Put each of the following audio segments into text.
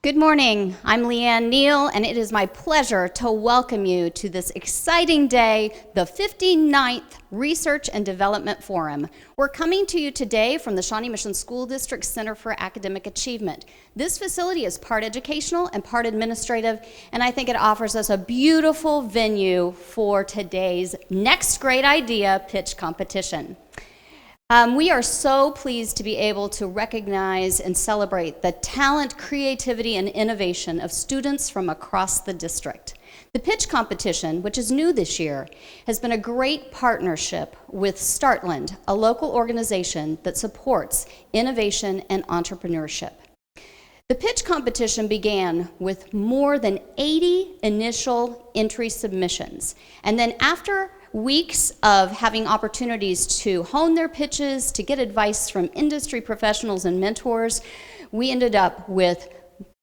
Good morning. I'm Leanne Neal, and it is my pleasure to welcome you to this exciting day, the 59th Research and Development Forum. We're coming to you today from the Shawnee Mission School District Center for Academic Achievement. This facility is part educational and part administrative, and I think it offers us a beautiful venue for today's Next Great Idea pitch competition. We are so pleased to be able to recognize and celebrate the talent, creativity, and innovation of students from across the district. The pitch competition, which is new this year, has been a great partnership with Startland, a local organization that supports innovation and entrepreneurship. The pitch competition began with more than 80 initial entry submissions, and then after weeks of having opportunities to hone their pitches, to get advice from industry professionals and mentors, we ended up with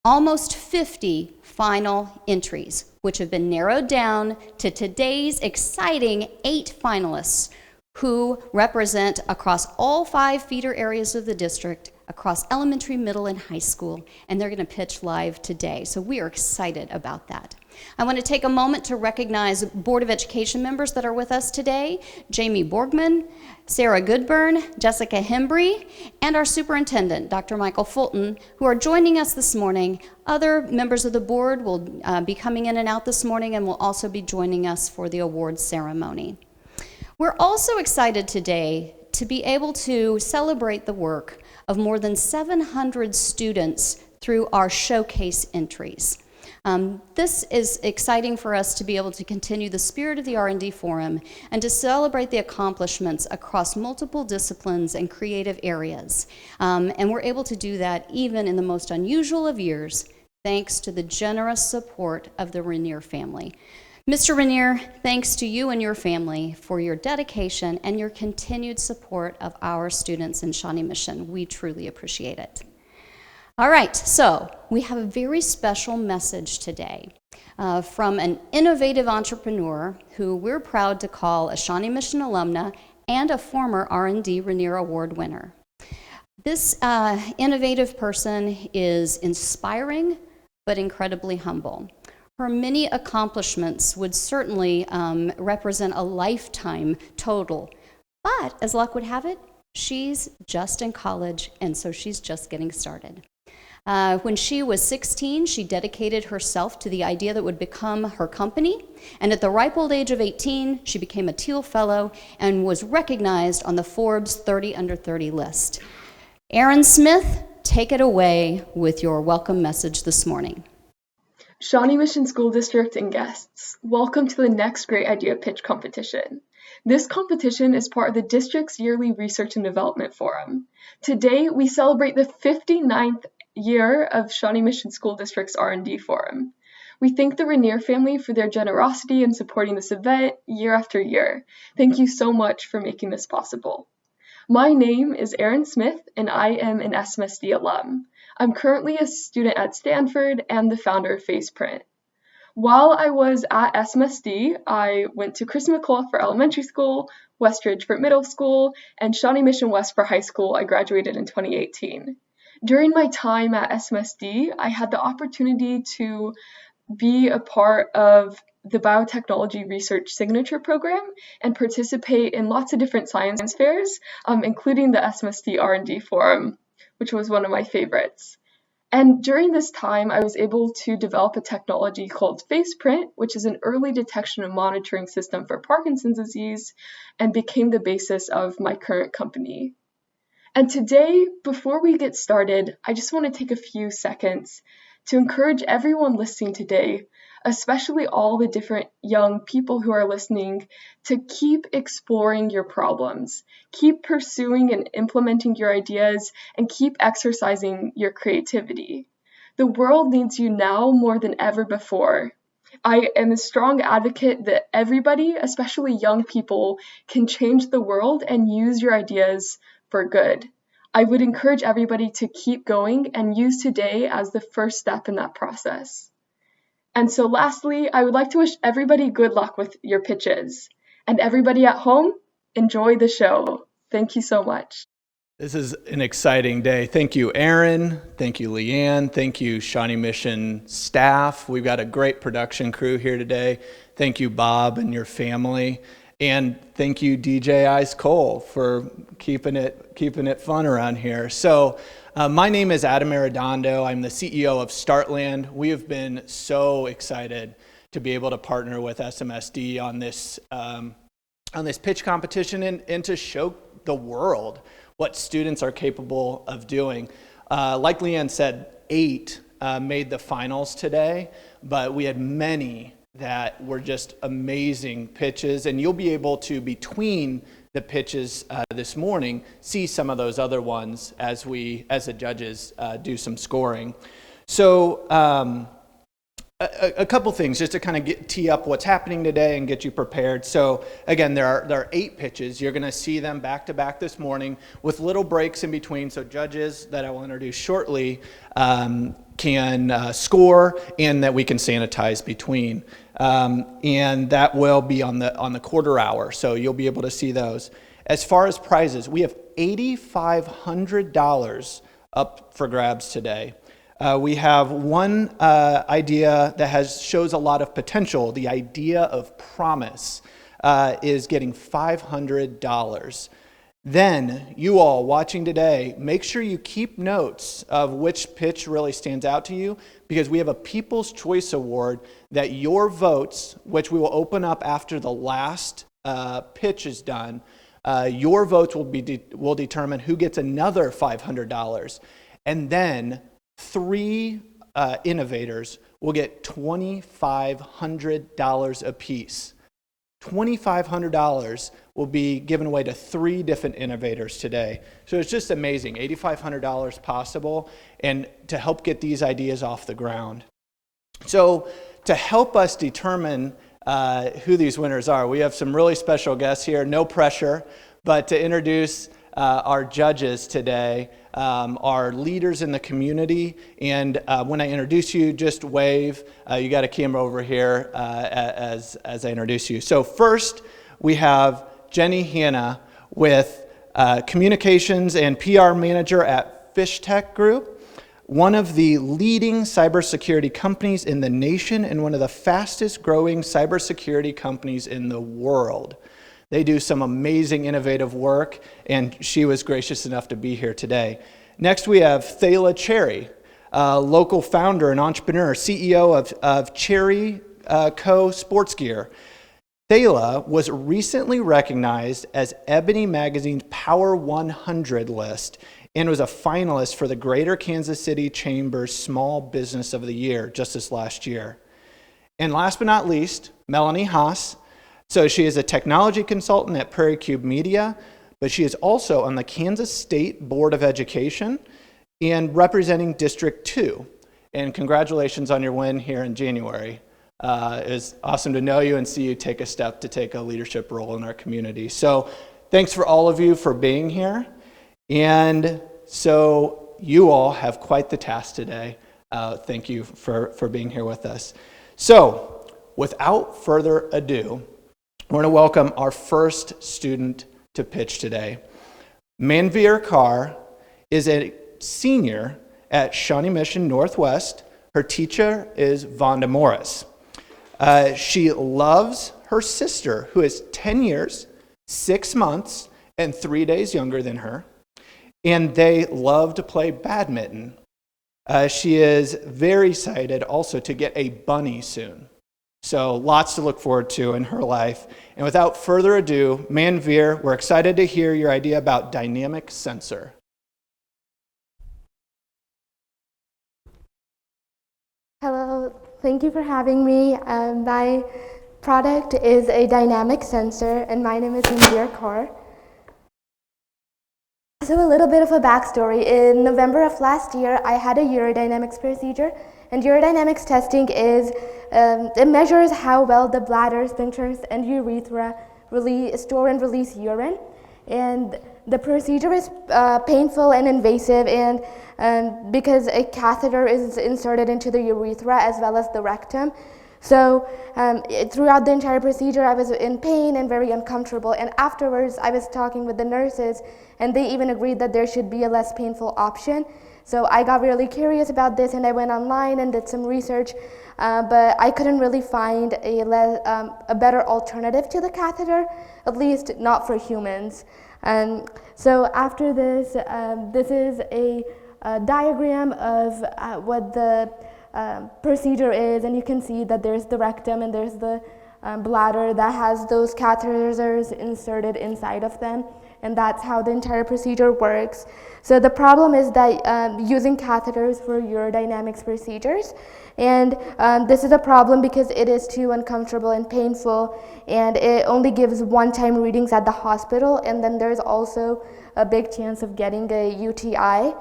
almost 50 final entries, which have been narrowed down to today's exciting 8 finalists who represent across all 5 feeder areas of the district, across elementary, middle, and high school, and they're going to pitch live today. So we are excited about that. I want to take a moment to recognize Board of Education members that are with us today: Jamie Borgman, Sarah Goodburn, Jessica Hembry, and our superintendent, Dr. Michael Fulton, who are joining us this morning. Other members of the board will be coming in and out this morning and will also be joining us for the awards ceremony. We're also excited today to be able to celebrate the work of more than 700 students through our showcase entries. This is exciting for us to be able to continue the spirit of the R&D Forum and to celebrate the accomplishments across multiple disciplines and creative areas. And we're able to do that even in the most unusual of years, thanks to the generous support of the Rainier family. Mr. Rainier, thanks to you and your family for your dedication and your continued support of our students in Shawnee Mission. We truly appreciate it. All right, so we have a very special message today from an innovative entrepreneur who we're proud to call a Shawnee Mission alumna and a former R&D Rainier Award winner. This innovative person is inspiring but incredibly humble. Her many accomplishments would certainly represent a lifetime total, but as luck would have it, she's just in college, and so she's just getting started. When she was 16, she dedicated herself to the idea that would become her company, and at the ripe old age of 18, she became a Teal Fellow and was recognized on the Forbes 30 Under 30 list. Erin Smith, take it away with your welcome message this morning. Shawnee Mission School District and guests, welcome to the Next Great Idea Pitch Competition. This competition is part of the district's yearly Research and Development Forum. Today, we celebrate the 59th year of Shawnee Mission School District's R&D Forum. We thank the Rainier family for their generosity in supporting this event year after year. Thank you so much for making this possible. My name is Erin Smith, and I am an SMSD alum. I'm currently a student at Stanford and the founder of FacePrint. While I was at SMSD, I went to Chris McCullough for elementary school, Westridge for middle school, and Shawnee Mission West for high school. I graduated in 2018. During my time at SMSD, I had the opportunity to be a part of the Biotechnology Research Signature Program and participate in lots of different science fairs, including the SMSD R&D Forum, which was one of my favorites. And during this time, I was able to develop a technology called FacePrint, which is an early detection and monitoring system for Parkinson's disease, and became the basis of my current company. And today, before we get started, I just want to take a few seconds to encourage everyone listening today, especially all the different young people who are listening, to keep exploring your problems, keep pursuing and implementing your ideas, and keep exercising your creativity. The world needs you now more than ever before. I am a strong advocate that everybody, especially young people, can change the world and use your ideas for good. I would encourage everybody to keep going and use today as the first step in that process. And so lastly, I would like to wish everybody good luck with your pitches. And everybody at home, enjoy the show. Thank you so much. This is an exciting day. Thank you, Aaron. Thank you, Leanne. Thank you, Shawnee Mission staff. We've got a great production crew here today. Thank you, Bob and your family. And thank you, DJ Ice Cole, for keeping it fun around here. So my name is Adam Arredondo. I'm the CEO of Startland. We have been so excited to be able to partner with SMSD on this pitch competition and to show the world what students are capable of doing. Like Leanne said, 8 made the finals today, but we had many that were just amazing pitches, and you'll be able to, between the pitches this morning, see some of those other ones as the judges do some scoring. So a couple things just to kind of tee up what's happening today and get you prepared. So again, there are 8 pitches. You're going to see them back to back this morning with little breaks in between, so judges that I will introduce shortly can score and that we can sanitize between. And that will be on the quarter hour, so you'll be able to see those. As far as prizes, we have $8,500 up for grabs today. We have one idea that shows a lot of potential. The idea of promise is getting $500. Then, you all watching today, make sure you keep notes of which pitch really stands out to you, because we have a People's Choice Award that your votes, which we will open up after the last pitch is done, your votes will determine who gets another $500. And then 3 innovators will get $2,500 apiece. $2,500 will be given away to 3 different innovators today. So it's just amazing, $8,500 possible, and to help get these ideas off the ground. So to help us determine who these winners are, we have some really special guests here, no pressure, but to introduce our judges today, are leaders in the community, and when I introduce you, just wave. You got a camera over here as I introduce you. So first, we have Jenny Hanna with Communications and PR Manager at Fish Tech Group, one of the leading cybersecurity companies in the nation and one of the fastest growing cybersecurity companies in the world. They do some amazing innovative work, and she was gracious enough to be here today. Next, we have Thela Cherry, local founder and entrepreneur, CEO of Cherry Co. Sports Gear. Thela was recently recognized as Ebony Magazine's Power 100 list and was a finalist for the Greater Kansas City Chamber's Small Business of the Year just this last year. And last but not least, Melanie Haas. So she is a technology consultant at Prairie Cube Media, but she is also on the Kansas State Board of Education and representing District 2. And congratulations on your win here in January. It was awesome to know you and see you take a step to take a leadership role in our community. So thanks for all of you for being here. And so you all have quite the task today. Thank you for being here with us. So without further ado, we're going to welcome our first student to pitch today. Manveer Kaur is a senior at Shawnee Mission Northwest. Her teacher is Vonda Morris. She loves her sister, who is 10 years, 6 months, and 3 days younger than her, and they love to play badminton. She is very excited also to get a bunny soon. So lots to look forward to in her life. And without further ado, Manveer, we're excited to hear your idea about dynamic sensor. Hello, thank you for having me. My product is a dynamic sensor, and my name is Manveer Kaur. So a little bit of a backstory. In November of last year, I had a urodynamics procedure. And urodynamics testing is, it measures how well the bladder, sphincters, and urethra store and release urine. And the procedure is painful and invasive, and because a catheter is inserted into the urethra as well as the rectum. So throughout the entire procedure, I was in pain and very uncomfortable. And afterwards, I was talking with the nurses, and they even agreed that there should be a less painful option. So I got really curious about this, and I went online and did some research, but I couldn't really find a better alternative to the catheter, at least not for humans. So after this, this is a diagram of what the procedure is, and you can see that there's the rectum and there's the bladder that has those catheters inserted inside of them, and that's how the entire procedure works. So the problem is that using catheters for urodynamics procedures, and this is a problem because it is too uncomfortable and painful, and it only gives one-time readings at the hospital, and then there's also a big chance of getting a UTI.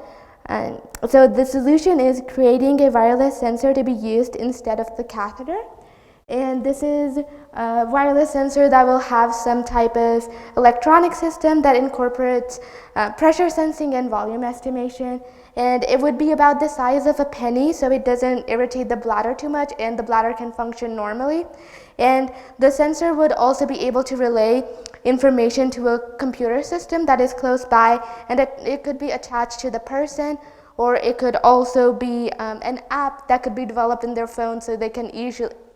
And so the solution is creating a wireless sensor to be used instead of the catheter. And this is a wireless sensor that will have some type of electronic system that incorporates pressure sensing and volume estimation. And it would be about the size of a penny, so it doesn't irritate the bladder too much, and the bladder can function normally. And the sensor would also be able to relay information to a computer system that is close by, and it could be attached to the person, or it could also be an app that could be developed in their phone so they can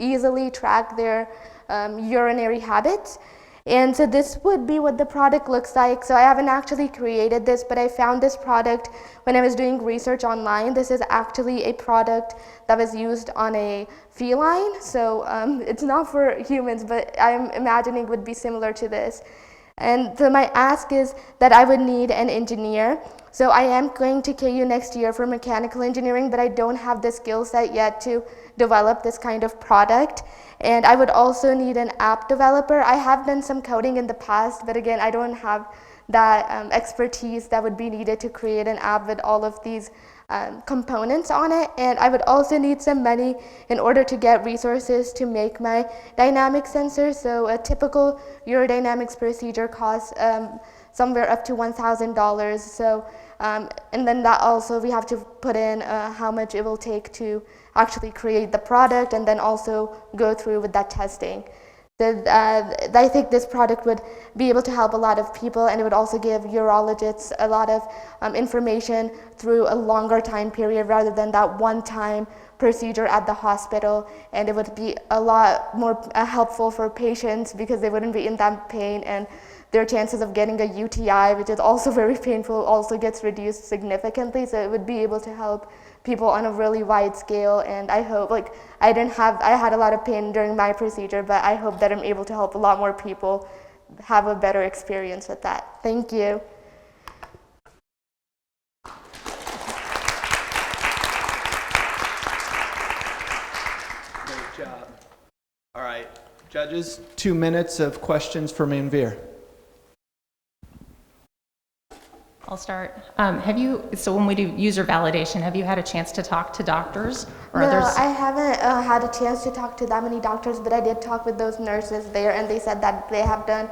easily track their urinary habits. And so this would be what the product looks like. So I haven't actually created this, but I found this product when I was doing research online. This is actually a product that was used on a feline. So it's not for humans, but I'm imagining it would be similar to this. And so my ask is that I would need an engineer. So I am going to KU next year for mechanical engineering, but I don't have the skill set yet to develop this kind of product. And I would also need an app developer. I have done some coding in the past, but again, I don't have that expertise that would be needed to create an app with all of these components on it. And I would also need some money in order to get resources to make my dynamic sensor. So a typical urodynamics procedure costs somewhere up to $1,000. So, and then that also we have to put in how much it will take to actually create the product, and then also go through with that testing. I think this product would be able to help a lot of people, and it would also give urologists a lot of information through a longer time period rather than that one-time procedure at the hospital. And it would be a lot more helpful for patients because they wouldn't be in that pain, and their chances of getting a UTI, which is also very painful, also gets reduced significantly. So it would be able to help people on a really wide scale. And I hope, like, I had a lot of pain during my procedure, but I hope that I'm able to help a lot more people have a better experience with that. Thank you. Great job. All right, judges, 2 minutes of questions for Manveer. I'll start. So when we do user validation, have you had a chance to talk to doctors or No, others? I haven't had a chance to talk to that many doctors, but I did talk with those nurses there, and they said that they have done,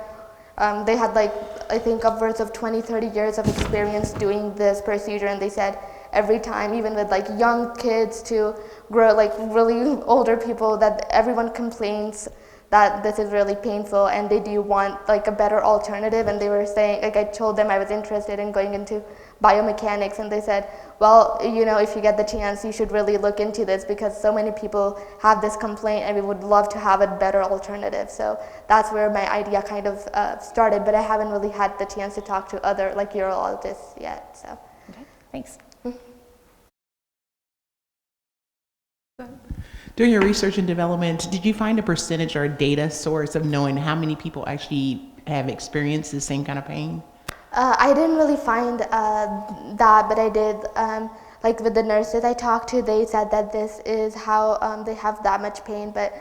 they had like, I think upwards of 20, 30 years of experience doing this procedure, and they said every time, even with like young kids to grow, like really older people, that everyone complains that this is really painful, and they do want like a better alternative. And they were saying, like, I told them I was interested in going into biomechanics, and they said, well, you know, if you get the chance, you should really look into this because so many people have this complaint, and we would love to have a better alternative. So that's where my idea kind of started, but I haven't really had the chance to talk to other like urologists yet. So Okay, thanks. During your research and development, did you find a percentage or a data source of knowing how many people actually have experienced the same kind of pain? I didn't really find that, but I did, like with the nurses I talked to, they said that this is how they have that much pain. But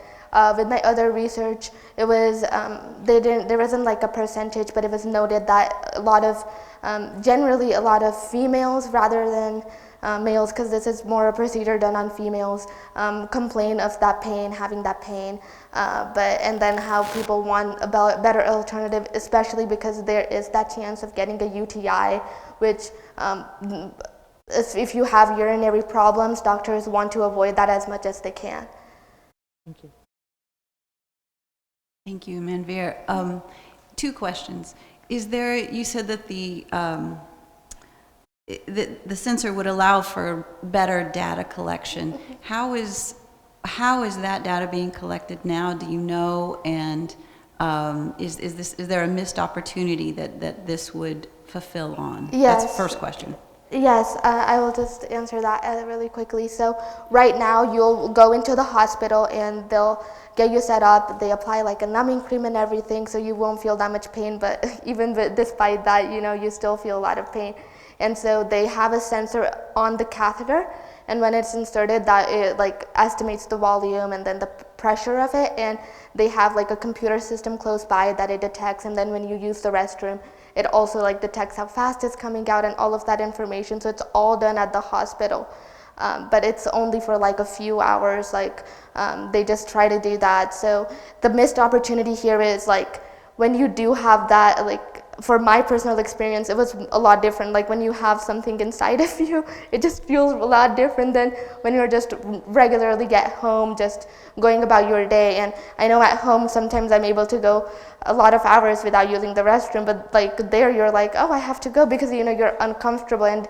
with my other research, it was, there wasn't like a percentage, but it was noted that a lot of, generally a lot of females rather than males, because this is more a procedure done on females, complain of that pain, having that pain, and then how people want a better alternative, especially because there is that chance of getting a UTI, which if you have urinary problems, doctors want to avoid that as much as they can. Thank you. Thank you, Manveer. Two questions. Is there, you said that the sensor would allow for better data collection. How is that data being collected now? Do you know? And is there a missed opportunity that this would fulfill on? Yes. That's the first question. Yes, I will just answer that really quickly. So right now you'll go into the hospital and they'll get you set up. They apply like a numbing cream and everything, so you won't feel that much pain, but despite that, you still feel a lot of pain. And so they have a sensor on the catheter, and when it's inserted, that it like estimates the volume and then the pressure of it, and they have like a computer system close by that it detects, and then when you use the restroom, it also like detects how fast it's coming out and all of that information. So it's all done at the hospital, but it's only for like a few hours. They just try to do that. So the missed opportunity here is like when you do have that, like for my personal experience, it was a lot different. Like when you have something inside of you, it just feels a lot different than when you're just regularly at home, just going about your day. And I know at home, sometimes I'm able to go a lot of hours without using the restroom, but like there you're like, oh, I have to go because you're uncomfortable, and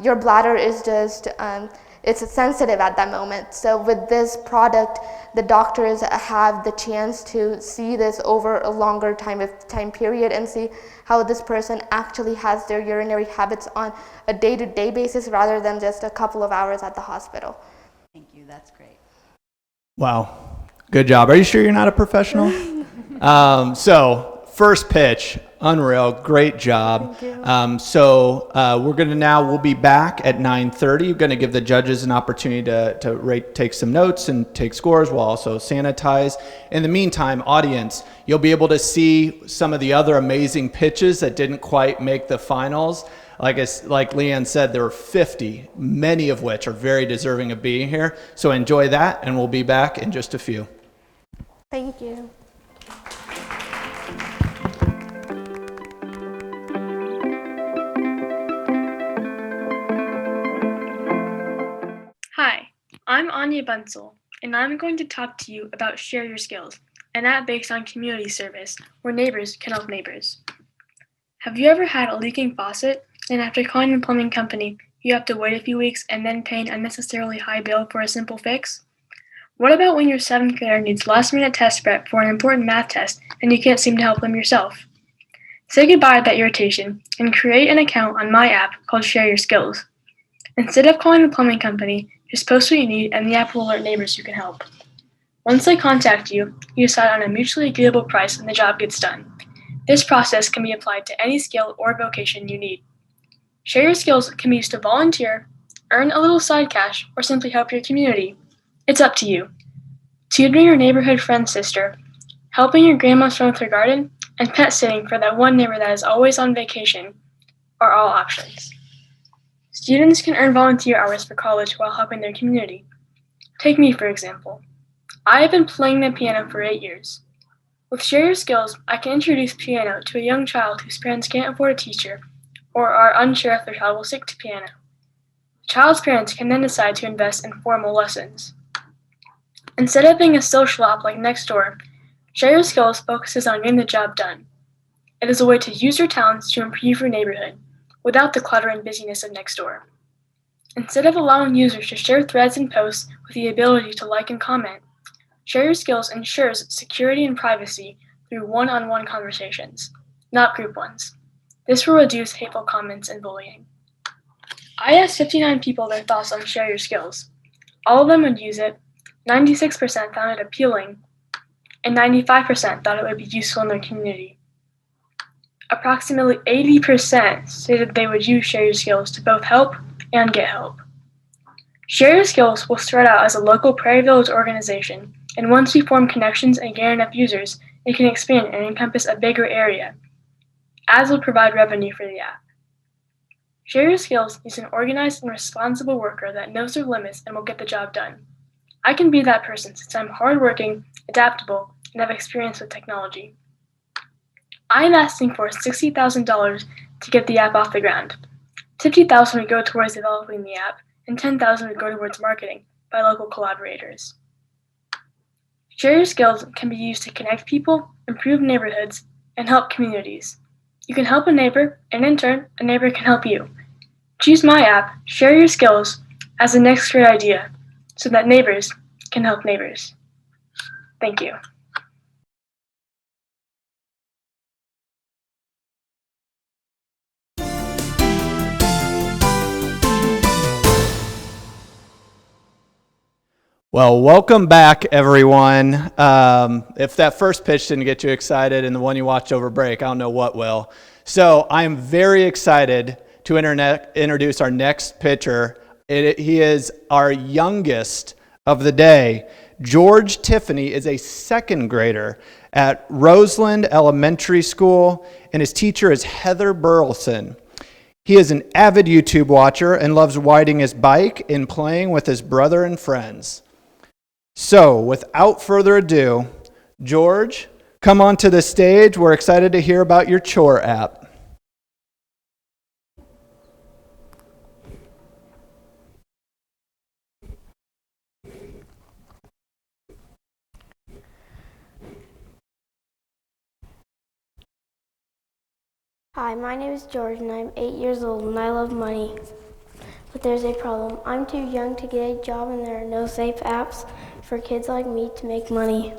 your bladder is just, it's sensitive at that moment. So with this product, the doctors have the chance to see this over a longer time period and see how this person actually has their urinary habits on a day-to-day basis rather than just a couple of hours at the hospital. Thank you, that's great. Wow, good job. Are you sure you're not a professional? So first pitch, unreal, great job. Thank you. We'll be back at 9:30. We're going to give the judges an opportunity to take some notes and take scores. We'll also sanitize. In the meantime, audience, you'll be able to see some of the other amazing pitches that didn't quite make the finals. Like Leanne said, there were 50, many of which are very deserving of being here. So enjoy that, and we'll be back in just a few. Thank you. Hi, I'm Anya Bunsel, and I'm going to talk to you about Share Your Skills, an app based on community service where neighbors can help neighbors. Have you ever had a leaking faucet, and after calling the plumbing company, you have to wait a few weeks and then pay an unnecessarily high bill for a simple fix? What about when your 7th grader needs last-minute test prep for an important math test and you can't seem to help them yourself? Say goodbye to that irritation and create an account on my app called Share Your Skills. Instead of calling the plumbing company, just post what you need and the app will alert neighbors who can help. Once they contact you, you decide on a mutually agreeable price and the job gets done. This process can be applied to any skill or vocation you need. Share Your Skills can be used to volunteer, earn a little side cash, or simply help your community. It's up to you. Tutoring your neighborhood friend's sister, helping your grandma's friend with her garden, and pet sitting for that one neighbor that is always on vacation are all options. Students can earn volunteer hours for college while helping their community. Take me, for example. I have been playing the piano for 8 years. With Share Your Skills, I can introduce piano to a young child whose parents can't afford a teacher or are unsure if their child will stick to piano. The child's parents can then decide to invest in formal lessons. Instead of being a social app like Nextdoor, Share Your Skills focuses on getting the job done. It is a way to use your talents to improve your neighborhood without the clutter and busyness of Nextdoor. Instead of allowing users to share threads and posts with the ability to like and comment, Share Your Skills ensures security and privacy through one-on-one conversations, not group ones. This will reduce hateful comments and bullying. I asked 59 people their thoughts on Share Your Skills. All of them would use it, 96% found it appealing, and 95% thought it would be useful in their community. Approximately 80% stated they would use Share Your Skills to both help and get help. Share Your Skills will start out as a local Prairie Village organization, and once we form connections and gain enough users, it can expand and encompass a bigger area. Ads will provide revenue for the app. Share Your Skills is an organized and responsible worker that knows their limits and will get the job done. I can be that person since I'm hardworking, adaptable, and have experience with technology. I'm asking for $60,000 to get the app off the ground. $50,000 would go towards developing the app, and $10,000 would go towards marketing by local collaborators. Share Your Skills can be used to connect people, improve neighborhoods, and help communities. You can help a neighbor, and in turn, a neighbor can help you. Choose my app, Share Your Skills, as the next great idea so that neighbors can help neighbors. Thank you. Well, welcome back, everyone. If that first pitch didn't get you excited and the one you watched over break, I don't know what will. So I'm very excited to introduce our next pitcher. He is our youngest of the day. George Tiffany is a second grader at Roseland Elementary School, and his teacher is Heather Burleson. He is an avid YouTube watcher and loves riding his bike and playing with his brother and friends. So, without further ado, George, come onto the stage. We're excited to hear about your chore app. Hi, my name is George and I'm 8 years old and I love money. But there's a problem. I'm too young to get a job and there are no safe apps for kids like me to make money.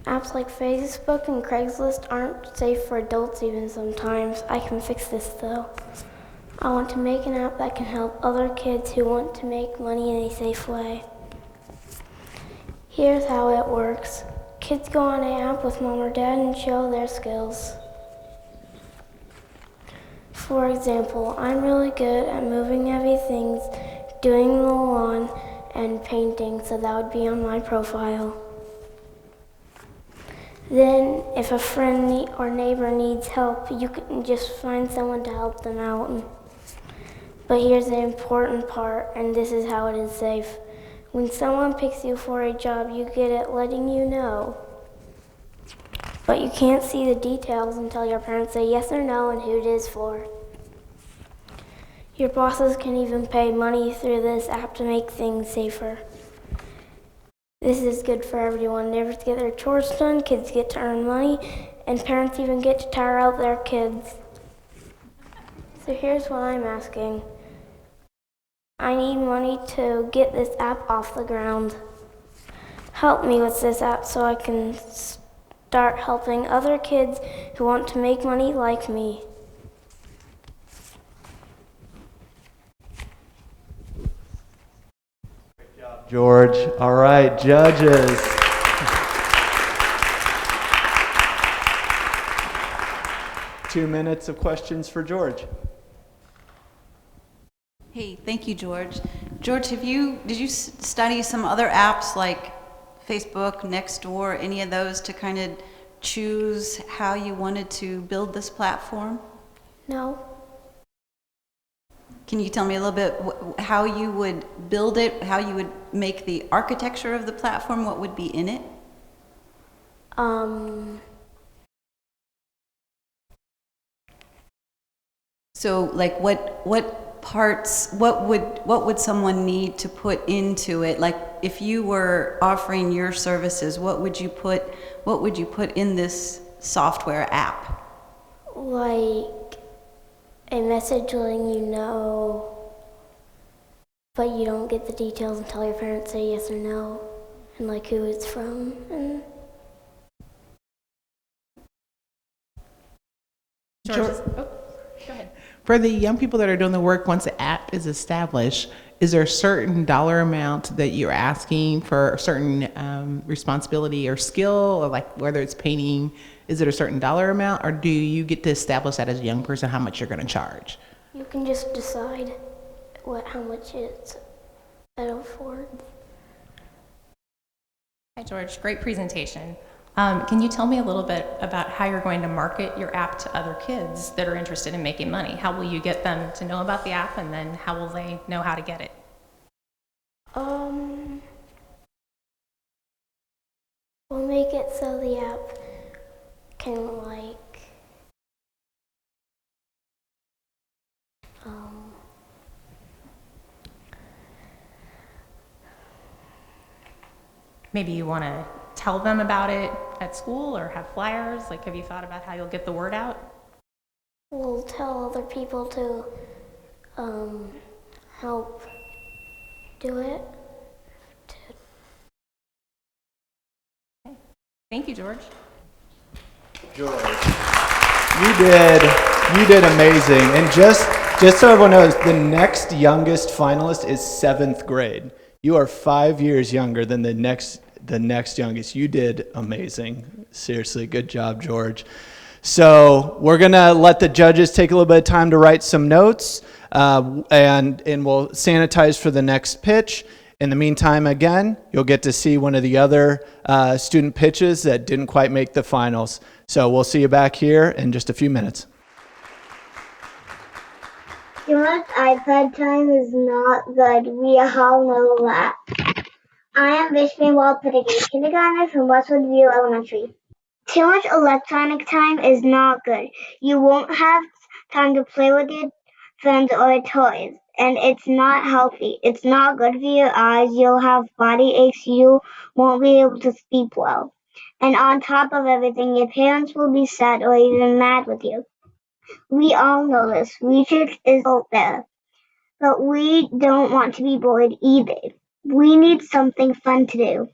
Apps like Facebook and Craigslist aren't safe for adults even sometimes. I can fix this though. I want to make an app that can help other kids who want to make money in a safe way. Here's how it works. Kids go on an app with mom or dad and show their skills. For example, I'm really good at moving heavy things, doing the lawn, and painting, so that would be on my profile. Then, if a friend or neighbor needs help, you can just find someone to help them out. But here's the important part, and this is how it is safe. When someone picks you for a job, you get it letting you know. But you can't see the details until your parents say yes or no and who it is for. Your bosses can even pay money through this app to make things safer. This is good for everyone. Neighbors get their chores done, kids get to earn money, and parents even get to tire out their kids. So here's what I'm asking. I need money to get this app off the ground. Help me with this app so I can start helping other kids who want to make money like me. Great job, George. All right, judges. Two minutes of questions for George. Hey, thank you, George. George, did you study some other apps like Facebook, Nextdoor, any of those to kind of choose how you wanted to build this platform? No. Can you tell me a little bit how you would build it, how you would make the architecture of the platform, what would be in it? So, like, what parts, what would someone need to put into it? Like, if you were offering your services, what would you put in this software app? Like a message letting you know, but you don't get the details until your parents say yes or no, and like who it's from. And George, go ahead. For the young people that are doing the work, once the app is established, is there a certain dollar amount that you're asking for a certain responsibility or skill, or like whether it's painting, is it a certain dollar amount, or do you get to establish that as a young person how much you're going to charge? you can just decide how much it's at afford. Hi, George. Great presentation. Can you tell me a little bit about how you're going to market your app to other kids that are interested in making money? How will you get them to know about the app, and then how will they know how to get it? We'll make it so the app can Maybe you want to tell them about it at school or have flyers? Like, have you thought about how you'll get the word out? We'll tell other people to help do it. Thank you, George. George, you did amazing. And just so everyone knows, the next youngest finalist is 7th grade. You are 5 years younger than the next youngest. You did amazing. Seriously, good job, George. So we're gonna let the judges take a little bit of time to write some notes, and we'll sanitize for the next pitch. In the meantime, again, you'll get to see one of the other student pitches that didn't quite make the finals. So we'll see you back here in just a few minutes. Too much iPad time is not good. We all know that. I am Vishnu Walpitty, kindergartner from Westwood View Elementary. Too much electronic time is not good. You won't have time to play with your friends or toys, and it's not healthy. It's not good for your eyes. You'll have body aches. You won't be able to sleep well. And on top of everything, your parents will be sad or even mad with you. We all know this. Research is out there. But we don't want to be bored either. We need something fun to do.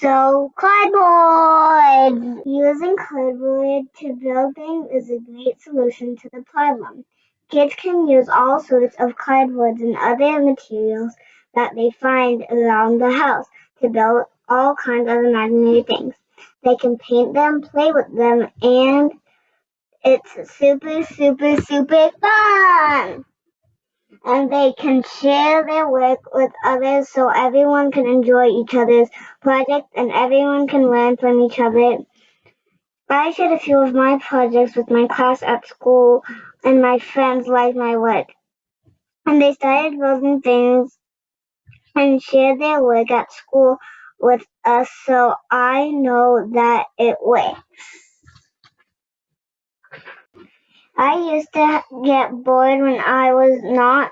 So, cardboard! Using cardboard to build things is a great solution to the problem. Kids can use all sorts of cardboards and other materials that they find around the house to build all kinds of imaginary things. They can paint them, play with them, and it's super, super, super fun! And they can share their work with others so everyone can enjoy each other's projects and everyone can learn from each other. I shared a few of my projects with my class at school, and my friends liked my work. And they started building things and shared their work at school with us, so I know that it works. I used to get bored when I was not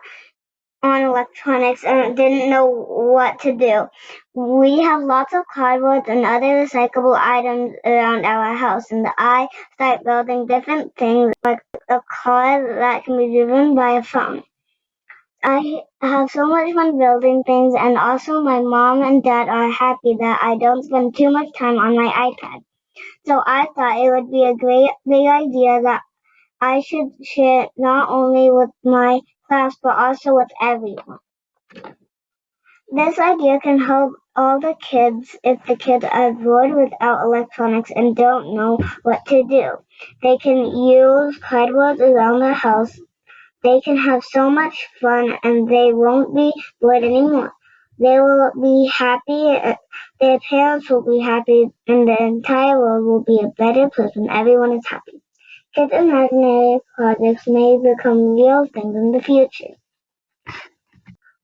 on electronics and didn't know what to do. We have lots of cardboard and other recyclable items around our house, and I start building different things like a car that can be driven by a phone. I have so much fun building things, and also my mom and dad are happy that I don't spend too much time on my iPad. So I thought it would be a great big idea that I should share not only with my class but also with everyone. This idea can help all the kids if the kids are bored without electronics and don't know what to do. They can use cardboard around their house. They can have so much fun and they won't be bored anymore. They will be happy, their parents will be happy, and the entire world will be a better place when everyone is happy. Kids' imaginary projects may become real things in the future.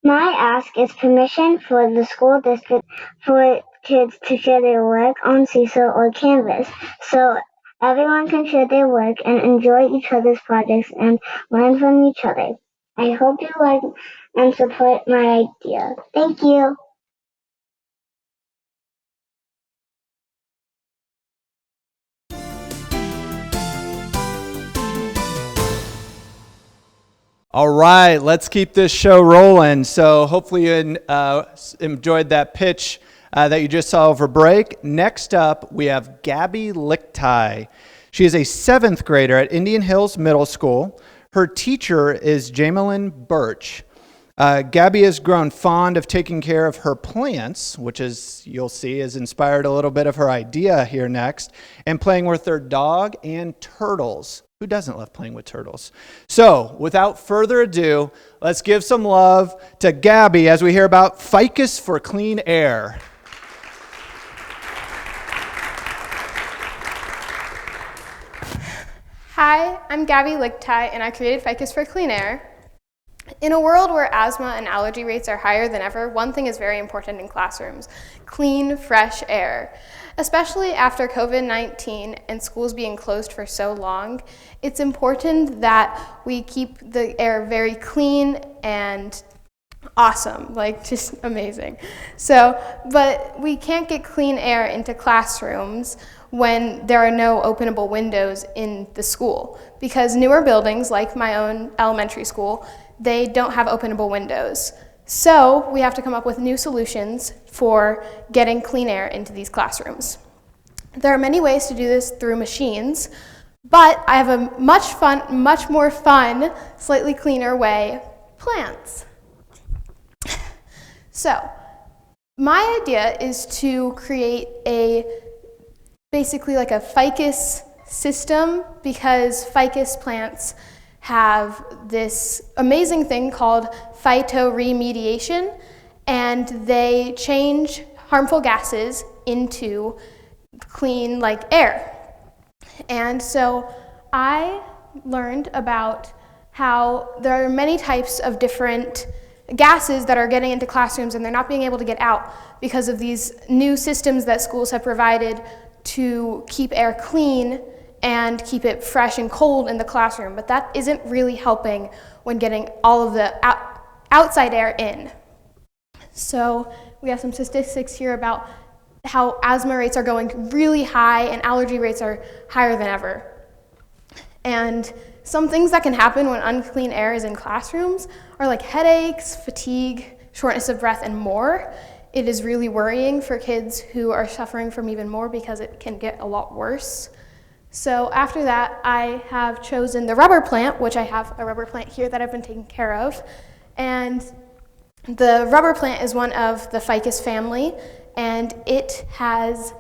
My ask is permission for the school district for kids to share their work on Seesaw or Canvas, so everyone can share their work and enjoy each other's projects and learn from each other. I hope you like and support my idea. Thank you. All right, let's keep this show rolling. So hopefully you enjoyed that pitch that you just saw over break. Next up, we have Gabby Lichtai. She is a 7th grader at Indian Hills Middle School. Her teacher is Jamelyn Birch. Gabby has grown fond of taking care of her plants, which, as you'll see, has inspired a little bit of her idea here next, and playing with her dog and turtles. Who doesn't love playing with turtles? So, without further ado, let's give some love to Gabby as we hear about Ficus for Clean Air. Hi, I'm Gabby Lichtai, and I created Ficus for Clean Air. In a world where asthma and allergy rates are higher than ever, one thing is very important in classrooms: clean, fresh air. Especially after COVID-19 and schools being closed for so long, it's important that we keep the air very clean and awesome, like just amazing. So, but we can't get clean air into classrooms when there are no openable windows in the school, because newer buildings, like my own elementary school, they don't have openable windows. So we have to come up with new solutions for getting clean air into these classrooms. There are many ways to do this through machines, but I have a much more fun, slightly cleaner way: plants. So my idea is to create basically like a ficus system, because ficus plants have this amazing thing called phytoremediation, and they change harmful gases into clean like air. And so I learned about how there are many types of different gases that are getting into classrooms and they're not being able to get out because of these new systems that schools have provided to keep air clean and keep it fresh and cold in the classroom. But that isn't really helping when getting all of the outside air in. So we have some statistics here about how asthma rates are going really high and allergy rates are higher than ever. And some things that can happen when unclean air is in classrooms are like headaches, fatigue, shortness of breath, and more. It is really worrying for kids who are suffering from even more, because it can get a lot worse. So after that, I have chosen the rubber plant, which I have a rubber plant here that I've been taking care of. And the rubber plant is one of the ficus family, and it has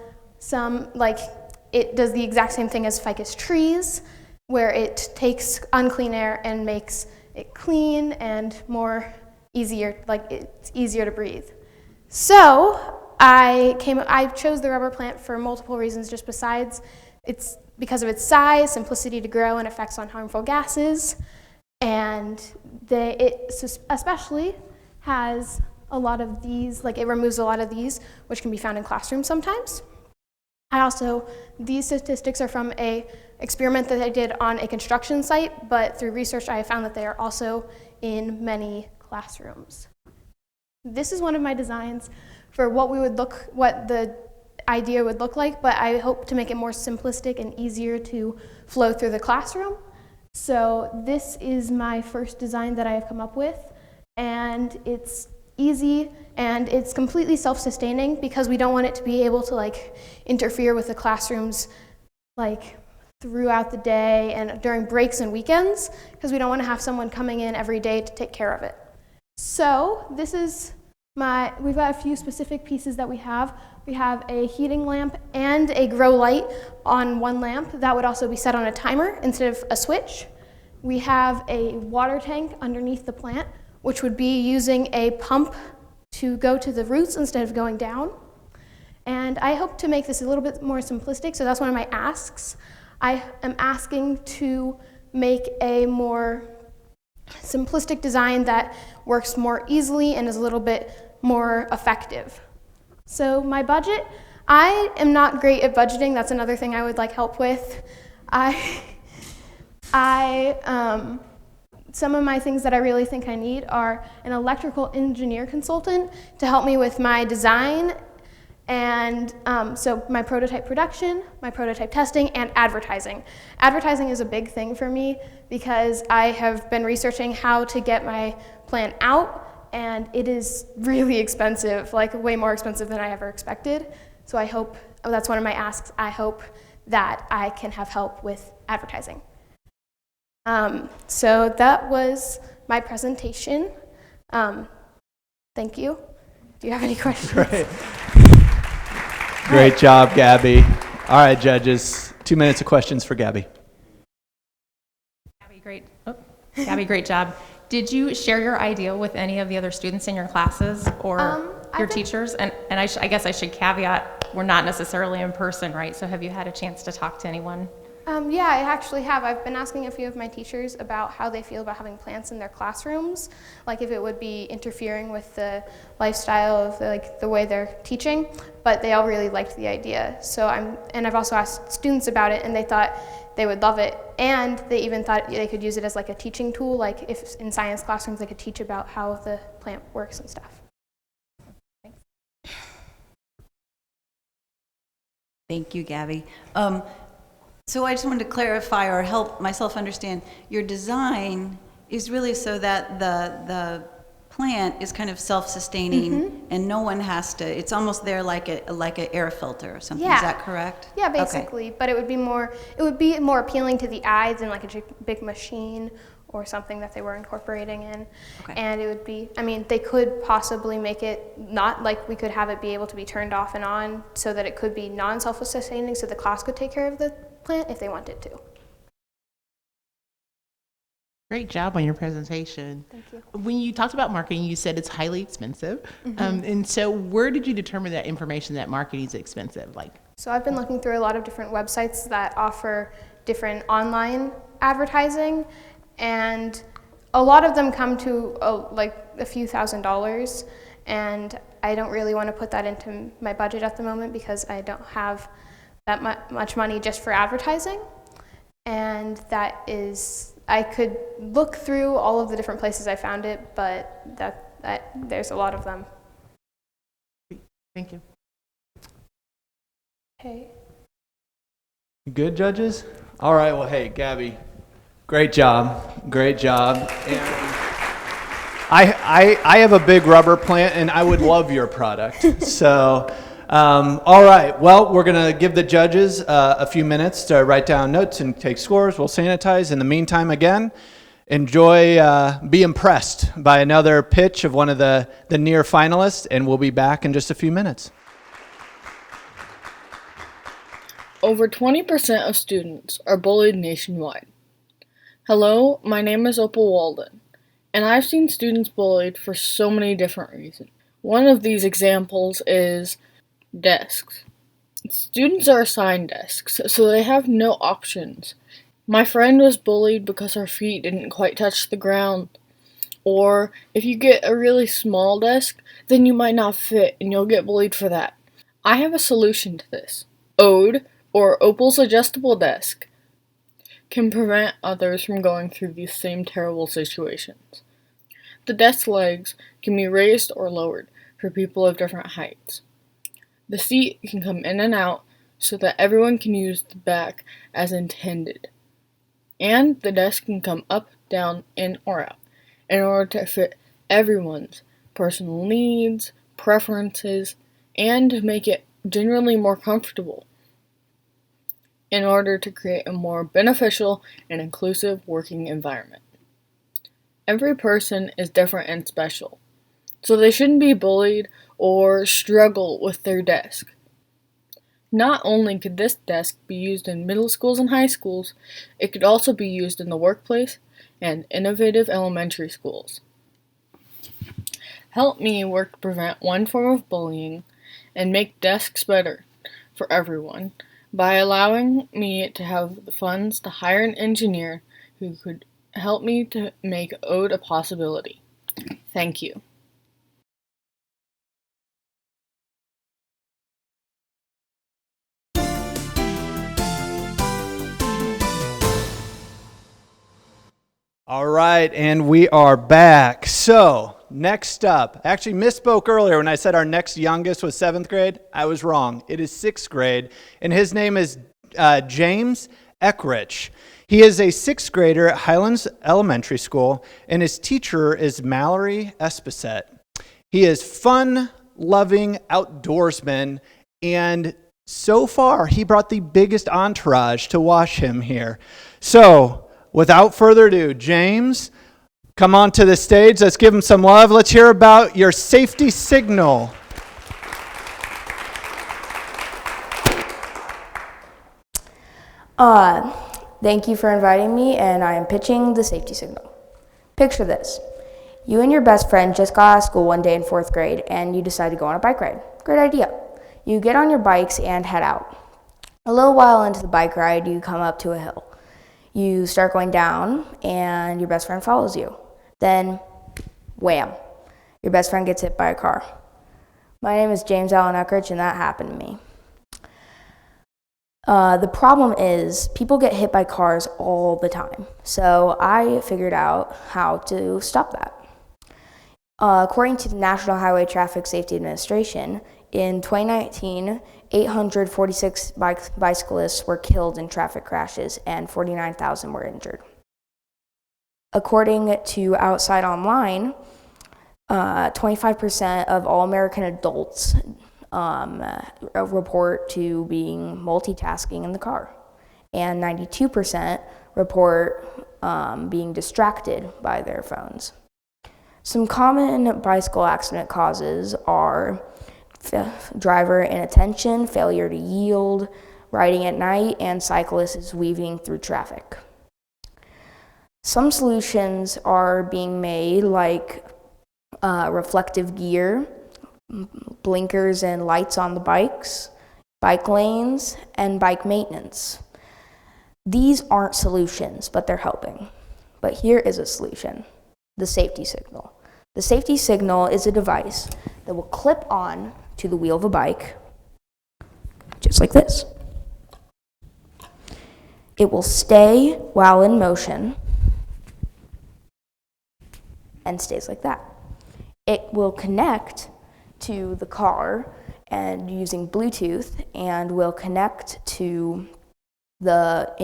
it does the exact same thing as ficus trees, where it takes unclean air and makes it clean and it's easier to breathe. So I chose the rubber plant for multiple reasons, just besides it's because of its size, simplicity to grow, and effects on harmful gases. And it especially has a lot of these, it removes a lot of these, which can be found in classrooms sometimes. These statistics are from an experiment that I did on a construction site, but through research I have found that they are also in many classrooms. This is one of my designs for what the idea would look like, but I hope to make it more simplistic and easier to flow through the classroom. So this is my first design that I have come up with, and it's easy and it's completely self-sustaining, because we don't want it to be able to interfere with the classrooms throughout the day and during breaks and weekends, because we don't want to have someone coming in every day to take care of it. So this is we've got a few specific pieces that we have. We have a heating lamp and a grow light on one lamp that would also be set on a timer instead of a switch. We have a water tank underneath the plant, which would be using a pump to go to the roots instead of going down. And I hope to make this a little bit more simplistic, so that's one of my asks. I am asking to make a more simplistic design that works more easily and is a little bit more effective. So my budget, I am not great at budgeting. That's another thing I would like help with. Some of my things that I really think I need are an electrical engineer consultant to help me with my design, and so my prototype production, my prototype testing, and advertising. Advertising is a big thing for me because I have been researching how to get my plan out, and it is really expensive, way more expensive than I ever expected. So I hope, that's one of my asks, I hope that I can have help with advertising. So that was my presentation. Thank you. Do you have any questions? Great job, Gabby. All right, judges, 2 minutes of questions for Gabby. Gabby, great job. Did you share your idea with any of the other students in your classes or your teachers? And I guess I should caveat, we're not necessarily in person, right? So have you had a chance to talk to anyone? Yeah, I actually have. I've been asking a few of my teachers about how they feel about having plants in their classrooms, like if it would be interfering with the lifestyle of the way they're teaching, but they all really liked the idea. And I've also asked students about it, and they thought they would love it, and they even thought they could use it as like a teaching tool, like if in science classrooms they could teach about how the plant works and stuff. Thank you, Gabby. So I just wanted to clarify or help myself understand, your design is really so that the plant is kind of self-sustaining and no one has to, it's almost there like an air filter or something. Yeah. Is that correct? Yeah, basically, but it would be more appealing to the eye than like a big machine or something that they were incorporating in. Okay. And it would be, I mean, they could possibly make it not like we could have it be able to be turned off and on so that it could be non-self-sustaining so the class could take care of the plant if they wanted to. Great job on your presentation. Thank you. When you talked about marketing, you said it's highly expensive. And so where did you determine that information that marketing is expensive? So I've been looking through a lot of different websites that offer different online advertising, and a lot of them come to a few $1,000s, and I don't really want to put that into my budget at the moment because I don't have that much money just for advertising. And that is, I could look through all of the different places I found it, but that there's a lot of them. Thank you. Okay. Good, judges? All right, well, hey, Gabby, great job. Great job. And I have a big rubber plant, and I would love your product. So, all right, well, we're going to give the judges a few minutes to write down notes and take scores. We'll sanitize. In the meantime, again, enjoy, be impressed by another pitch of one of the near finalists, and we'll be back in just a few minutes. Over 20% of students are bullied nationwide. Hello, my name is Opal Walden, and I've seen students bullied for so many different reasons. One of these examples is desks. Students are assigned desks, so they have no options. My friend was bullied because her feet didn't quite touch the ground. Or if you get a really small desk, then you might not fit and you'll get bullied for that. I have a solution to this. ODE, or Opal's adjustable desk, can prevent others from going through these same terrible situations. The desk legs can be raised or lowered for people of different heights. The seat can come in and out so that everyone can use the back as intended. And the desk can come up, down, in, or out in order to fit everyone's personal needs, preferences, and to make it generally more comfortable in order to create a more beneficial and inclusive working environment. Every person is different and special, so they shouldn't be bullied or struggle with their desk. Not only could this desk be used in middle schools and high schools, it could also be used in the workplace and innovative elementary schools. Help me work to prevent one form of bullying and make desks better for everyone by allowing me to have the funds to hire an engineer who could help me to make ODE a possibility. Thank you. All right, and we are back. So, next up, I actually misspoke earlier when I said our next youngest was 7th grade. I was wrong. It is 6th grade, and his name is James Eckrich. He is a 6th grader at Highlands Elementary School, and his teacher is Mallory Espacet. He is fun-loving outdoorsman, and so far, he brought the biggest entourage to watch him here. So, without further ado, James, come on to the stage. Let's give him some love. Let's hear about your safety signal. Thank you for inviting me, and I am pitching the safety signal. Picture this. You and your best friend just got out of school one day in 4th grade, and you decide to go on a bike ride. Great idea. You get on your bikes and head out. A little while into the bike ride, you come up to a hill. You start going down, and your best friend follows you. Then, wham, your best friend gets hit by a car. My name is James Allen Eckridge, and that happened to me. The problem is people get hit by cars all the time. So I figured out how to stop that. According to the National Highway Traffic Safety Administration, in 2019, 846 bicyclists were killed in traffic crashes and 49,000 were injured. According to Outside Online, 25% of all American adults report to being multitasking in the car, and 92% report being distracted by their phones. Some common bicycle accident causes are driver inattention, failure to yield, riding at night, and cyclists weaving through traffic. Some solutions are being made, like reflective gear, blinkers and lights on the bikes, bike lanes, and bike maintenance. These aren't solutions, but they're helping. But here is a solution: the safety signal. The safety signal is a device that will clip on to the wheel of a bike, just like this. It will stay while in motion and stays like that. It will connect to the car and using Bluetooth, and will connect to the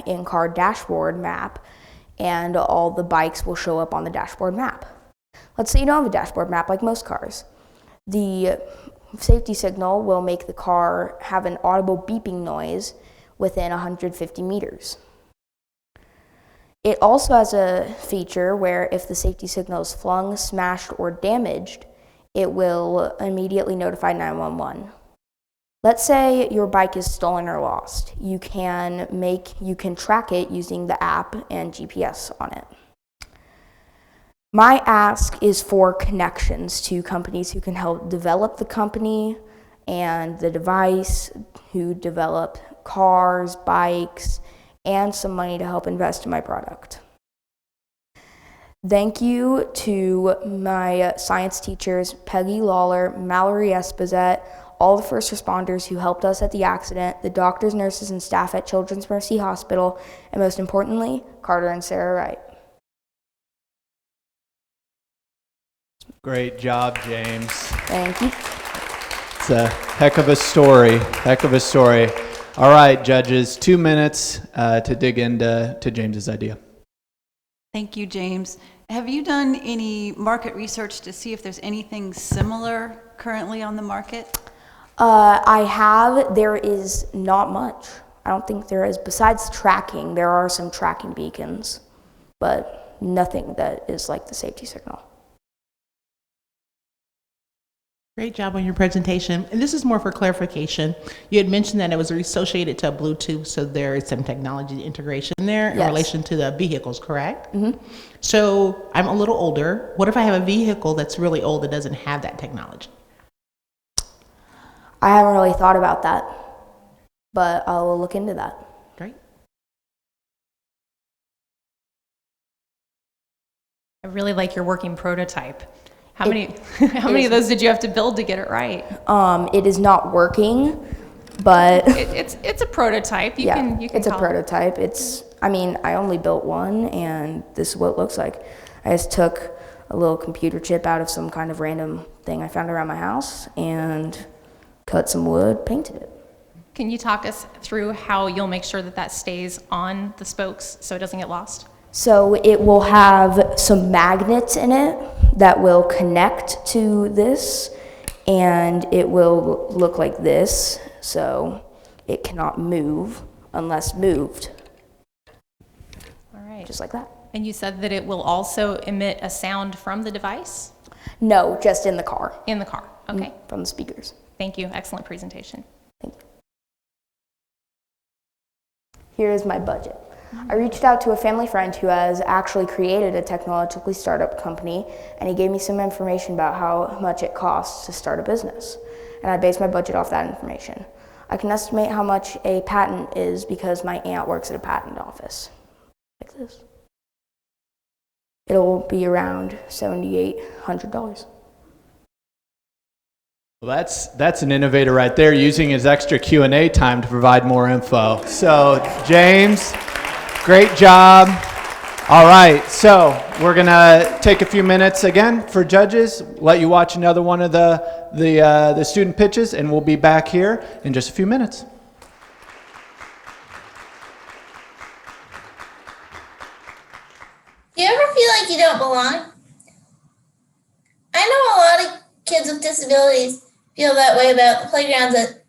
in-car dashboard map, and all the bikes will show up on the dashboard map. Let's say you don't have a dashboard map like most cars. The safety signal will make the car have an audible beeping noise within 150 meters. It also has a feature where if the safety signal is flung, smashed, or damaged, it will immediately notify 911. Let's say your bike is stolen or lost. You can track it using the app and GPS on it. My ask is for connections to companies who can help develop the company and the device, who develop cars, bikes, and some money to help invest in my product. Thank you to my science teachers, Peggy Lawler, Mallory Espizet, all the first responders who helped us at the accident, the doctors, nurses, and staff at Children's Mercy Hospital, and most importantly, Carter and Sarah Wright. Great job, James. Thank you. It's a heck of a story, All right, judges, 2 minutes to dig into James's idea. Thank you, James. Have you done any market research to see if there's anything similar currently on the market? I have. There is not much. I don't think there is. Besides tracking, there are some tracking beacons, but nothing that is like the safety signal. Great job on your presentation. And this is more for clarification. You had mentioned that it was associated to Bluetooth, so there is some technology integration there in relation to the vehicles, correct? Mm-hmm. So I'm a little older. What if I have a vehicle that's really old that doesn't have that technology? I haven't really thought about that, but I will look into that. Great. I really like your working prototype. How many of those did you have to build to get it right? It is not working, but it's a prototype. It's a prototype. I only built one, and this is what it looks like. I just took a little computer chip out of some kind of random thing I found around my house and cut some wood, painted it. Can you talk us through how you'll make sure that stays on the spokes so it doesn't get lost? So it will have some magnets in it that will connect to this, and it will look like this, so it cannot move unless moved. All right. Just like that. And you said that it will also emit a sound from the device? No, just in the car. In the car, okay. From the speakers. Thank you, excellent presentation. Thank you. Here is my budget. I reached out to a family friend who has actually created a technologically startup company, and he gave me some information about how much it costs to start a business. And I based my budget off that information. I can estimate how much a patent is because my aunt works at a patent office. Like this. It'll be around $7,800. Well, that's an innovator right there, using his extra Q&A time to provide more info. So, James, great job. All right, so we're gonna take a few minutes again for judges, let you watch another one of the student pitches, and we'll be back here in just a few minutes. Do you ever feel like you don't belong? I know a lot of kids with disabilities feel that way about the playgrounds at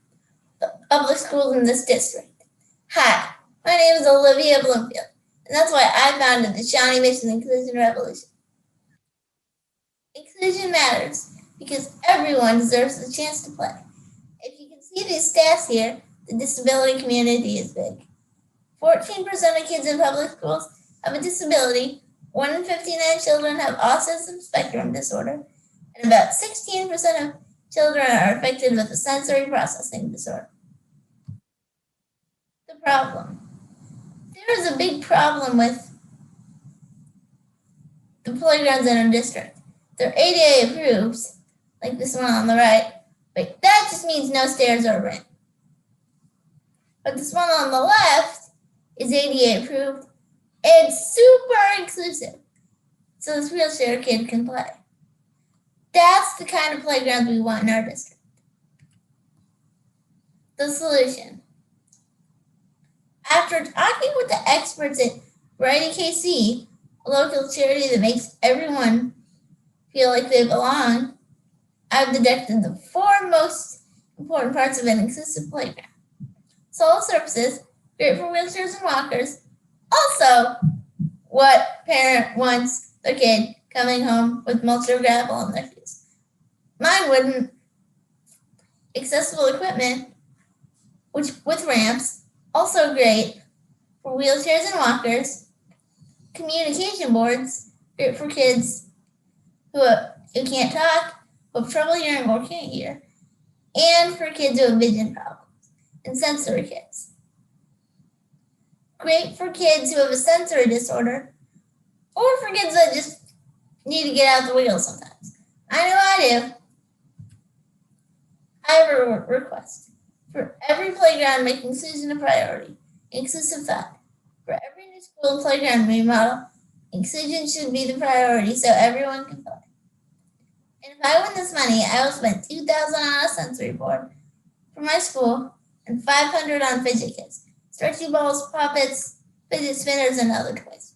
the public schools in this district. Hi, my name is Olivia Bloomfield, and that's why I founded the Shawnee Mission Inclusion Revolution. Inclusion matters because everyone deserves the chance to play. If you can see these stats here, the disability community is big. 14% of kids in public schools have a disability, 1 in 59 children have autism spectrum disorder, and about 16% of children are affected with a sensory processing disorder. The problem. There is a big problem with the playgrounds in our district. They're ADA approved, like this one on the right, but that just means no stairs or ramp. But this one on the left is ADA approved and super inclusive, so this wheelchair kid can play. That's the kind of playground we want in our district. The solution. After talking with the experts at Variety KC, a local charity that makes everyone feel like they belong, I've detected the 4 most important parts of an inclusive playground. Solid surfaces, great for wheelchairs and walkers. Also, what parent wants their kid coming home with mulch or gravel on their shoes? Mine wouldn't. Accessible equipment, which with ramps, also great for wheelchairs and walkers. Communication boards, great for kids who can't talk, who have trouble hearing or can't hear, and for kids who have vision problems, and sensory kids. Great for kids who have a sensory disorder, or for kids that just need to get out the wheel sometimes. I know I do. I have a request. For every playground, make inclusion a priority. Inclusive thought. For every new school and playground remodel, inclusion should be the priority so everyone can play. And if I win this money, I will spend $2,000 on a sensory board for my school and $500 on fidget kits, stretchy balls, puppets, fidget spinners, and other toys.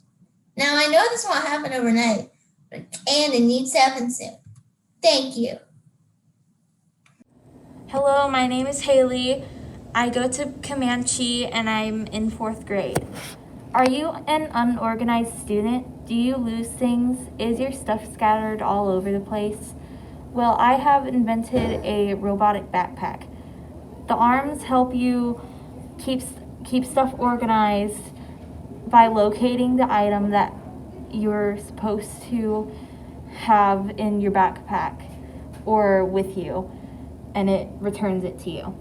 Now I know this won't happen overnight, but it can and needs to happen soon. Thank you. Hello, my name is Haley. I go to Comanche and I'm in 4th grade. Are you an unorganized student? Do you lose things? Is your stuff scattered all over the place? Well, I have invented a robotic backpack. The arms help you keep stuff organized by locating the item that you're supposed to have in your backpack or with you, and it returns it to you.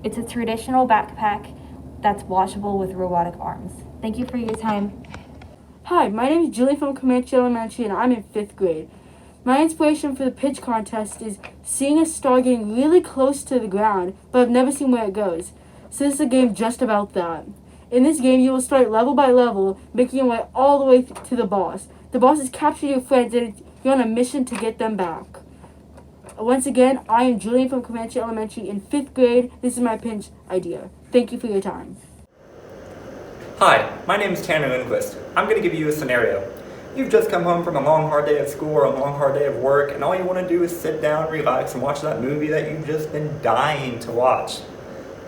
It's a traditional backpack that's washable with robotic arms. Thank you for your time. Hi, my name is Julie from Comanche Elementary and I'm in 5th grade. My inspiration for the pitch contest is seeing a star getting really close to the ground, but I've never seen where it goes. So this is a game just about that. In this game, you will start level by level, making your way all the way to the boss. The boss is capturing your friends and you're on a mission to get them back. Once again, I am Julian from Comanche Elementary in 5th grade. This is my pinch idea. Thank you for your time. Hi, my name is Tanner Lindquist. I'm going to give you a scenario. You've just come home from a long hard day of school or a long hard day of work, and all you want to do is sit down, relax, and watch that movie that you've just been dying to watch.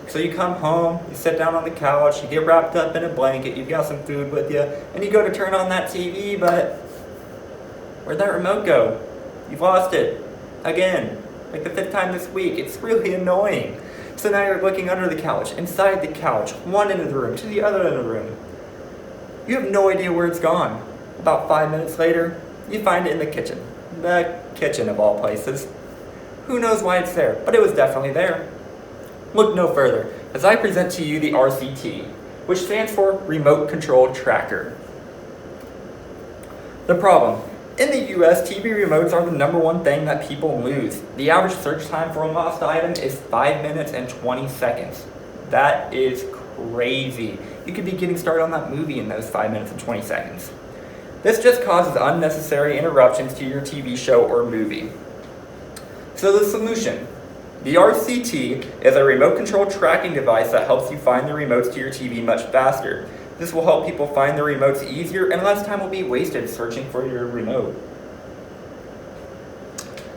So you come home, you sit down on the couch, you get wrapped up in a blanket, you've got some food with you, and you go to turn on that TV, but where'd that remote go? You've lost it. Again, like the 5th time this week. It's really annoying. So now you're looking under the couch, inside the couch, one end of the room to the other end of the room. You have no idea where it's gone. About 5 minutes later, you find it in the kitchen. The kitchen of all places. Who knows why it's there, but it was definitely there. Look no further as I present to you the RCT, which stands for Remote Control Tracker. The problem. In the US, TV remotes are the #1 thing that people lose. The average search time for a lost item is 5 minutes and 20 seconds. That is crazy. You could be getting started on that movie in those 5 minutes and 20 seconds. This just causes unnecessary interruptions to your TV show or movie. So the solution. The RCT is a remote control tracking device that helps you find the remotes to your TV much faster. This will help people find the remotes easier and less time will be wasted searching for your remote.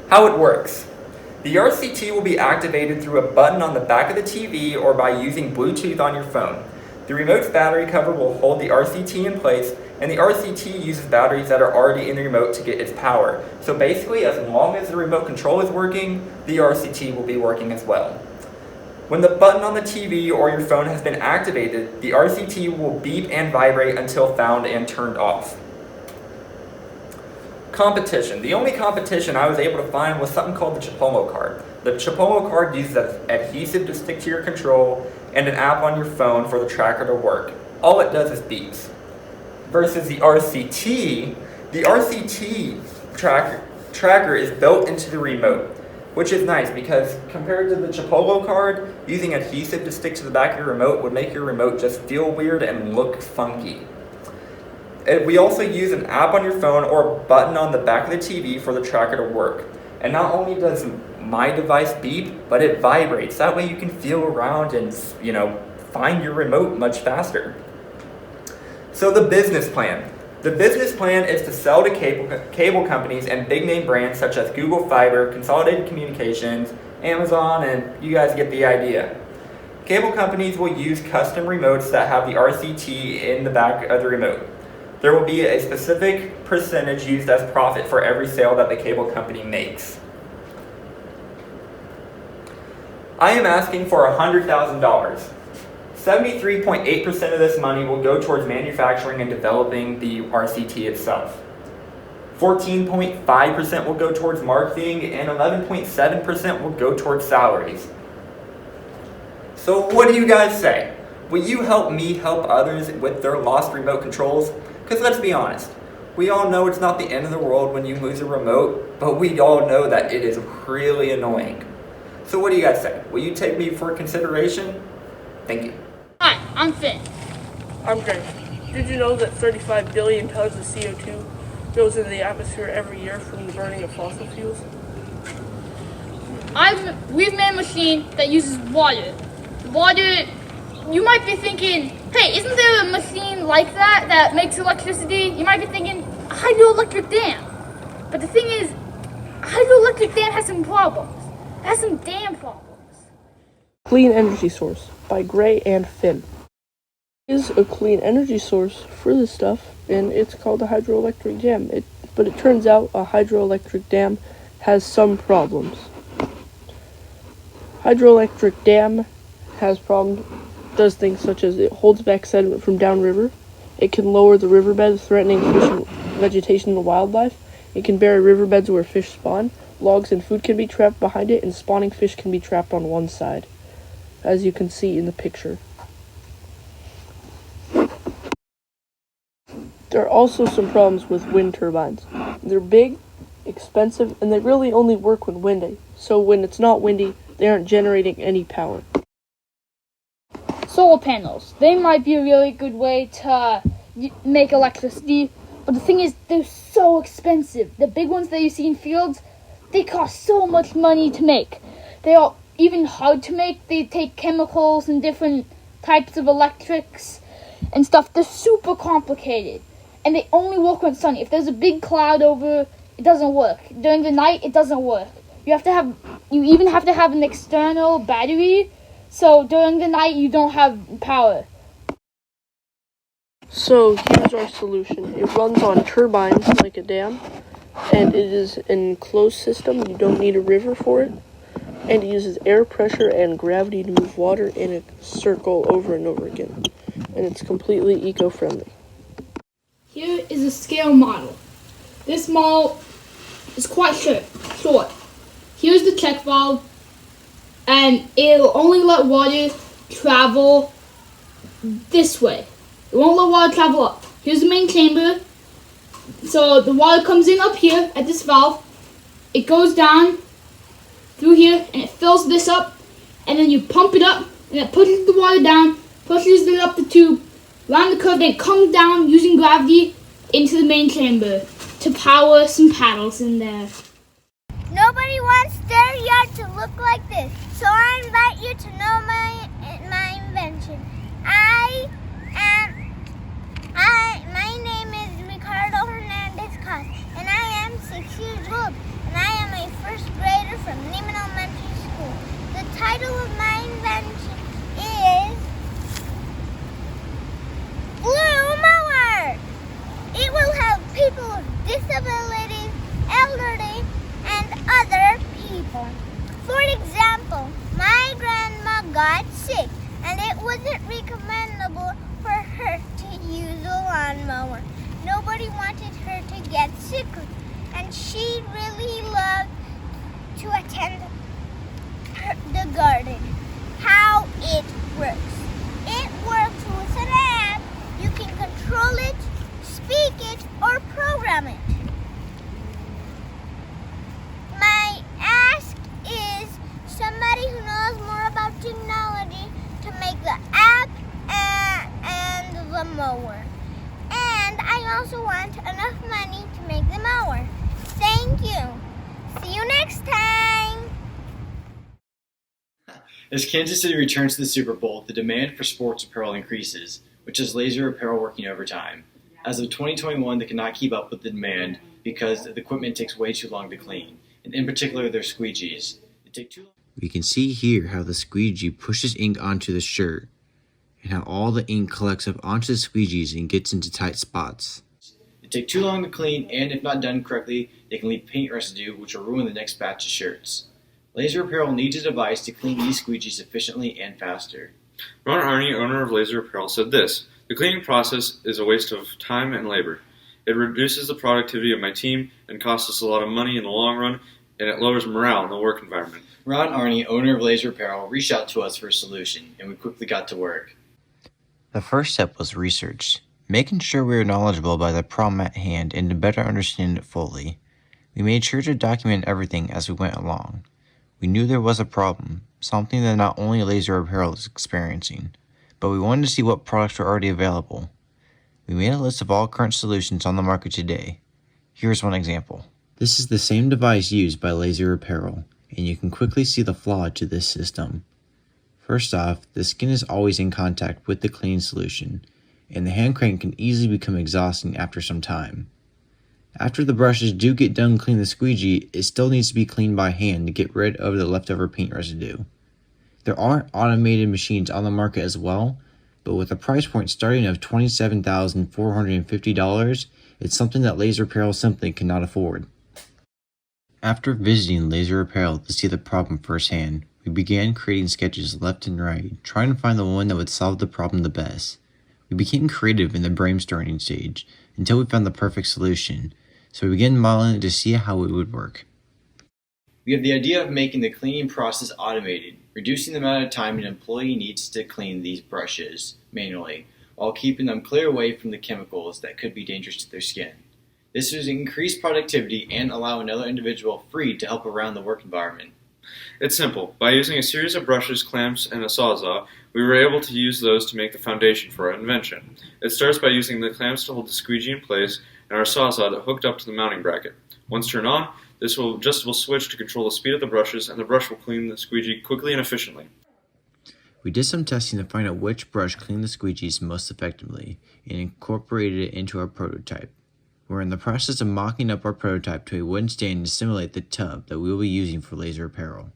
How it works. The RCT will be activated through a button on the back of the TV or by using Bluetooth on your phone. The remote's battery cover will hold the RCT in place, and the RCT uses batteries that are already in the remote to get its power. So basically, as long as the remote control is working, the RCT will be working as well. When the button on the TV or your phone has been activated, the RCT will beep and vibrate until found and turned off. Competition. The only competition I was able to find was something called the Chipomo card. The Chipomo card uses adhesive to stick to your control and an app on your phone for the tracker to work. All it does is beeps. Versus the RCT tracker is built into the remote, which is nice because compared to the Chipomo card, using adhesive to stick to the back of your remote would make your remote just feel weird and look funky. We also use an app on your phone or a button on the back of the TV for the tracker to work. And not only does my device beep, but it vibrates. That way you can feel around and, find your remote much faster. So the business plan. The business plan is to sell to cable companies and big name brands such as Google Fiber, Consolidated Communications, Amazon, and you guys get the idea. Cable companies will use custom remotes that have the RCT in the back of the remote. There will be a specific percentage used as profit for every sale that the cable company makes. I am asking for $100,000. 73.8% of this money will go towards manufacturing and developing the RCT itself. 14.5% will go towards marketing and 11.7% will go towards salaries. So what do you guys say? Will you help me help others with their lost remote controls? Because let's be honest, we all know it's not the end of the world when you lose a remote, but we all know that it is really annoying. So what do you guys say? Will you take me for consideration? Thank you. Hi, I'm Finn. I'm Greg. Did you know that 35 billion tons of CO2 goes into the atmosphere every year from the burning of fossil fuels? We've made a machine that uses water. Water, you might be thinking, hey, isn't there a machine like that makes electricity? You might be thinking, a hydroelectric dam. But the thing is, a hydroelectric dam has some problems. It has some dam problems. Clean energy source by Gray and Finn. Is a clean energy source for this stuff, and it's called a hydroelectric dam. But it turns out a hydroelectric dam has some problems. Hydroelectric dam has problems, does things such as it holds back sediment from downriver, it can lower the riverbed, threatening fish and vegetation and wildlife, it can bury riverbeds where fish spawn, logs and food can be trapped behind it, and spawning fish can be trapped on one side, as you can see in the picture. There are also some problems with wind turbines. They're big, expensive, and they really only work when windy, so when it's not windy, they aren't generating any power. Solar panels. They might be a really good way to make electricity, but the thing is, they're so expensive. The big ones that you see in fields, they cost so much money to make. They are even hard to make. They take chemicals and different types of electrics and stuff. They're super complicated, and they only work when it's sunny. If there's a big cloud over, it doesn't work. During the night, it doesn't work. You even have to have an external battery, so during the night you don't have power. So here's our solution. It runs on turbines like a dam, and it is an enclosed system. You don't need a river for it, and it uses air pressure and gravity to move water in a circle over and over again, and it's completely eco-friendly. Here is a scale model. This model is quite short. Here's the check valve, and it'll only let water travel this way. It won't let water travel up. Here's the main chamber. So the water comes in up here at this valve. It goes down through here and it fills this up, and then you pump it up and it pushes the water down, pushes it up the tube, around the curve, then it comes down using gravity into the main chamber to power some paddles in there. Nobody wants their yard to look like this, so I invite you to know my invention. My name is Ricardo Hernandez-Cos, and I am 6 years old, and I am a first grader from Lehman Elementary School. The title of my invention is Blue Mower. It will help people with disabilities, elderly, and other people. For example, my grandma got sick, and it wasn't recommendable for her to use a lawnmower. Nobody wanted her to get sick, and she really loved to attend the garden. How it works. It works with an app. You can control it, speak it, or program it. My ask is somebody who knows more about technology to make the app and the mower. And I also want enough money to make the mower. Thank you. See you next time. As Kansas City returns to the Super Bowl, the demand for sports apparel increases, which has Laser Apparel working overtime. As of 2021, they cannot keep up with the demand because the equipment takes way too long to clean, and in particular their squeegees. They take too long. We can see here how the squeegee pushes ink onto the shirt, and how all the ink collects up onto the squeegees and gets into tight spots. They take too long to clean, and if not done correctly, they can leave paint residue, which will ruin the next batch of shirts. Laser Apparel needs a device to clean these squeegees efficiently and faster. Ron Arney, owner of Laser Apparel, said this: "The cleaning process is a waste of time and labor. It reduces the productivity of my team and costs us a lot of money in the long run, and it lowers morale in the work environment." Ron Arney, owner of Laser Apparel, reached out to us for a solution, and we quickly got to work. The first step was research, making sure we were knowledgeable about the problem at hand and to better understand it fully. We made sure to document everything as we went along. We knew there was a problem, something that not only Laser Apparel is experiencing, but we wanted to see what products were already available. We made a list of all current solutions on the market today. Here's one example. This is the same device used by Laser Apparel, and you can quickly see the flaw to this system. First off, the skin is always in contact with the cleaning solution, and the hand crank can easily become exhausting after some time. After the brushes do get done cleaning the squeegee, it still needs to be cleaned by hand to get rid of the leftover paint residue. There are automated machines on the market as well, but with a price point starting of $27,450, it's something that Laser Apparel simply cannot afford. After visiting Laser Apparel to see the problem firsthand, we began creating sketches left and right, trying to find the one that would solve the problem the best. We became creative in the brainstorming stage until we found the perfect solution, so we began modeling it to see how it would work. We have the idea of making the cleaning process automated, reducing the amount of time an employee needs to clean these brushes manually, while keeping them clear away from the chemicals that could be dangerous to their skin. This would increase productivity and allow another individual free to help around the work environment. It's simple. By using a series of brushes, clamps, and a sawzall, we were able to use those to make the foundation for our invention. It starts by using the clamps to hold the squeegee in place and our sawzall that hooked up to the mounting bracket. Once turned on, this will adjustable switch to control the speed of the brushes, and the brush will clean the squeegee quickly and efficiently. We did some testing to find out which brush cleaned the squeegees most effectively and incorporated it into our prototype. We're in the process of mocking up our prototype to a wooden stand to simulate the tub that we will be using for Laser Apparel.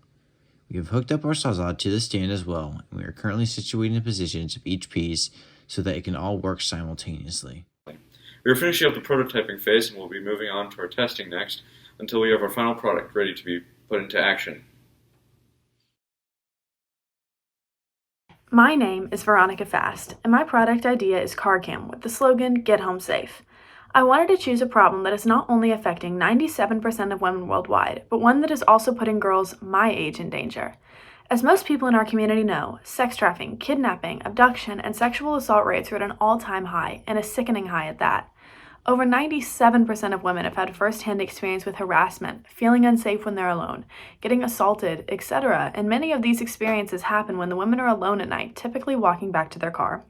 We have hooked up our sawzall to the stand as well, and we are currently situating the positions of each piece so that it can all work simultaneously. We are finishing up the prototyping phase and will be moving on to our testing next until we have our final product ready to be put into action. My name is Veronica Fast, and my product idea is CarCam with the slogan, "Get Home Safe." I wanted to choose a problem that is not only affecting 97% of women worldwide, but one that is also putting girls my age in danger. As most people in our community know, sex trafficking, kidnapping, abduction, and sexual assault rates are at an all-time high, and a sickening high at that. Over 97% of women have had first-hand experience with harassment, feeling unsafe when they're alone, getting assaulted, etc., and many of these experiences happen when the women are alone at night, typically walking back to their car.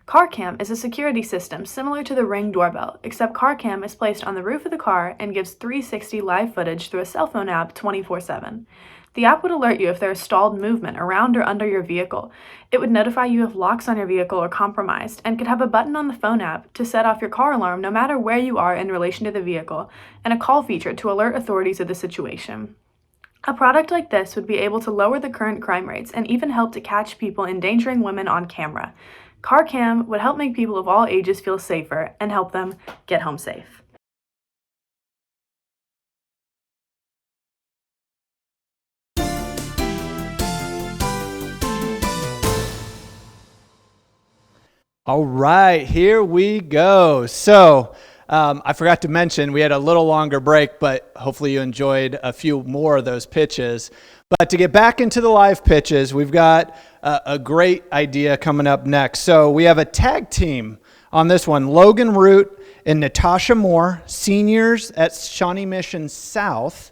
CarCam is a security system similar to the Ring doorbell, except CarCam is placed on the roof of the car and gives 360 live footage through a cell phone app 24/7. The app would alert you if there is stalled movement around or under your vehicle. It would notify you if locks on your vehicle are compromised, and could have a button on the phone app to set off your car alarm no matter where you are in relation to the vehicle, and a call feature to alert authorities of the situation. A product like this would be able to lower the current crime rates and even help to catch people endangering women on camera. CarCam would help make people of all ages feel safer and help them get home safe. All right, here we go. So I forgot to mention we had a little longer break, but hopefully you enjoyed a few more of those pitches. But to get back into the live pitches, we've got a great idea coming up next. So we have a tag team on this one, Logan Root and Natasha Moore, seniors at Shawnee Mission South.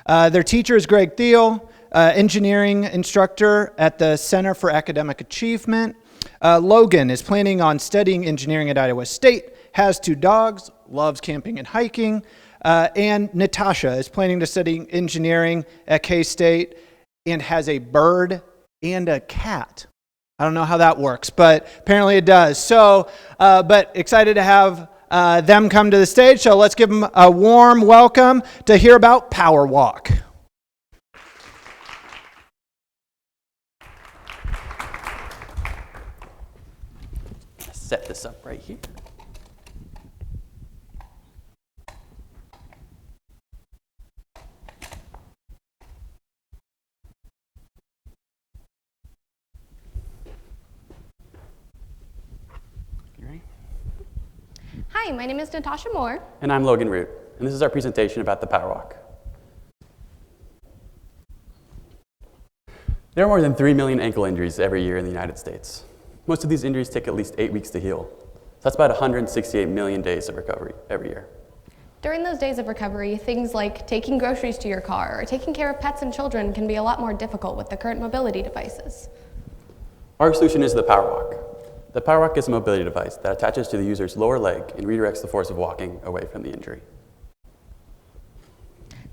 Their teacher is Greg Thiel, engineering instructor at the Center for Academic Achievement. Logan is planning on studying engineering at Iowa State, has 2 dogs, loves camping and hiking, and Natasha is planning to study engineering at K-State and has a bird and a cat. I don't know how that works, but apparently it does. So, but excited to have them come to the stage, so let's give them a warm welcome to hear about Power Walk. Set this up right here. You ready? Hi, my name is Natasha Moore. And I'm Logan Root, and this is our presentation about the Power Walk. There are more than 3 million ankle injuries every year in the United States. Most of these injuries take at least 8 weeks to heal. So that's about 168 million days of recovery every year. During those days of recovery, things like taking groceries to your car or taking care of pets and children can be a lot more difficult with the current mobility devices. Our solution is the Power Walk. The Power Walk is a mobility device that attaches to the user's lower leg and redirects the force of walking away from the injury.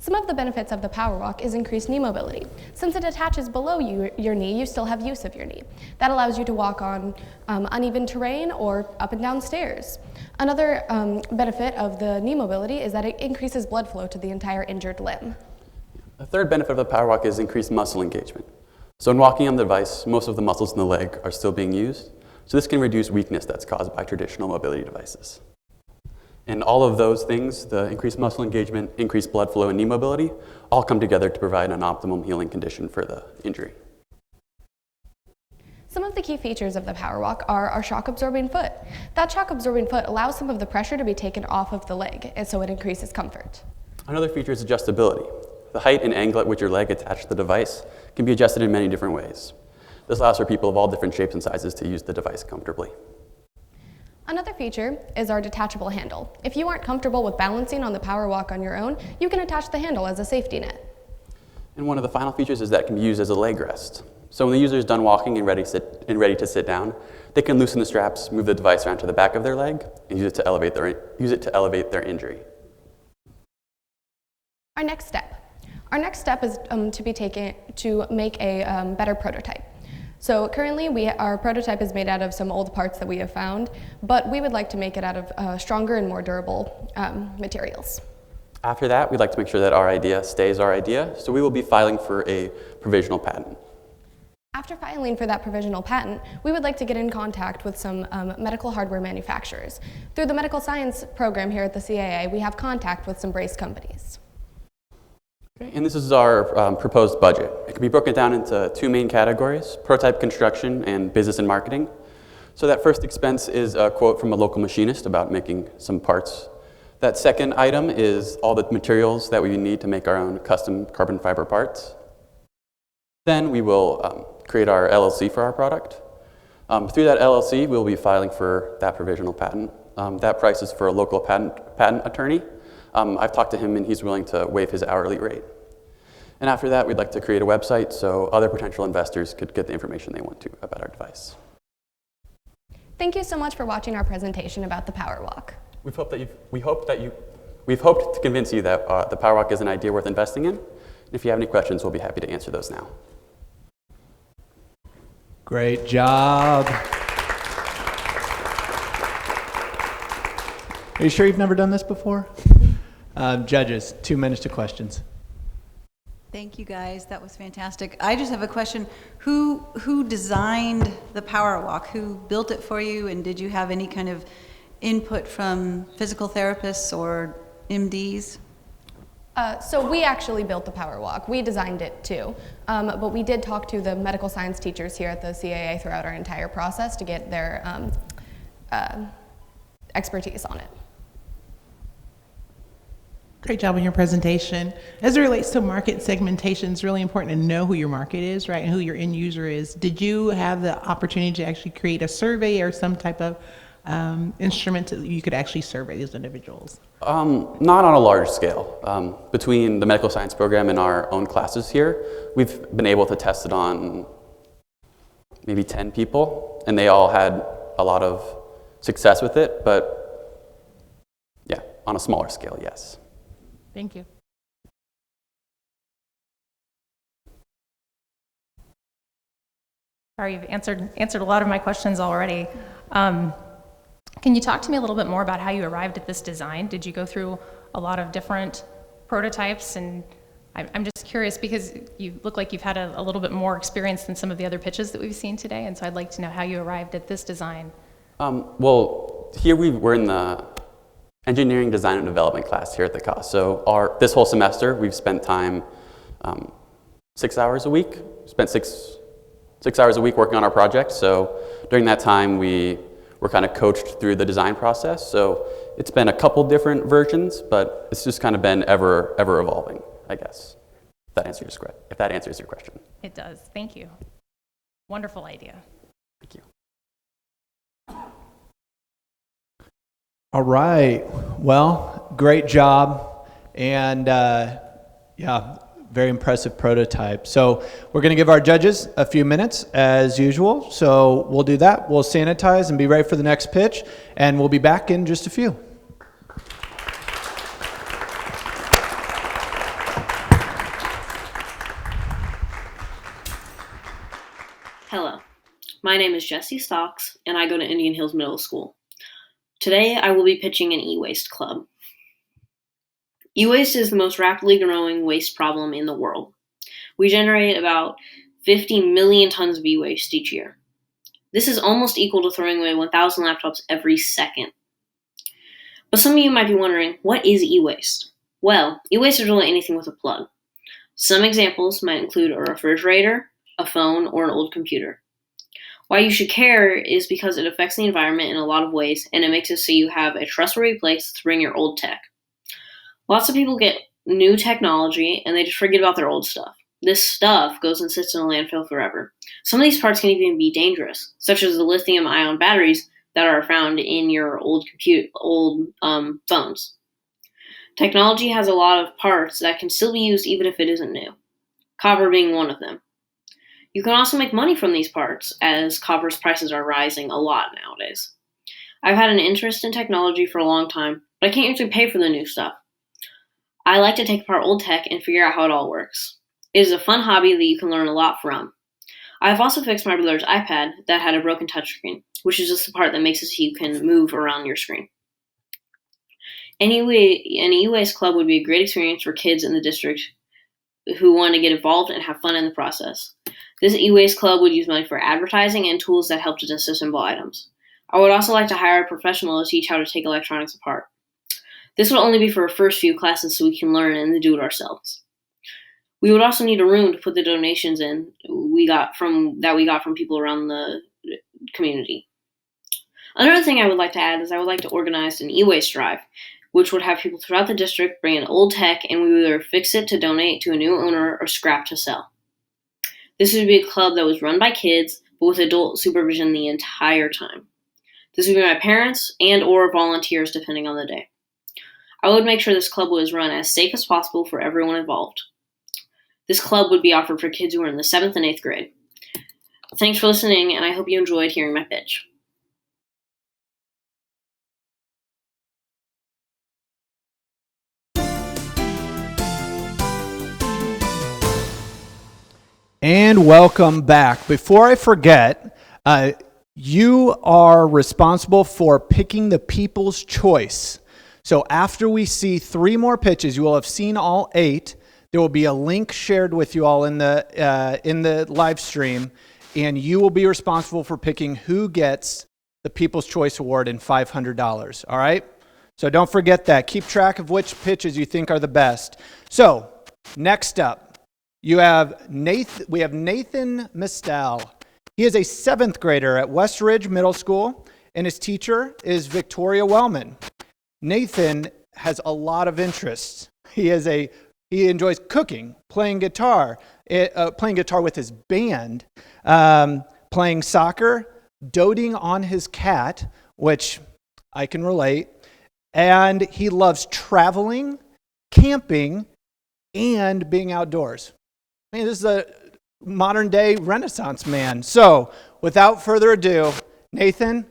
Some of the benefits of the Power Walk is increased knee mobility. Since it attaches below your knee, you still have use of your knee. That allows you to walk on uneven terrain or up and down stairs. Another benefit of the knee mobility is that it increases blood flow to the entire injured limb. The third benefit of the Power Walk is increased muscle engagement. So when walking on the device, most of the muscles in the leg are still being used. So this can reduce weakness that's caused by traditional mobility devices. And all of those things, the increased muscle engagement, increased blood flow, and knee mobility, all come together to provide an optimum healing condition for the injury. Some of the key features of the Power Walk are our shock-absorbing foot. That shock-absorbing foot allows some of the pressure to be taken off of the leg, and so it increases comfort. Another feature is adjustability. The height and angle at which your leg attached to the device can be adjusted in many different ways. This allows for people of all different shapes and sizes to use the device comfortably. Another feature is our detachable handle. If you aren't comfortable with balancing on the Power Walk on your own, you can attach the handle as a safety net. And one of the final features is that it can be used as a leg rest. So when the user is done walking and ready to sit down, they can loosen the straps, move the device around to the back of their leg, and use it to elevate their injury. Our next step is to be taken to make a better prototype. So currently our prototype is made out of some old parts that we have found, but we would like to make it out of stronger and more durable materials. After that, we'd like to make sure that our idea stays our idea, so we will be filing for a provisional patent. After filing for that provisional patent, we would like to get in contact with some medical hardware manufacturers. Through the medical science program here at the CAA, we have contact with some brace companies. Okay, and this is our proposed budget. It can be broken down into 2 main categories, prototype construction and business and marketing. So that first expense is a quote from a local machinist about making some parts. That second item is all the materials that we need to make our own custom carbon fiber parts. Then we will create our LLC for our product. Through that LLC, we'll be filing for that provisional patent. That price is for a local patent attorney. I've talked to him and he's willing to waive his hourly rate. And after that, we'd like to create a website so other potential investors could get the information they want to about our device. Thank you so much for watching our presentation about the PowerWalk. We've hoped to convince you that the PowerWalk is an idea worth investing in. If you have any questions, we'll be happy to answer those now. Great job. Are you sure you've never done this before? Judges, 2 minutes to questions. Thank you, guys. That was fantastic. I just have a question. Who designed the PowerWalk? Who built it for you? And did you have any kind of input from physical therapists or MDs? So we actually built the PowerWalk. We designed it too. But we did talk to the medical science teachers here at the CAA throughout our entire process to get their expertise on it. Great job on your presentation. As it relates to market segmentation, it's really important to know who your market is, right, and who your end user is. Did you have the opportunity to actually create a survey or some type of instrument that you could actually survey these individuals? Not on a large scale. Between the medical science program and our own classes here, we've been able to test it on maybe 10 people, and they all had a lot of success with it, but yeah, on a smaller scale, yes. Thank you. Sorry, you've answered a lot of my questions already. Can you talk to me a little bit more about how you arrived at this design? Did you go through a lot of different prototypes? And I'm just curious because you look like you've had a little bit more experience than some of the other pitches that we've seen today, and so I'd like to know how you arrived at this design. Well, here we're in the engineering design and development class here at the COS. So this whole semester, we've spent time 6 hours a week, spent six hours a week working on our project. So during that time, we were kind of coached through the design process. So it's been a couple different versions, but it's just kind of been ever evolving, I guess. If that answers your question. It does. Thank you. Wonderful idea. Thank you. All right. Well, great job. And yeah, very impressive prototype. So we're going to give our judges a few minutes as usual. So we'll do that. We'll sanitize and be ready for the next pitch. And we'll be back in just a few. Hello, my name is Jesse Stocks, and I go to Indian Hills Middle School. Today, I will be pitching an e-waste club. E-waste is the most rapidly growing waste problem in the world. We generate about 50 million tons of e-waste each year. This is almost equal to throwing away 1,000 laptops every second. But some of you might be wondering, what is e-waste? Well, e-waste is really anything with a plug. Some examples might include a refrigerator, a phone, or an old computer. Why you should care is because it affects the environment in a lot of ways, and it makes it so you have a trustworthy place to bring your old tech. Lots of people get new technology, and they just forget about their old stuff. This stuff goes and sits in a landfill forever. Some of these parts can even be dangerous, such as the lithium-ion batteries that are found in your old phones. Technology has a lot of parts that can still be used even if it isn't new, copper being one of them. You can also make money from these parts, as copper's prices are rising a lot nowadays. I've had an interest in technology for a long time, but I can't usually pay for the new stuff. I like to take apart old tech and figure out how it all works. It is a fun hobby that you can learn a lot from. I've also fixed my brother's iPad that had a broken touchscreen, which is just the part that makes it so you can move around your screen. An e-waste club would be a great experience for kids in the district who want to get involved and have fun in the process. This e-waste club would use money for advertising and tools that help to disassemble items. I would also like to hire a professional to teach how to take electronics apart. This will only be for our first few classes so we can learn and do it ourselves. We would also need a room to put the donations in we got from people around the community. Another thing I would like to add is I would like to organize an e-waste drive, which would have people throughout the district bring in old tech, and we would either fix it to donate to a new owner or scrap to sell. This would be a club that was run by kids, but with adult supervision the entire time. This would be my parents and or volunteers depending on the day. I would make sure this club was run as safe as possible for everyone involved. This club would be offered for kids who were in the 7th and 8th grade. Thanks for listening, and I hope you enjoyed hearing my pitch. And welcome back. Before I forget, you are responsible for picking the people's choice. So after we see 3 more pitches, you will have seen all 8. There will be a link shared with you all in the live stream, and you will be responsible for picking who gets the People's Choice Award and $500. All right? So don't forget that. Keep track of which pitches you think are the best. So next up, we have Nathan Mistel. He is a 7th grader at West Ridge Middle School, and his teacher is Victoria Wellman. Nathan has a lot of interests. He enjoys cooking, playing guitar with his band, playing soccer, doting on his cat, which I can relate, and he loves traveling, camping, and being outdoors. Man, this is a modern day Renaissance man. So, without further ado, Nathan,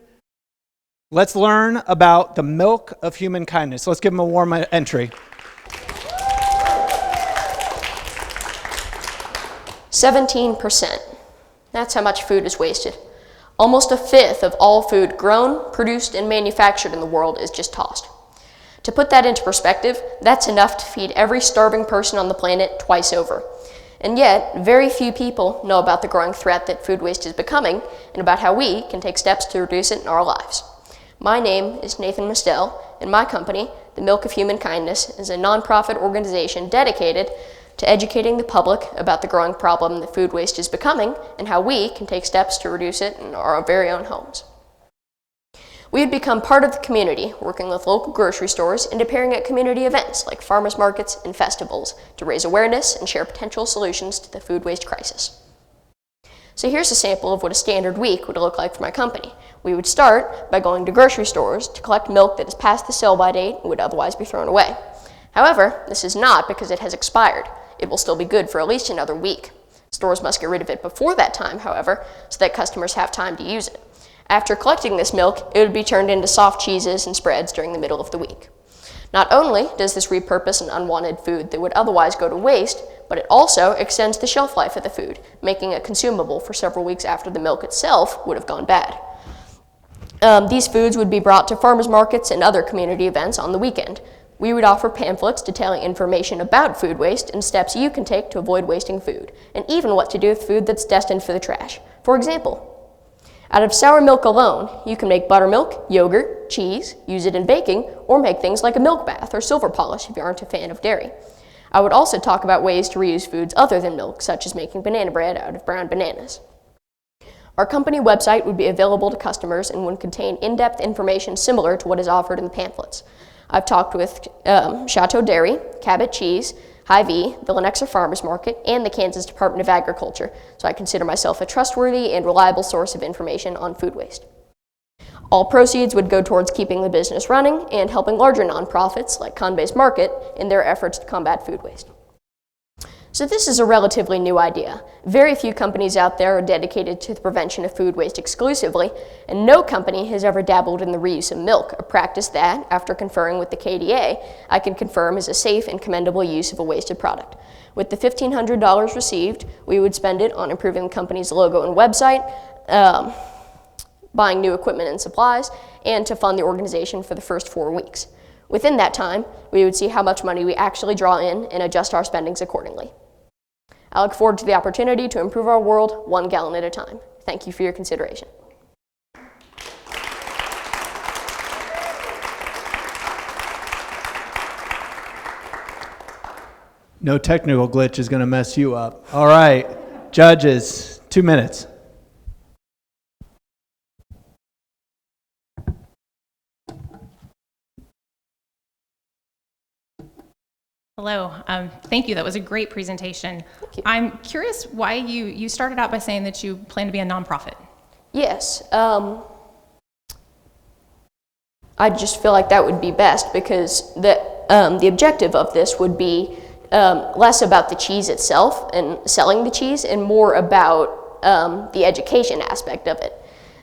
let's learn about the milk of human kindness. Let's give him a warm entry. 17%. That's how much food is wasted. Almost 1/5 of all food grown, produced, and manufactured in the world is just tossed. To put that into perspective, that's enough to feed every starving person on the planet twice over. And yet, very few people know about the growing threat that food waste is becoming and about how we can take steps to reduce it in our lives. My name is Nathan Mistel, and my company, The Milk of Human Kindness, is a nonprofit organization dedicated to educating the public about the growing problem that food waste is becoming and how we can take steps to reduce it in our very own homes. We had become part of the community, working with local grocery stores and appearing at community events like farmers markets and festivals to raise awareness and share potential solutions to the food waste crisis. So here's a sample of what a standard week would look like for my company. We would start by going to grocery stores to collect milk that is past the sell-by date and would otherwise be thrown away. However, this is not because it has expired. It will still be good for at least another week. Stores must get rid of it before that time, however, so that customers have time to use it. After collecting this milk, it would be turned into soft cheeses and spreads during the middle of the week. Not only does this repurpose an unwanted food that would otherwise go to waste, but it also extends the shelf life of the food, making it consumable for several weeks after the milk itself would have gone bad. These foods would be brought to farmers markets and other community events on the weekend. We would offer pamphlets detailing information about food waste and steps you can take to avoid wasting food, and even what to do with food that's destined for the trash. For example, out of sour milk alone, you can make buttermilk, yogurt, cheese, use it in baking, or make things like a milk bath or silver polish if you aren't a fan of dairy. I would also talk about ways to reuse foods other than milk, such as making banana bread out of brown bananas. Our company website would be available to customers and would contain in-depth information similar to what is offered in the pamphlets. I've talked with Chateau Dairy, Cabot Cheese, Hy-Vee, the Lenexa Farmers Market, and the Kansas Department of Agriculture, so I consider myself a trustworthy and reliable source of information on food waste. All proceeds would go towards keeping the business running and helping larger nonprofits like Conbay's Market in their efforts to combat food waste. So this is a relatively new idea. Very few companies out there are dedicated to the prevention of food waste exclusively, and no company has ever dabbled in the reuse of milk, a practice that, after conferring with the KDA, I can confirm is a safe and commendable use of a wasted product. With the $1,500 received, we would spend it on improving the company's logo and website, buying new equipment and supplies, and to fund the organization for the first 4 weeks. Within that time, we would see how much money we actually draw in and adjust our spendings accordingly. I look forward to the opportunity to improve our world 1 gallon at a time. Thank you for your consideration. No technical glitch is going to mess you up. All right, judges, 2 minutes. Hello. Thank you. That was a great presentation. I'm curious why you started out by saying that you plan to be a nonprofit. Yes. I just feel like that would be best because the objective of this would be less about the cheese itself and selling the cheese and more about the education aspect of it.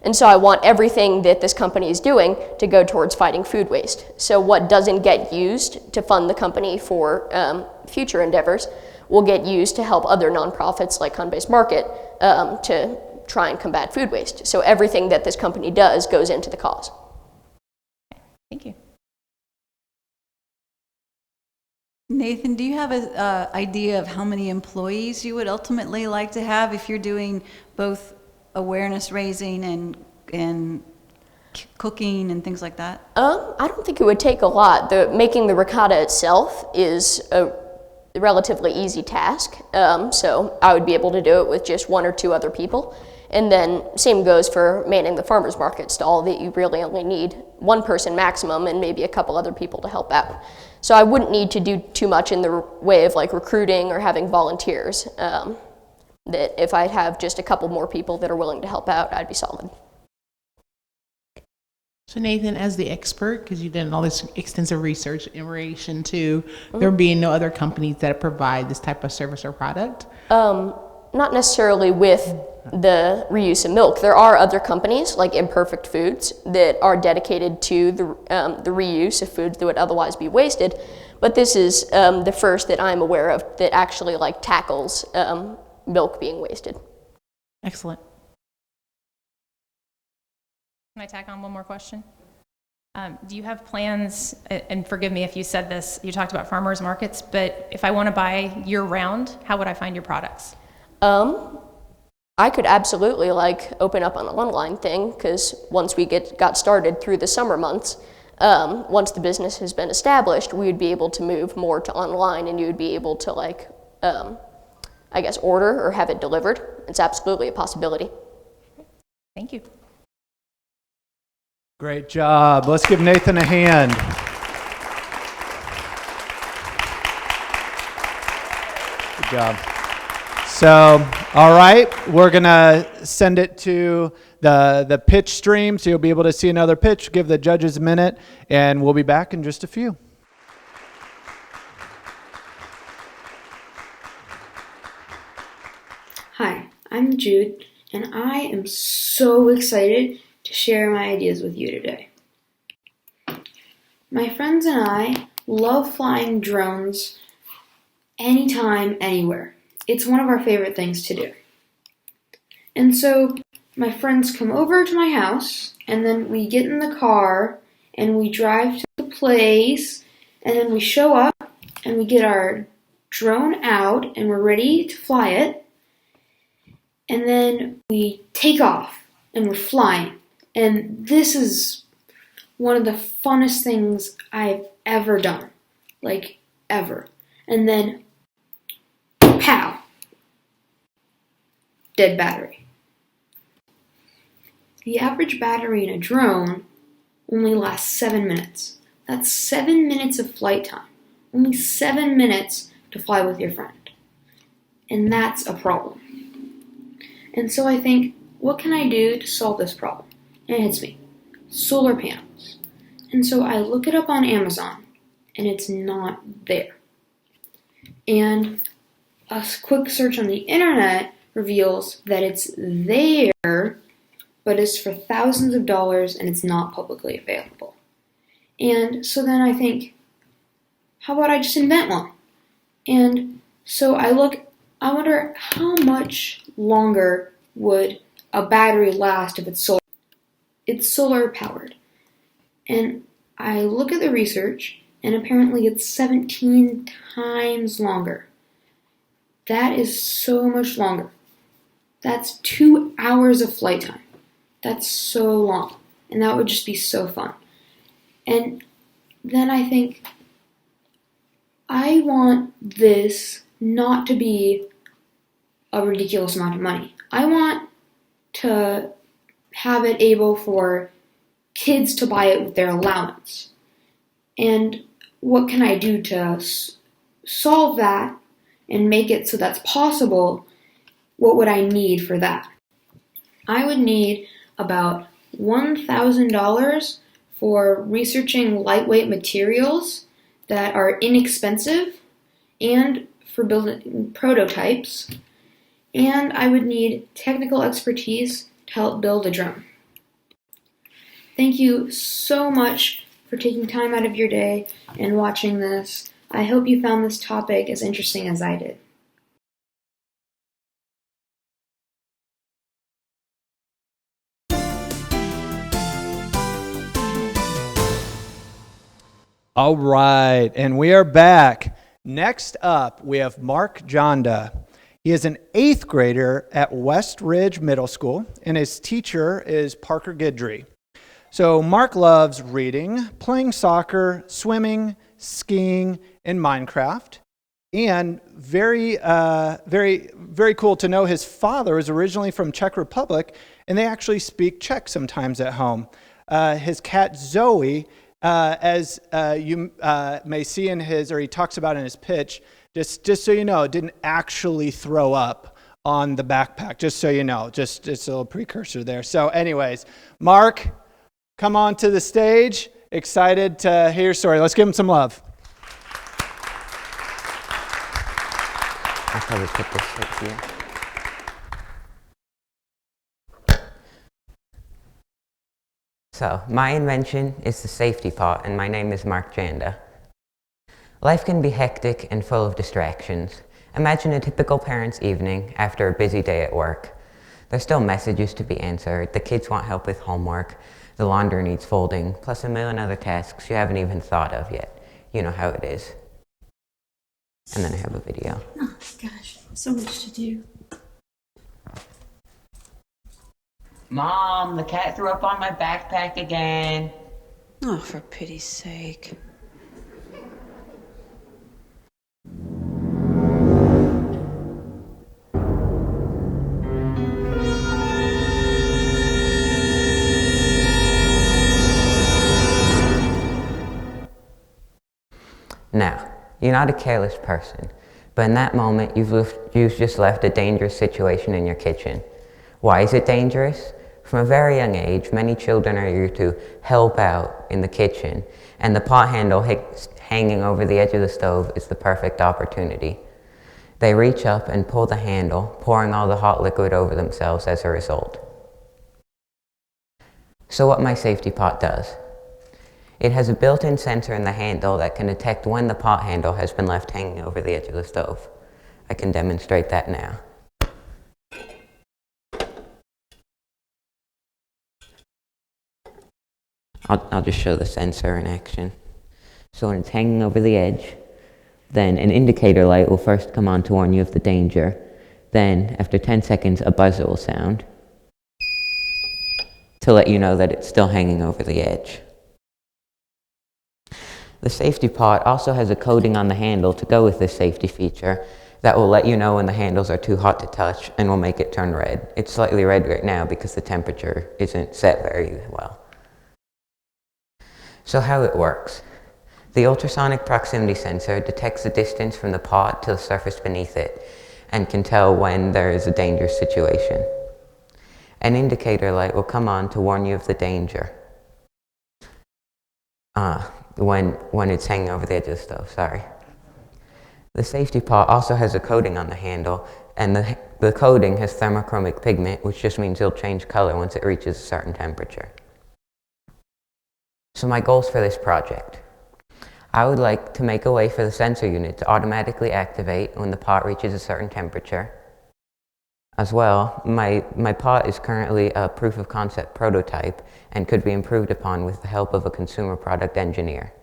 And so I want everything that this company is doing to go towards fighting food waste. So what doesn't get used to fund the company for future endeavors will get used to help other nonprofits like Hunt-Based Market to try and combat food waste. So everything that this company does goes into the cause. Thank you. Nathan, do you have an idea of how many employees you would ultimately like to have if you're doing both awareness raising and cooking and things like that? I don't think it would take a lot. Making the ricotta itself is a relatively easy task, so I would be able to do it with just 1 or 2 other people. And then same goes for manning the farmers market stall, that you really only need 1 person maximum and maybe a couple other people to help out. So I wouldn't need to do too much in the way of like recruiting or having volunteers. That if I have just a couple more people that are willing to help out, I'd be solid. So Nathan, as the expert, because you've done all this extensive research in relation to there being no other companies that provide this type of service or product? Not necessarily with the reuse of milk. There are other companies like Imperfect Foods that are dedicated to the reuse of foods that would otherwise be wasted, but this is the first that I'm aware of that actually like tackles milk being wasted. Excellent. Can I tack on one more question? Do you have plans, and forgive me if you said this, you talked about farmers markets, but if I want to buy year-round, how would I find your products? I could absolutely like open up an online thing, because once we got started through the summer months, once the business has been established, we would be able to move more to online, and you would be able to like, I guess, order or have it delivered. It's absolutely a possibility. Thank you. Great job. Let's give Nathan a hand. Good job. So, all right, we're going to send it to the pitch stream, so you'll be able to see another pitch. Give the judges a minute, and we'll be back in just a few. Hi, I'm Jude, and I am so excited to share my ideas with you today. My friends and I love flying drones anytime, anywhere. It's one of our favorite things to do. And so my friends come over to my house, and then we get in the car, and we drive to the place, and then we show up, and we get our drone out, and we're ready to fly it. And then we take off, and we're flying. And this is one of the funnest things I've ever done. Like, ever. And then, pow! Dead battery. The average battery in a drone only lasts 7 minutes. That's 7 minutes of flight time. Only 7 minutes to fly with your friend. And that's a problem. And so I think, what can I do to solve this problem? And it hits me. Solar panels. And so I look it up on Amazon, and it's not there. And a quick search on the internet reveals that it's there, but it's for thousands of dollars, and it's not publicly available. And so then I think, how about I just invent one? And so I wonder how much longer would a battery last if it's solar powered. And I look at the research, and apparently it's 17 times longer. That is so much longer. That's 2 hours of flight time. That's so long. And that would just be so fun. And then I think, I want this not to be a ridiculous amount of money. I want to have it able for kids to buy it with their allowance. And what can I do to solve that and make it so that's possible, what would I need for that? I would need about $1,000 for researching lightweight materials that are inexpensive and for building prototypes. And I would need technical expertise to help build a drone. Thank you so much for taking time out of your day and watching this. I hope you found this topic as interesting as I did. All right, and we are back. Next up, we have Mark Jonda. He is an 8th grader at West Ridge Middle School, and his teacher is Parker Guidry. So Mark loves reading, playing soccer, swimming, skiing, and Minecraft. And very cool to know his father is originally from Czech Republic, and they actually speak Czech sometimes at home. His cat Zoe, as you may see in his, or he talks about in his pitch, just so you know, didn't actually throw up on the backpack, just so you know, just a little precursor there. So anyways, Mark, come on to the stage. Excited to hear your story. Let's give him some love. I'll probably put this right here. So, my invention is the safety pot, and my name is Mark Janda. Life can be hectic and full of distractions. Imagine a typical parent's evening after a busy day at work. There's still messages to be answered, the kids want help with homework, the laundry needs folding, plus a million other tasks you haven't even thought of yet. You know how it is. And then I have a video. Oh gosh, so much to do. Mom, the cat threw up on my backpack again. Oh, for pity's sake. Now, you're not a careless person, but in that moment, you've just left a dangerous situation in your kitchen. Why is it dangerous? From a very young age, many children are here to help out in the kitchen, and the pot handle hanging over the edge of the stove is the perfect opportunity. They reach up and pull the handle, pouring all the hot liquid over themselves as a result. So what my safety pot does. It has a built-in sensor in the handle that can detect when the pot handle has been left hanging over the edge of the stove. I can demonstrate that now. I'll just show the sensor in action. So when it's hanging over the edge, then an indicator light will first come on to warn you of the danger. Then, after 10 seconds, a buzzer will sound to let you know that it's still hanging over the edge. The safety pot also has a coating on the handle to go with this safety feature that will let you know when the handles are too hot to touch and will make it turn red. It's slightly red right now because the temperature isn't set very well. So how it works. The ultrasonic proximity sensor detects the distance from the pot to the surface beneath it and can tell when there is a dangerous situation. An indicator light will come on to warn you of the danger. When it's hanging over the edge of the stove, sorry. The safety pot also has a coating on the handle, and the coating has thermochromic pigment, which just means it'll change color once it reaches a certain temperature. So my goals for this project. I would like to make a way for the sensor unit to automatically activate when the pot reaches a certain temperature. As well, my pot is currently a proof of concept prototype and could be improved upon with the help of a consumer product engineer.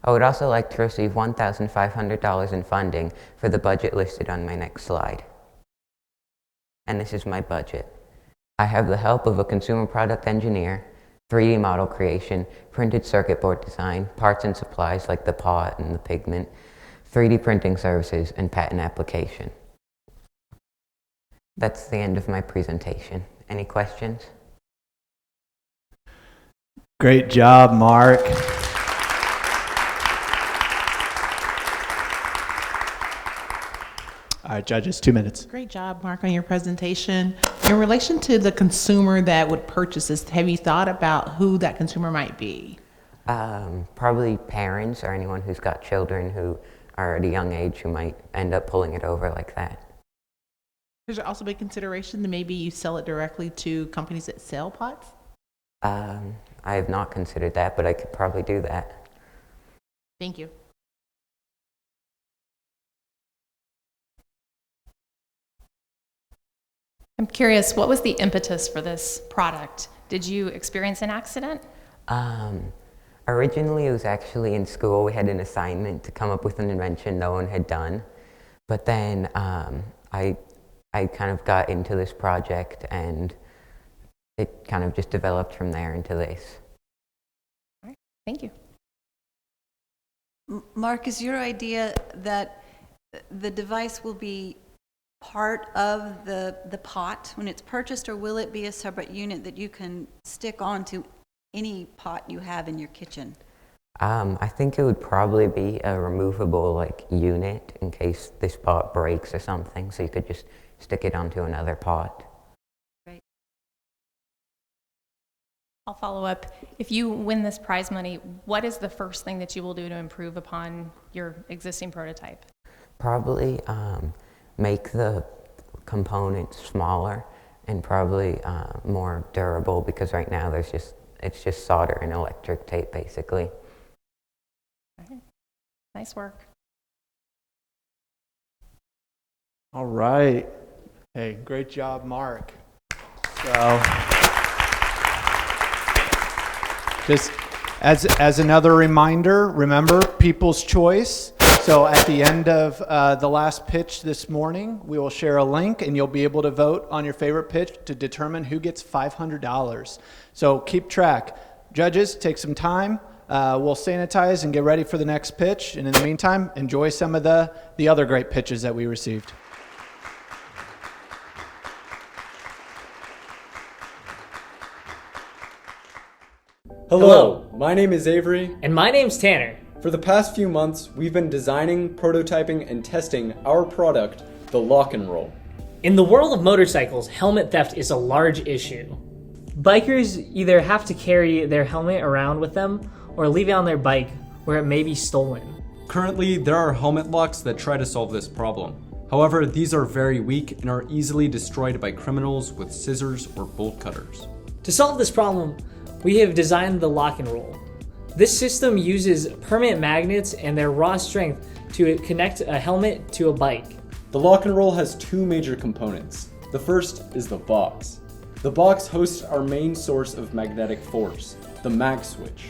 I would also like to receive $1,500 in funding for the budget listed on my next slide. And this is my budget. I have the help of a consumer product engineer, 3D model creation, printed circuit board design, parts and supplies like the pot and the pigment, 3D printing services, and patent application. That's the end of my presentation. Any questions? Great job, Mark. All right, judges, 2 minutes. Great job, Mark, on your presentation. In relation to the consumer that would purchase this, have you thought about who that consumer might be? Probably parents or anyone who's got children who are at a young age who might end up pulling it over like that. Has there also been consideration that maybe you sell it directly to companies that sell pots? I have not considered that, but I could probably do that. Thank you. I'm curious, what was the impetus for this product? Did you experience an accident? Originally, it was actually in school. We had an assignment to come up with an invention no one had done. But then I kind of got into this project, and it kind of just developed from there into this. All right, thank you. Mark, is your idea that the device will be part of the pot when it's purchased, or will it be a separate unit that you can stick onto any pot you have in your kitchen? I think it would probably be a removable unit in case this pot breaks or something, so you could just stick it onto another pot. Right. I'll follow up. If you win this prize money, what is the first thing that you will do to improve upon your existing prototype? Probably make the components smaller and probably more durable, because right now it's just solder and electric tape basically. Okay. Nice work. All right. Hey, great job, Mark. So, just as another reminder, remember, people's choice. So at the end of the last pitch this morning, we will share a link, and you'll be able to vote on your favorite pitch to determine who gets $500. So keep track. Judges, take some time. We'll sanitize and get ready for the next pitch. And in the meantime, enjoy some of the other great pitches that we received. Hello, my name is Avery. And my name's Tanner. For the past few months, we've been designing, prototyping, and testing our product, the Lock and Roll. In the world of motorcycles, helmet theft is a large issue. Bikers either have to carry their helmet around with them or leave it on their bike where it may be stolen. Currently, there are helmet locks that try to solve this problem. However, these are very weak and are easily destroyed by criminals with scissors or bolt cutters. To solve this problem, we have designed the Lock and Roll. This system uses permanent magnets and their raw strength to connect a helmet to a bike. The Lock and Roll has two major components. The first is the box. The box hosts our main source of magnetic force, the mag switch.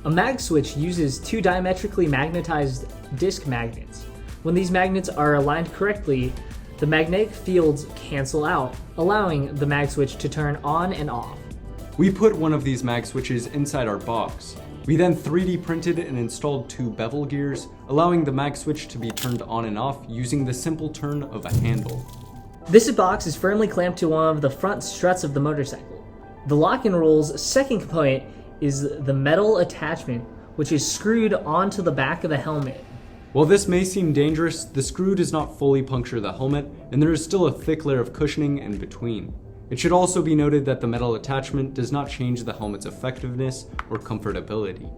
A mag switch uses two diametrically magnetized disc magnets. When these magnets are aligned correctly, the magnetic fields cancel out, allowing the mag switch to turn on and off. We put one of these mag switches inside our box. We then 3D printed and installed two bevel gears, allowing the mag switch to be turned on and off using the simple turn of a handle. This box is firmly clamped to one of the front struts of the motorcycle. The Lock and Roll's second component is the metal attachment, which is screwed onto the back of the helmet. While this may seem dangerous, the screw does not fully puncture the helmet, and there is still a thick layer of cushioning in between. It should also be noted that the metal attachment does not change the helmet's effectiveness or comfortability.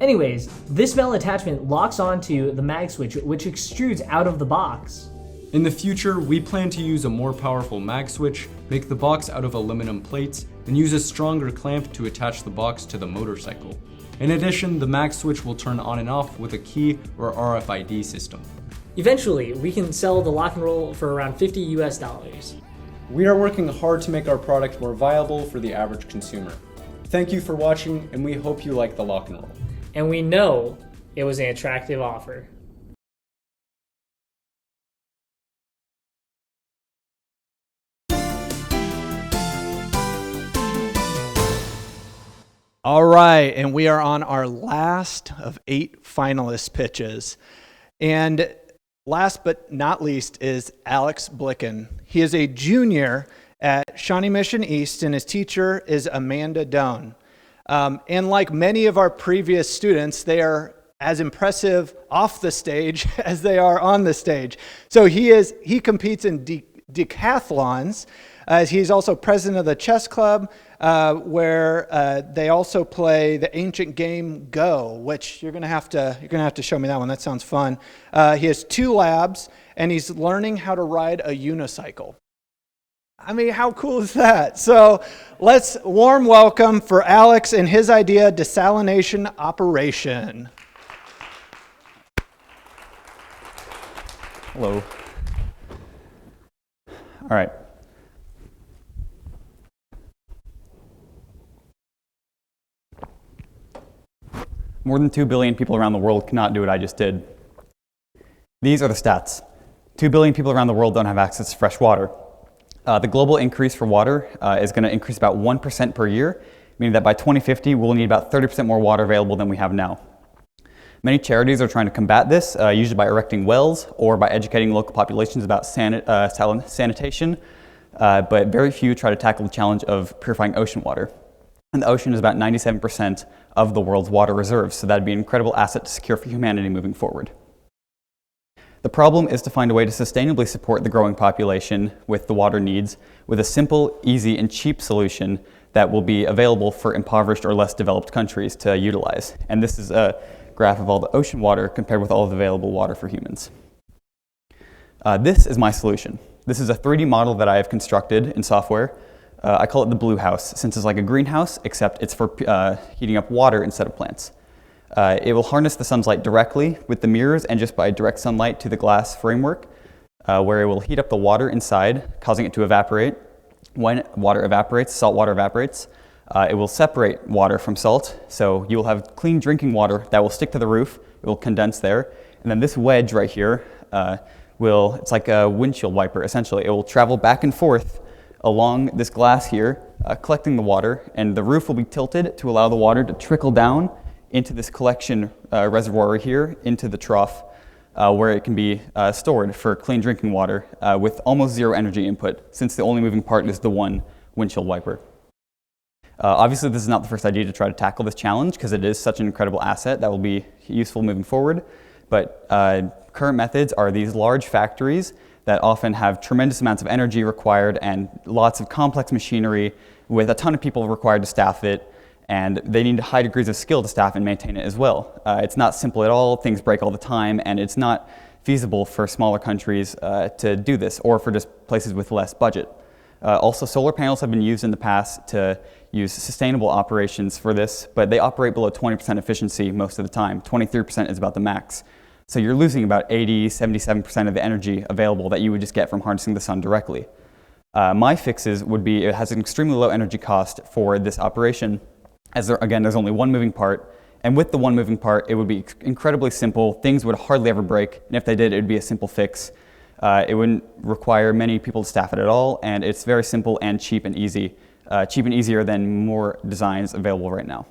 Anyways, this metal attachment locks onto the mag switch, which extrudes out of the box. In the future, we plan to use a more powerful mag switch, make the box out of aluminum plates, and use a stronger clamp to attach the box to the motorcycle. In addition, the mag switch will turn on and off with a key or RFID system. Eventually, we can sell the Lock and Roll for around $50 US. We are working hard to make our product more viable for the average consumer. Thank you for watching, and we hope you like the Lock and Roll. And we know it was an attractive offer. All right, and we are on our last of 8 finalist pitches. And last but not least is Alex Blicken. He is a junior at Shawnee Mission East, and his teacher is Amanda Doan. And like many of our previous students, they are as impressive off the stage as they are on the stage. So he competes in decathlons. He's also president of the chess club, where they also play the ancient game Go, which you're gonna have to show me that one. That sounds fun. He has 2 labs, and he's learning how to ride a unicycle. I mean, how cool is that? So let's warm welcome for Alex and his idea, desalination operation. Hello. All right. More than 2 billion people around the world cannot do what I just did. These are the stats. 2 billion people around the world don't have access to fresh water. The global increase for water is going to increase about 1% per year, meaning that by 2050, we'll need about 30% more water available than we have now. Many charities are trying to combat this, usually by erecting wells or by educating local populations about sanitation, but very few try to tackle the challenge of purifying ocean water. And the ocean is about 97% of the world's water reserves, so that'd be an incredible asset to secure for humanity moving forward. The problem is to find a way to sustainably support the growing population with the water needs with a simple, easy, and cheap solution that will be available for impoverished or less developed countries to utilize. And this is a graph of all the ocean water compared with all of the available water for humans. This is my solution. This is a 3D model that I have constructed in software. I call it the blue house, since it's like a greenhouse, except it's for heating up water instead of plants. It will harness the sun's light directly with the mirrors and just by direct sunlight to the glass framework, where it will heat up the water inside, causing it to evaporate. When water evaporates, salt water evaporates, it will separate water from salt, so you will have clean drinking water that will stick to the roof. It will condense there, and then this wedge right here it's like a windshield wiper, essentially. It will travel back and forth along this glass here, collecting the water, and the roof will be tilted to allow the water to trickle down into this collection reservoir here, into the trough, where it can be stored for clean drinking water with almost zero energy input, since the only moving part is the one windshield wiper. Obviously, this is not the first idea to try to tackle this challenge, because it is such an incredible asset that will be useful moving forward. But current methods are these large factories that often have tremendous amounts of energy required and lots of complex machinery with a ton of people required to staff it. And they need high degrees of skill to staff and maintain it as well. It's not simple at all, things break all the time, and it's not feasible for smaller countries to do this, or for just places with less budget. Also, solar panels have been used in the past to use sustainable operations for this, but they operate below 20% efficiency most of the time. 23% is about the max. So you're losing about 77% of the energy available that you would just get from harnessing the sun directly. My fixes would be, it has an extremely low energy cost for this operation, as there's only one moving part, and with the one moving part, it would be incredibly simple. Things would hardly ever break, and if they did, it would be a simple fix. It wouldn't require many people to staff it at all, and it's very simple and cheap and easy. Cheap and easier than more designs available right now.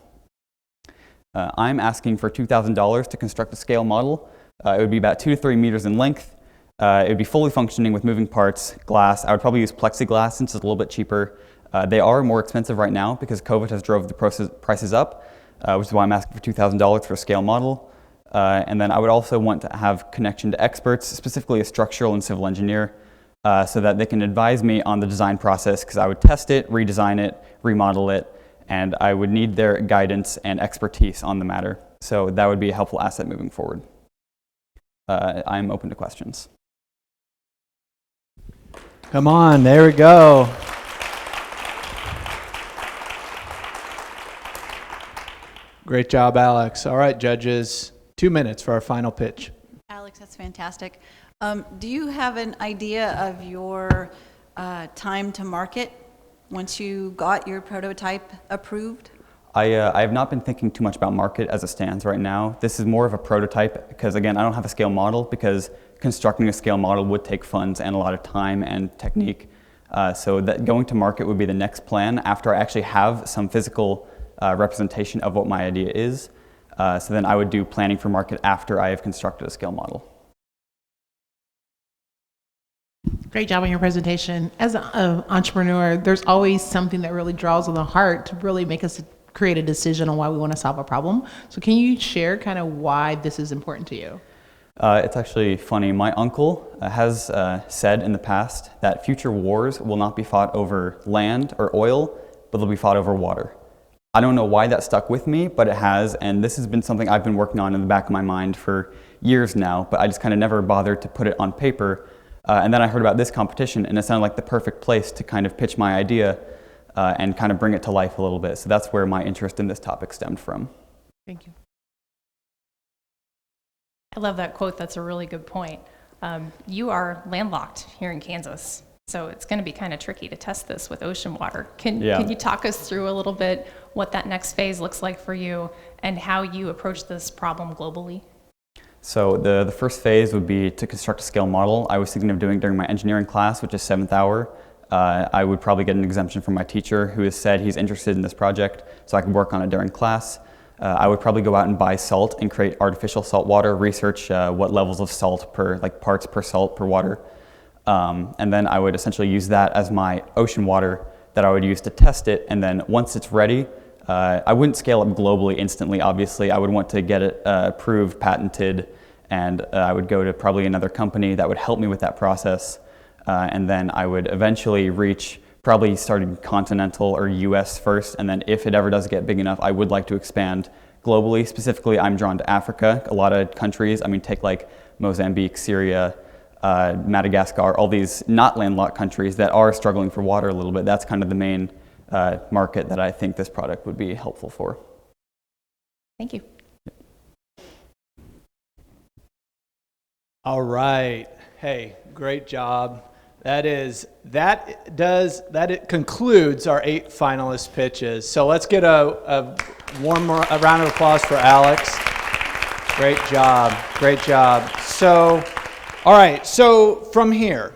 I'm asking for $2,000 to construct a scale model. It would be about 2 to 3 meters in length. It would be fully functioning with moving parts, glass. I would probably use plexiglass since it's a little bit cheaper. They are more expensive right now because COVID has drove the prices up, which is why I'm asking for $2,000 for a scale model. And then I would also want to have connection to experts, specifically a structural and civil engineer, so that they can advise me on the design process, because I would test it, redesign it, remodel it, and I would need their guidance and expertise on the matter. So that would be a helpful asset moving forward. I'm open to questions. Come on, there we go. Great job, Alex. All right, judges, 2 minutes for our final pitch. Alex, that's fantastic. Do you have an idea of your time to market once you got your prototype approved? I have not been thinking too much about market as it stands right now. This is more of a prototype because, again, I don't have a scale model, because constructing a scale model would take funds and a lot of time and technique. So that going to market would be the next plan after I actually have some physical representation of what my idea is. So then I would do planning for market after I have constructed a scale model. Great job on your presentation. As an entrepreneur, there's always something that really draws on the heart to really make us create a decision on why we want to solve a problem. So can you share kind of why this is important to you? It's actually funny. My uncle has said in the past that future wars will not be fought over land or oil, but they'll be fought over water. I don't know why that stuck with me, but it has, and this has been something I've been working on in the back of my mind for years now, but I just kind of never bothered to put it on paper. And then I heard about this competition, and it sounded like the perfect place to kind of pitch my idea and kind of bring it to life a little bit. So that's where my interest in this topic stemmed from. Thank you. I love that quote. That's a really good point. You are landlocked here in Kansas, so it's going to be kind of tricky to test this with ocean water. Can you talk us through a little bit what that next phase looks like for you and how you approach this problem globally? So the first phase would be to construct a scale model. I was thinking of doing during my engineering class, which is 7th hour. I would probably get an exemption from my teacher who has said he's interested in this project, so I could work on it during class. I would probably go out and buy salt and create artificial salt water, research what levels of salt per, like parts per salt per water. And then I would essentially use that as my ocean water that I would use to test it. And then once it's ready, I wouldn't scale up globally instantly, obviously. I would want to get it approved, patented, and I would go to probably another company that would help me with that process. And then I would eventually reach probably starting continental or US first, and then if it ever does get big enough, I would like to expand globally. Specifically, I'm drawn to Africa. A lot of countries, I mean, take like Mozambique, Syria, Madagascar, all these not landlocked countries that are struggling for water a little bit. That's kind of the main market that I think this product would be helpful for. Thank you. All right. Hey, great job. That concludes our 8 finalist pitches. So let's get a round of applause for Alex. Great job, great job. So, all right, so from here,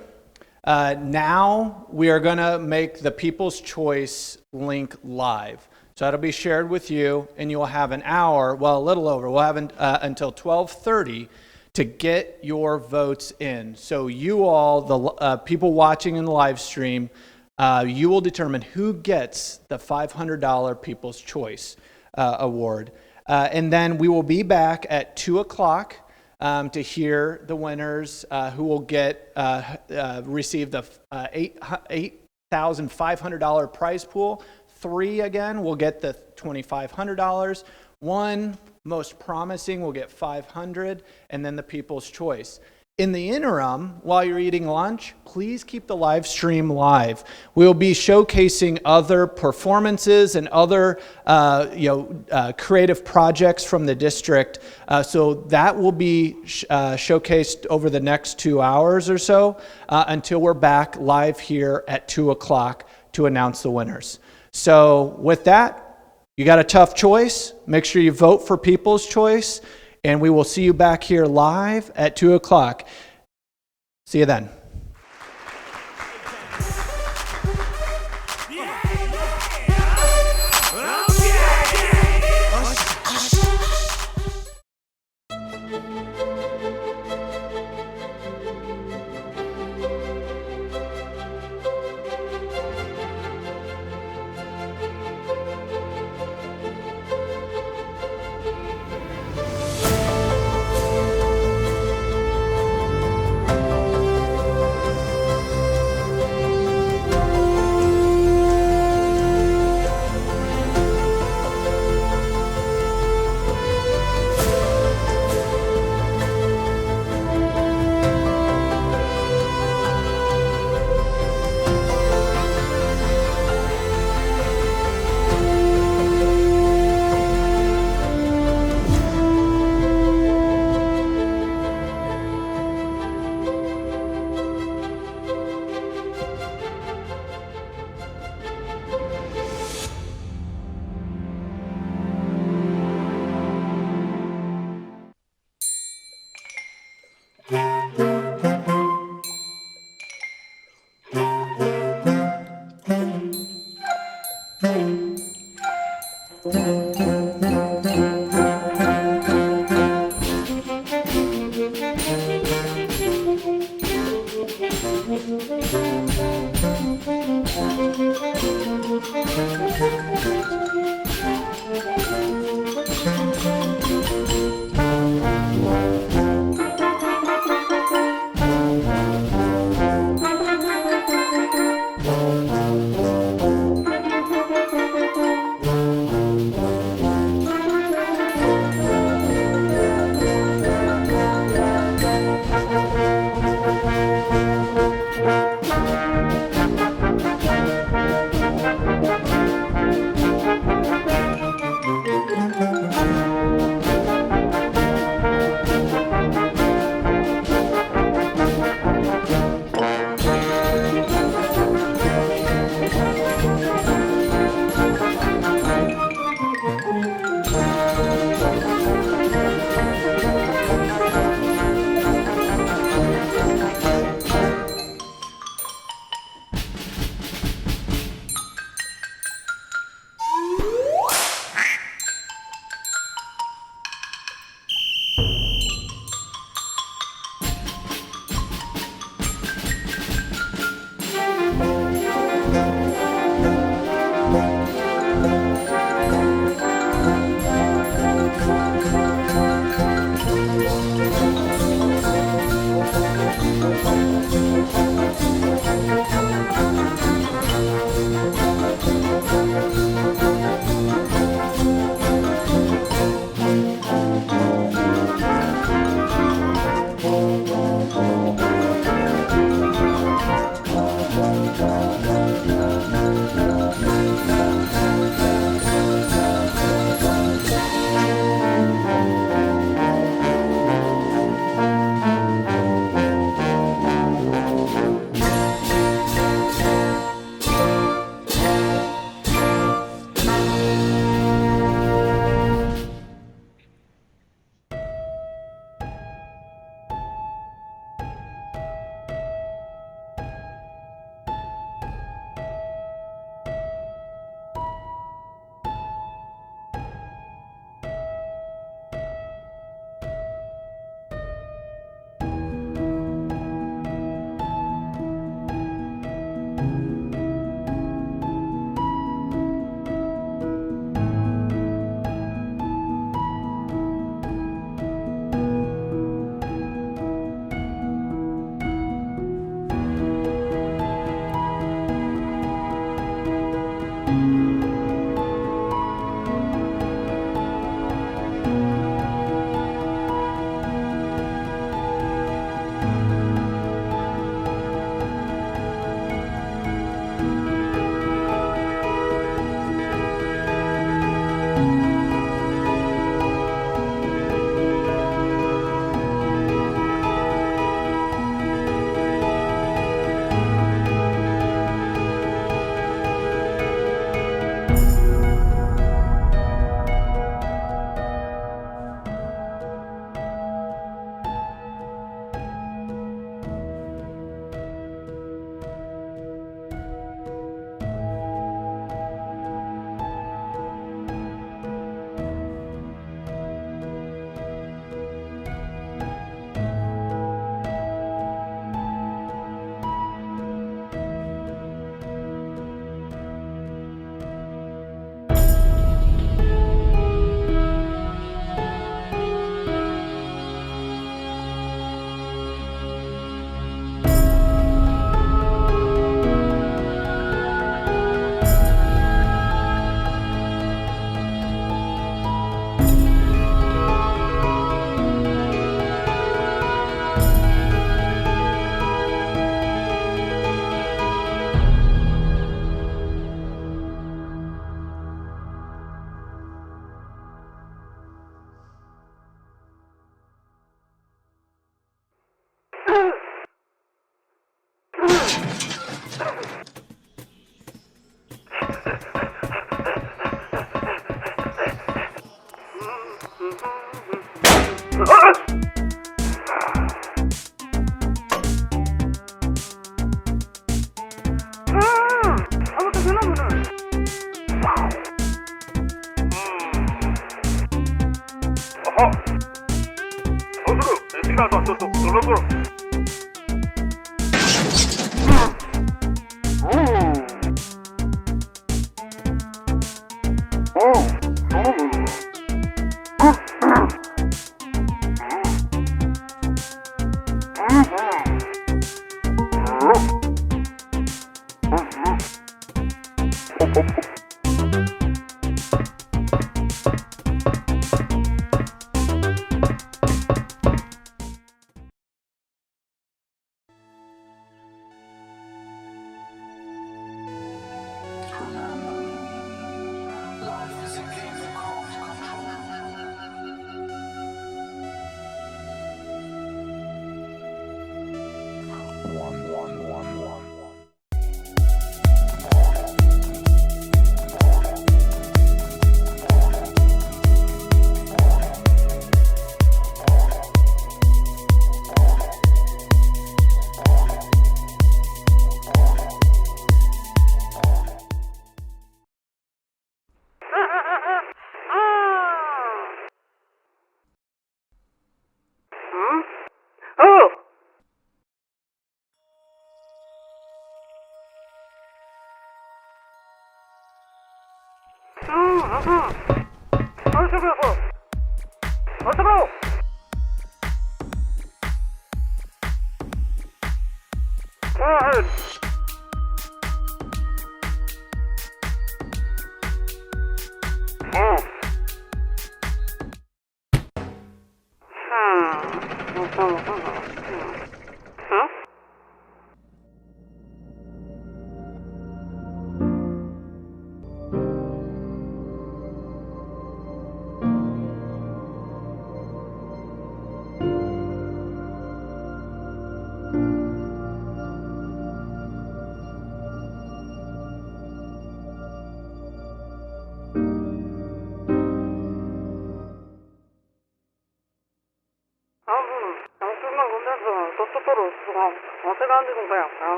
now we are gonna make the People's Choice link live. So that'll be shared with you, and you will have an hour, well, a little over, we'll have until 12:30 to get your votes in. So you all, the people watching in the live stream, you will determine who gets the $500 People's Choice Award. And then we will be back at 2 o'clock to hear the winners who will receive the $8,500 prize pool. 3 again will get the $2,500. 1 most promising will get $500, and then the People's Choice. In the interim, while you're eating lunch, please keep the live stream live. We'll be showcasing other performances and other creative projects from the district. So that will be showcased over the next 2 hours or so until we're back live here at 2 o'clock to announce the winners. So with that, you got a tough choice. Make sure you vote for People's Choice, and we will see you back here live at 2 o'clock. See you then.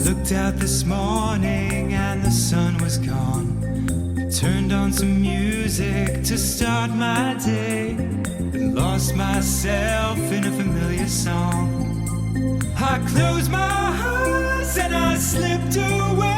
look looked out this morning and the sun was gone. I turned on some music to start my day, and lost myself in a familiar song. I closed my eyes and I slipped away.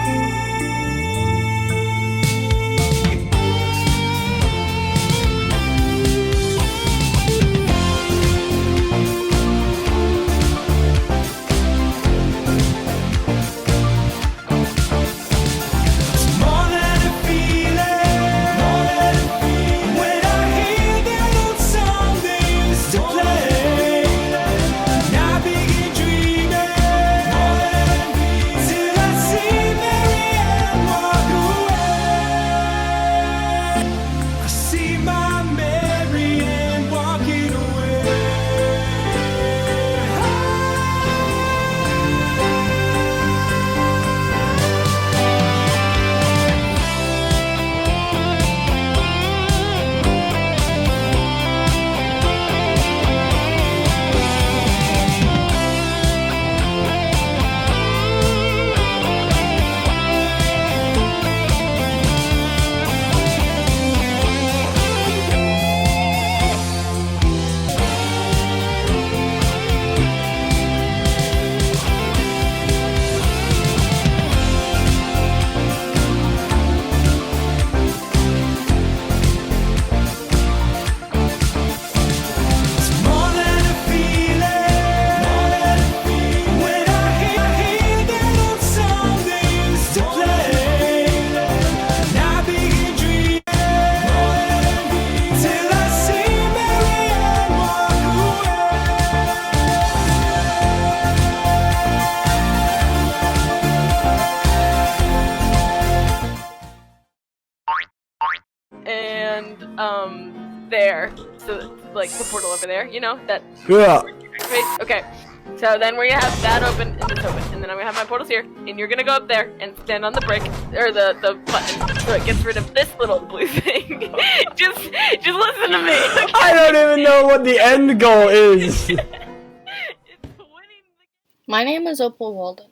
There, so like the portal over there, you know that. Yeah. Okay, so then where you have that open and this open, and then I'm gonna have my portals here, and you're gonna go up there and stand on the brick or the button, so it gets rid of this little blue thing. just listen to me. Okay? I don't even know what the end goal is. My name is Opal Walden,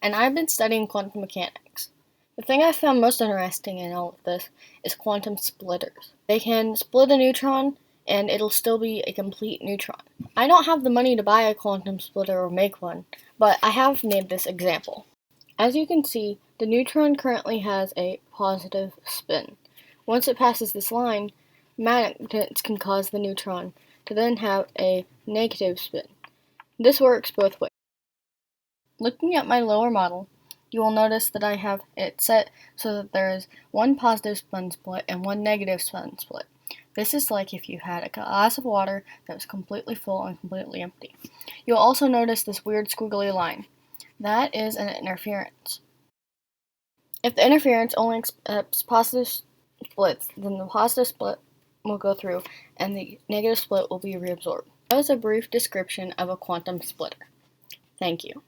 and I've been studying quantum mechanics. The thing I found most interesting in all of this is quantum splitters. They can split a neutron, and it'll still be a complete neutron. I don't have the money to buy a quantum splitter or make one, but I have made this example. As you can see, the neutron currently has a positive spin. Once it passes this line, magnets can cause the neutron to then have a negative spin. This works both ways. Looking at my lower model, you will notice that I have it set so that there is one positive spin split and one negative spin split. This is like if you had a glass of water that was completely full and completely empty. You'll also notice this weird squiggly line. That is an interference. If the interference only accepts positive splits, then the positive split will go through and the negative split will be reabsorbed. That was a brief description of a quantum splitter. Thank you.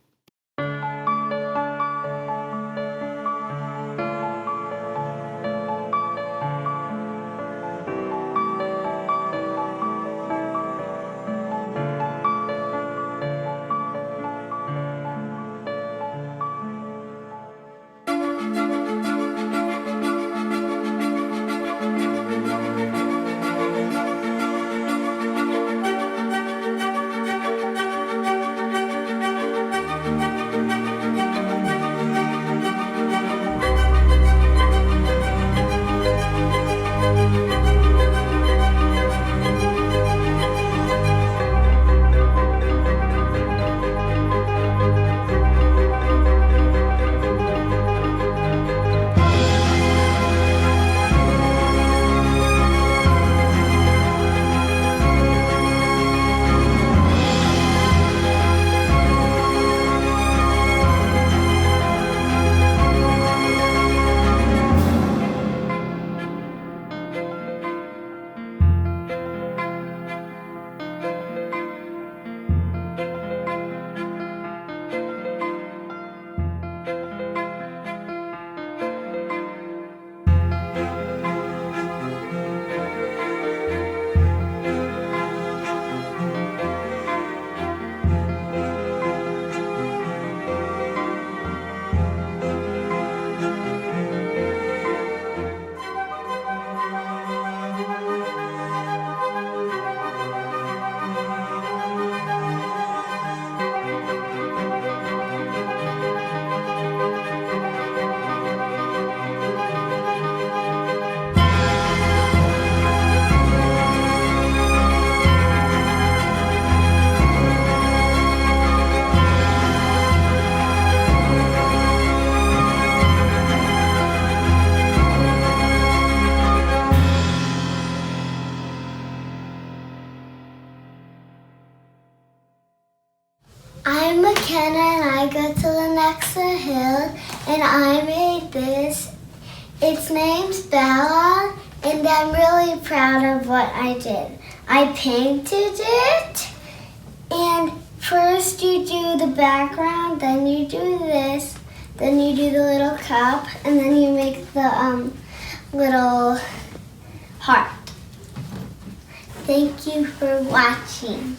and I made this. Its name's Bella, and I'm really proud of what I did. I painted it, and first you do the background, then you do this, then you do the little cup, and then you make the little heart. Thank you for watching.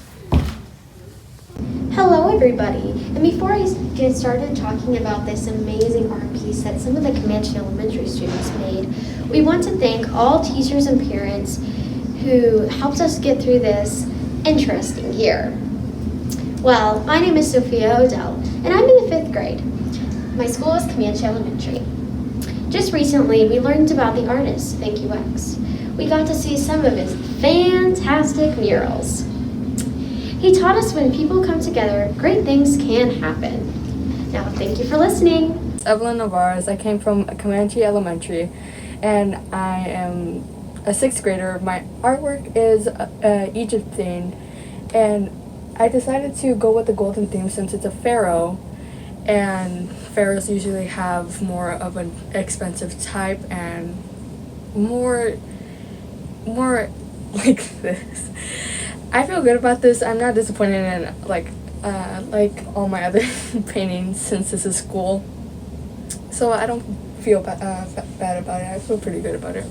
Hello everybody, and before I get started talking about this amazing art piece that some of the Comanche Elementary students made, we want to thank all teachers and parents who helped us get through this interesting year. Well, my name is Sophia Odell, and I'm in the 5th grade. My school is Comanche Elementary. Just recently, we learned about the artist, Thank You X. We got to see some of his fantastic murals. He taught us when people come together, great things can happen. Now, thank you for listening. Evelyn Navarez. I came from Comanche Elementary, and I am a 6th grader. My artwork is Egypt themed, and I decided to go with the golden theme since it's a pharaoh, and pharaohs usually have more of an expensive type and more like this. I feel good about this. I'm not disappointed in like all my other paintings since this is school. So I don't feel bad about it. I feel pretty good about it.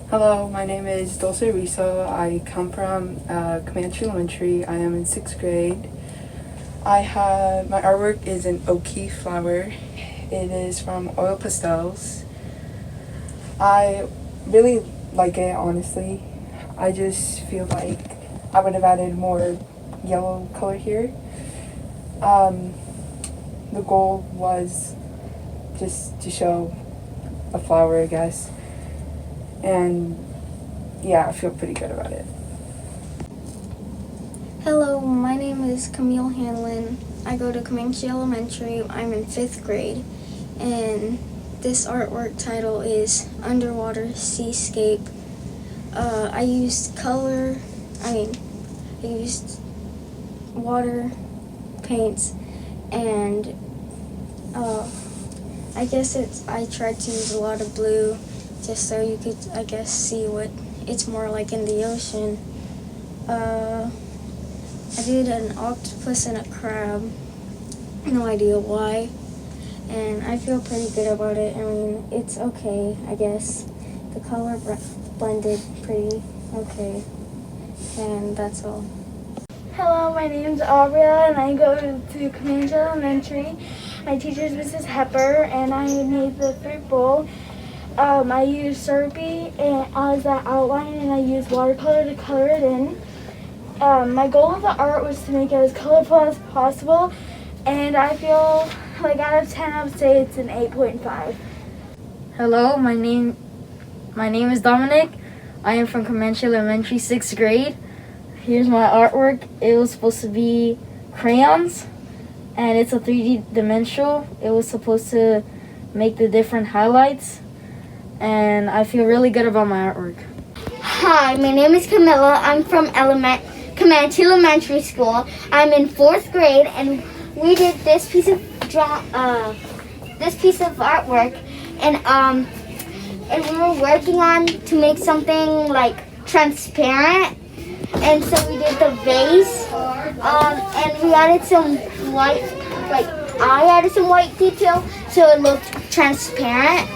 Hello, my name is Dulce Riso. I come from Comanche Elementary. I am in 6th grade. My artwork is an O'Keefe flower. It is from oil pastels. I really like it, honestly. I just feel like I would have added more yellow color here. The goal was just to show a flower, I guess. And yeah, I feel pretty good about it. Hello, my name is Camille Hanlon. I go to Comanche Elementary. I'm in 5th grade. And this artwork title is Underwater Seascape. I used water paints, and I tried to use a lot of blue just so you could, I guess, see what it's more like in the ocean. I did an octopus and a crab, no idea why, and I feel pretty good about it. I mean, it's okay, I guess. The color blended pretty okay, and that's all. Hello, my name's Aurea, and I go to Comanche Elementary. My teacher is Mrs. Hepper, and I made the fruit bowl. I used Sharpie as that outline, and I used watercolor to color it in. My goal of the art was to make it as colorful as possible, and I feel like out of 10, I would say it's an 8.5. Hello, my name is Dominic. I am from Comanche Elementary, 6th grade. Here's my artwork. It was supposed to be crayons, and it's a 3D dimensional. It was supposed to make the different highlights, and I feel really good about my artwork. Hi, my name is Camilla. I'm from Comanche Elementary School. I'm in 4th grade, and we did this piece of artwork, and we were working on to make something like transparent. And so we did the vase, and we added some white, I added some white detail so it looked transparent.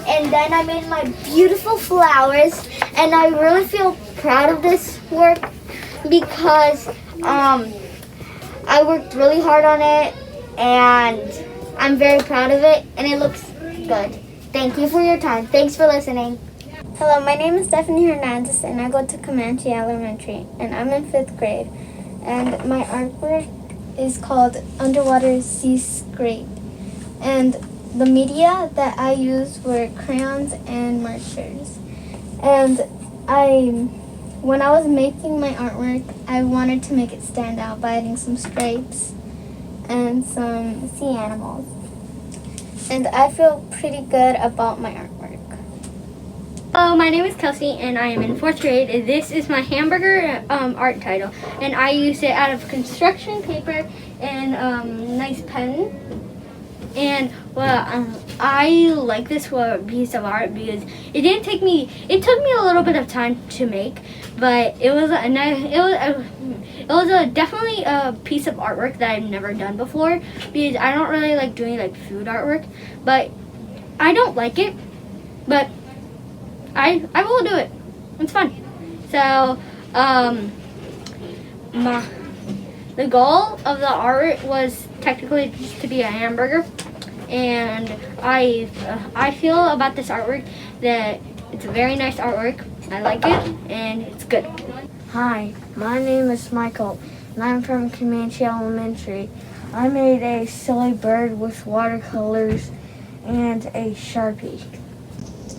And then I made my beautiful flowers, and I really feel proud of this work because I worked really hard on it, and I'm very proud of it, and it looks good. Thank you for your time. Thanks for listening. Hello, my name is Stephanie Hernandez, and I go to Comanche Elementary, and I'm in 5th grade. And my artwork is called Underwater Seascape. And the media that I used were crayons and markers. And when I was making my artwork, I wanted to make it stand out by adding some stripes and some sea animals. And I feel pretty good about my artwork. Hello, my name is Kelsey, and I am in 4th grade. This is my hamburger art title, and I used it out of construction paper and nice pen. And I like this piece of art because it took me a little bit of time to make, but it was definitely a piece of artwork that I've never done before, because I don't really like doing like food artwork, but I don't like it, but I will do it. It's fun. So the goal of the art was technically just to be a hamburger, and I feel about this artwork that it's a very nice artwork. I like it, and it's good. Hi, my name is Michael, and I'm from Comanche Elementary. I made a silly bird with watercolors and a Sharpie.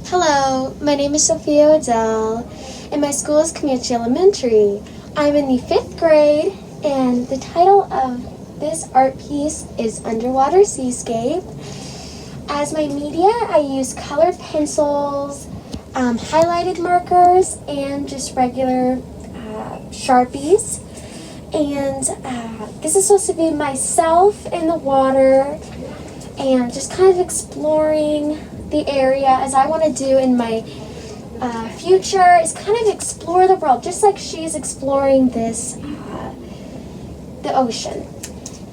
Hello, my name is Sophia Odell, and my school is Comanche Elementary. I'm in the 5th grade, and the title of this art piece is Underwater Seascape. As my media, I use colored pencils, highlighted markers, and just regular Sharpies. And this is supposed to be myself in the water and just kind of exploring the area, as I want to do in my future, is kind of explore the world, just like she's exploring this, the ocean.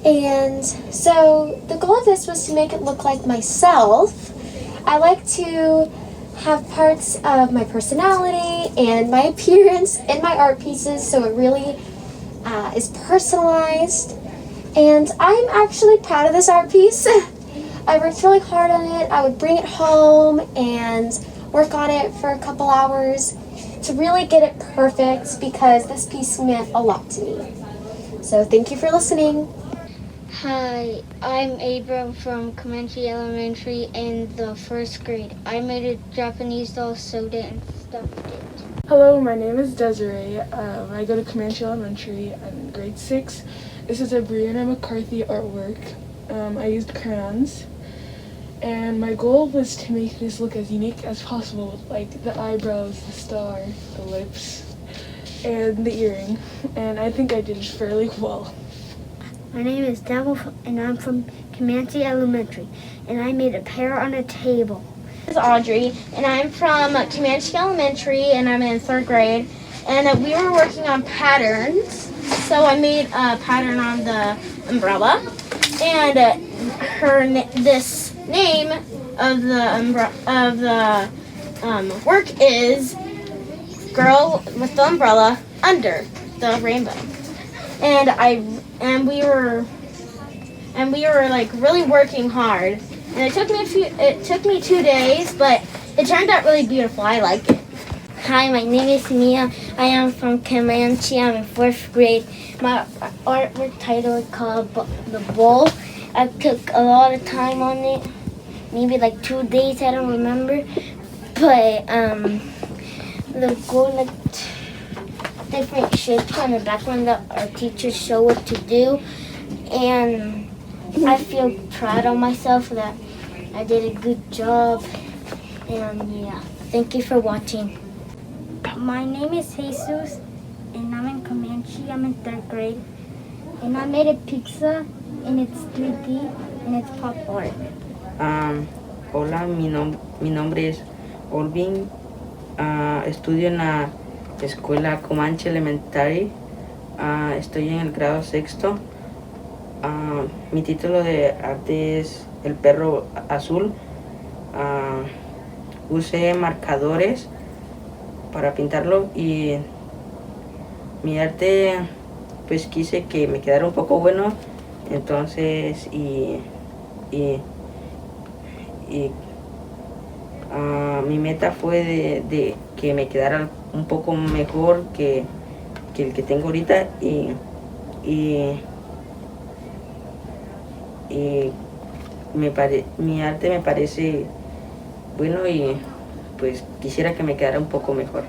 And so the goal of this was to make it look like myself. I like to have parts of my personality and my appearance in my art pieces, so it really is personalized. And I'm actually proud of this art piece. I worked really hard on it. I would bring it home and work on it for a couple hours to really get it perfect, because this piece meant a lot to me. So thank you for listening. Hi, I'm Abram from Comanche Elementary in the 1st grade. I made a Japanese doll soda and stuffed it. Hello, my name is Desiree. I go to Comanche Elementary. I'm in grade 6. This is a Brianna McCarthy artwork. I used crayons. And my goal was to make this look as unique as possible, like the eyebrows, the star, the lips, and the earring. And I think I did fairly well. My name is Devil, and I'm from Comanche Elementary, and I made a pear on a table. This is Audrey, and I'm from Comanche Elementary, and I'm in 3rd grade. And we were working on patterns, so I made a pattern on the umbrella, and this name of the work is Girl with the Umbrella Under the Rainbow. And we were like really working hard, and it took me 2 days, but it turned out really beautiful. I like it. Hi, my name is Mia. I am from Comanche. I'm in 4th grade. My artwork title is called The Bowl. I took a lot of time on it, maybe like 2 days, I don't remember. But the goal, like different shapes on the background that our teachers show what to do. And I feel proud of myself that I did a good job. And yeah, thank you for watching. My name is Jesus, and I'm in Comanche. I'm in 3rd grade, and I made a pizza, and it's 3D, and it's pop art. Hola, mi nombre es Olvin. Estudio en la escuela Comanche Elementary. Estoy en el grado 6º. Mi título de arte es El perro azul. Usé marcadores para pintarlo, y mi arte, pues quise que me quedara un poco bueno, entonces mi meta fue de que me quedara un poco mejor que el que tengo ahorita, y mi arte me parece bueno, y pues quisiera que me quedara un poco mejor.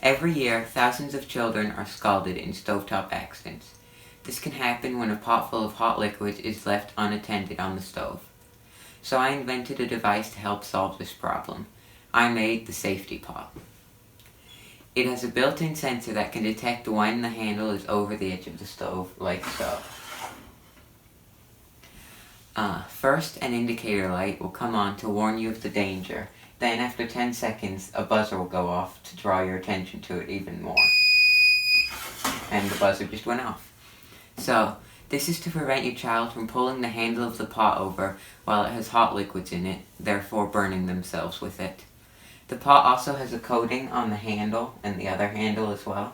Every year, thousands of children are scalded in stovetop accidents. This can happen when a pot full of hot liquids is left unattended on the stove. So I invented a device to help solve this problem. I made the safety pot. It has a built-in sensor that can detect when the handle is over the edge of the stove, like so. First, an indicator light will come on to warn you of the danger. Then, after 10 seconds, a buzzer will go off to draw your attention to it even more. And the buzzer just went off. So, this is to prevent your child from pulling the handle of the pot over while it has hot liquids in it, therefore burning themselves with it. The pot also has a coating on the handle and the other handle as well,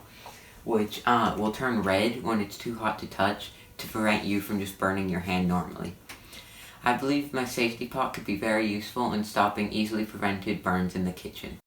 which will turn red when it's too hot to touch to prevent you from just burning your hand normally. I believe my safety pot could be very useful in stopping easily prevented burns in the kitchen.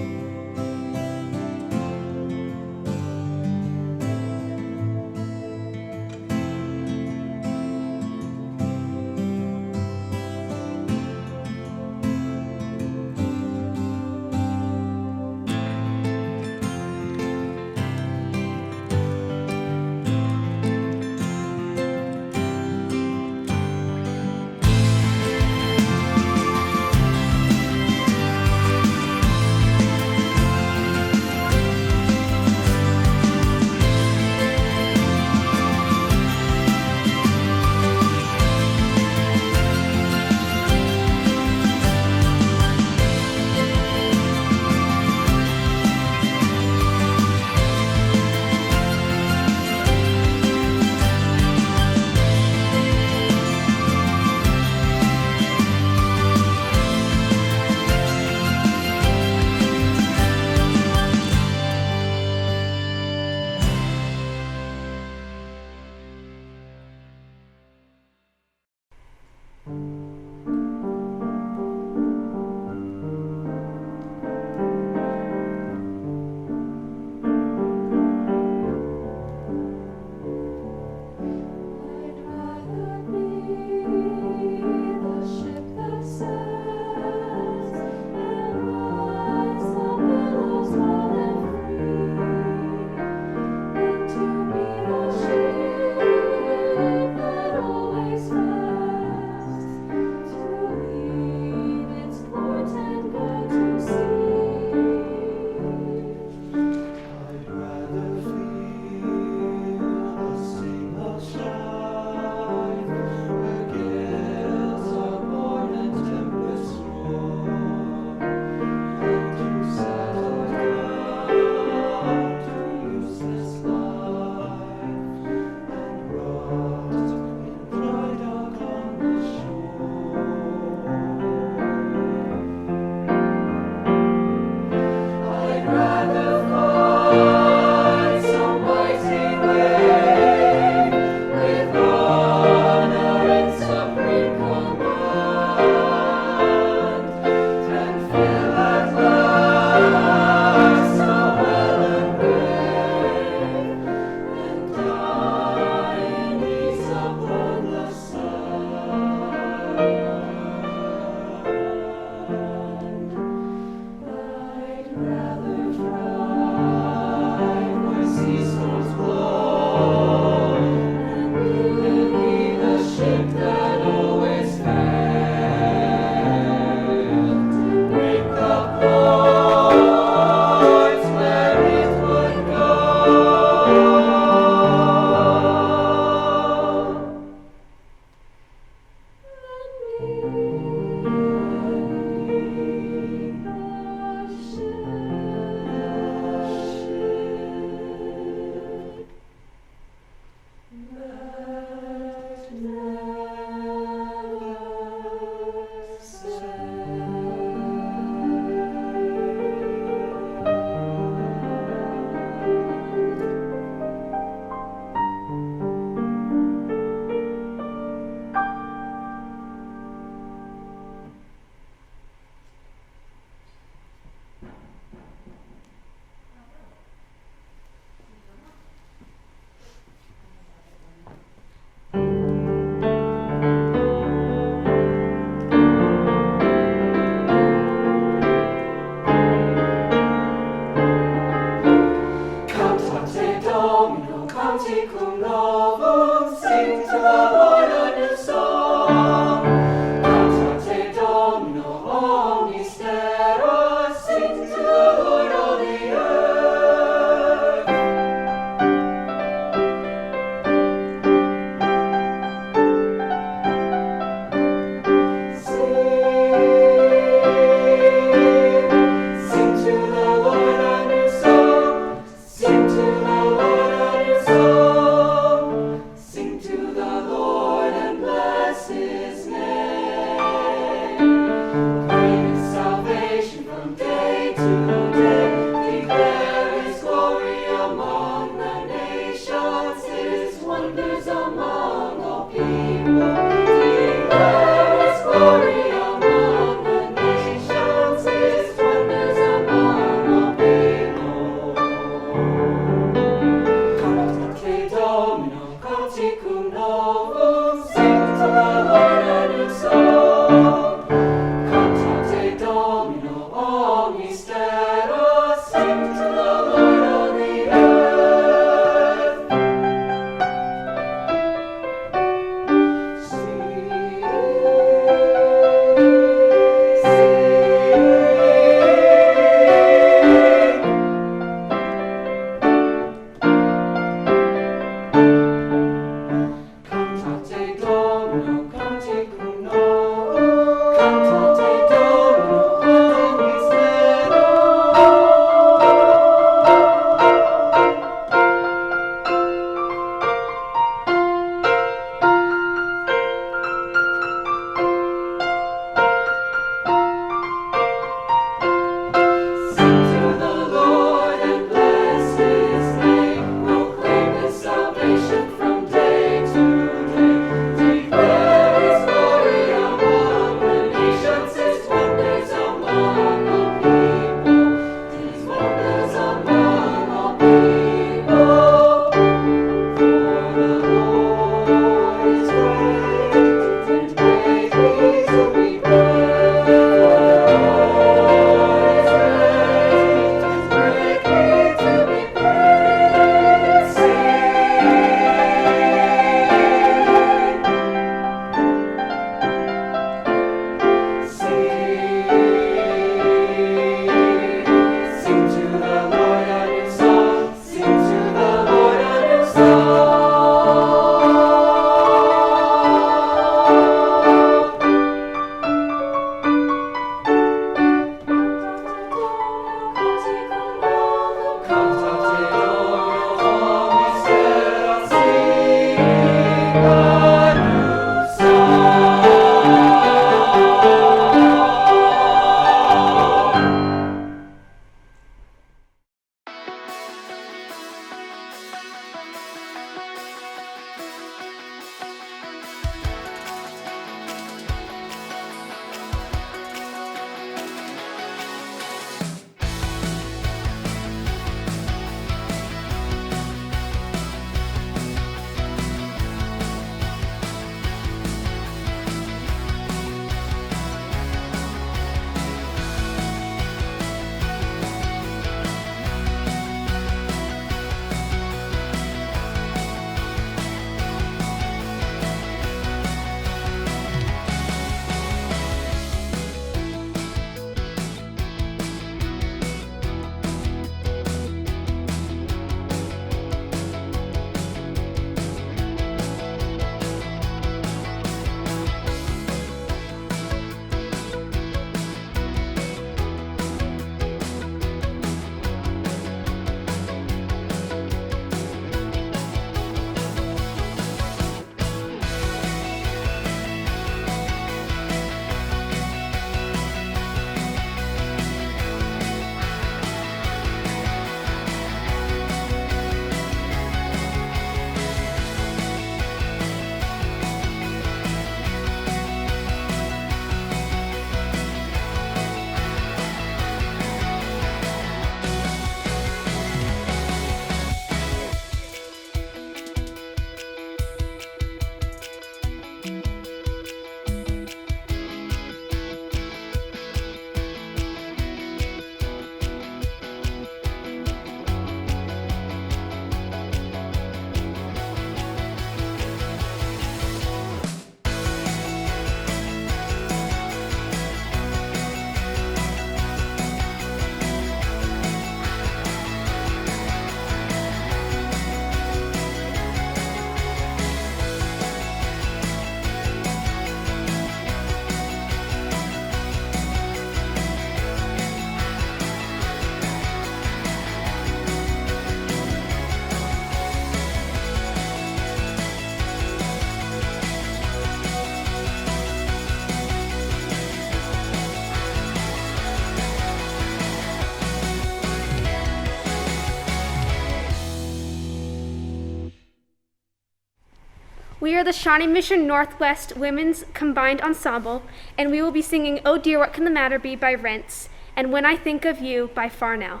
We are the Shawnee Mission Northwest Women's Combined Ensemble, and we will be singing Oh Dear What Can the Matter Be by Rents and When I Think of You by Farnell.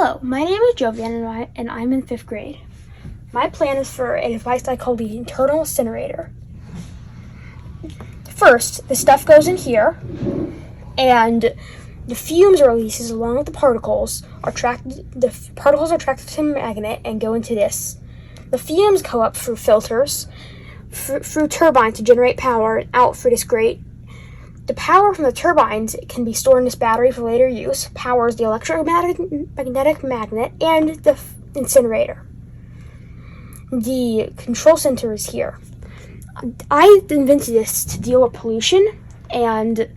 Hello, my name is Jovian and I'm in 5th grade. My plan is for a device I call the internal incinerator. First, the stuff goes in here, and the fumes are released along with the particles are attracted. The particles are attracted to a magnet and go into this. The fumes go up through filters, through turbines to generate power, and out through this grate. The power from the turbines can be stored in this battery for later use, powers the electromagnetic magnet and the incinerator. The control center is here. I invented this to deal with pollution and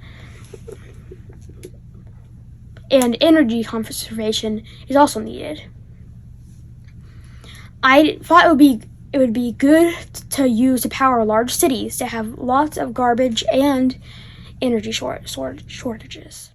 energy conservation is also needed. I thought it would be good to use to power large cities that have lots of garbage and energy shortages.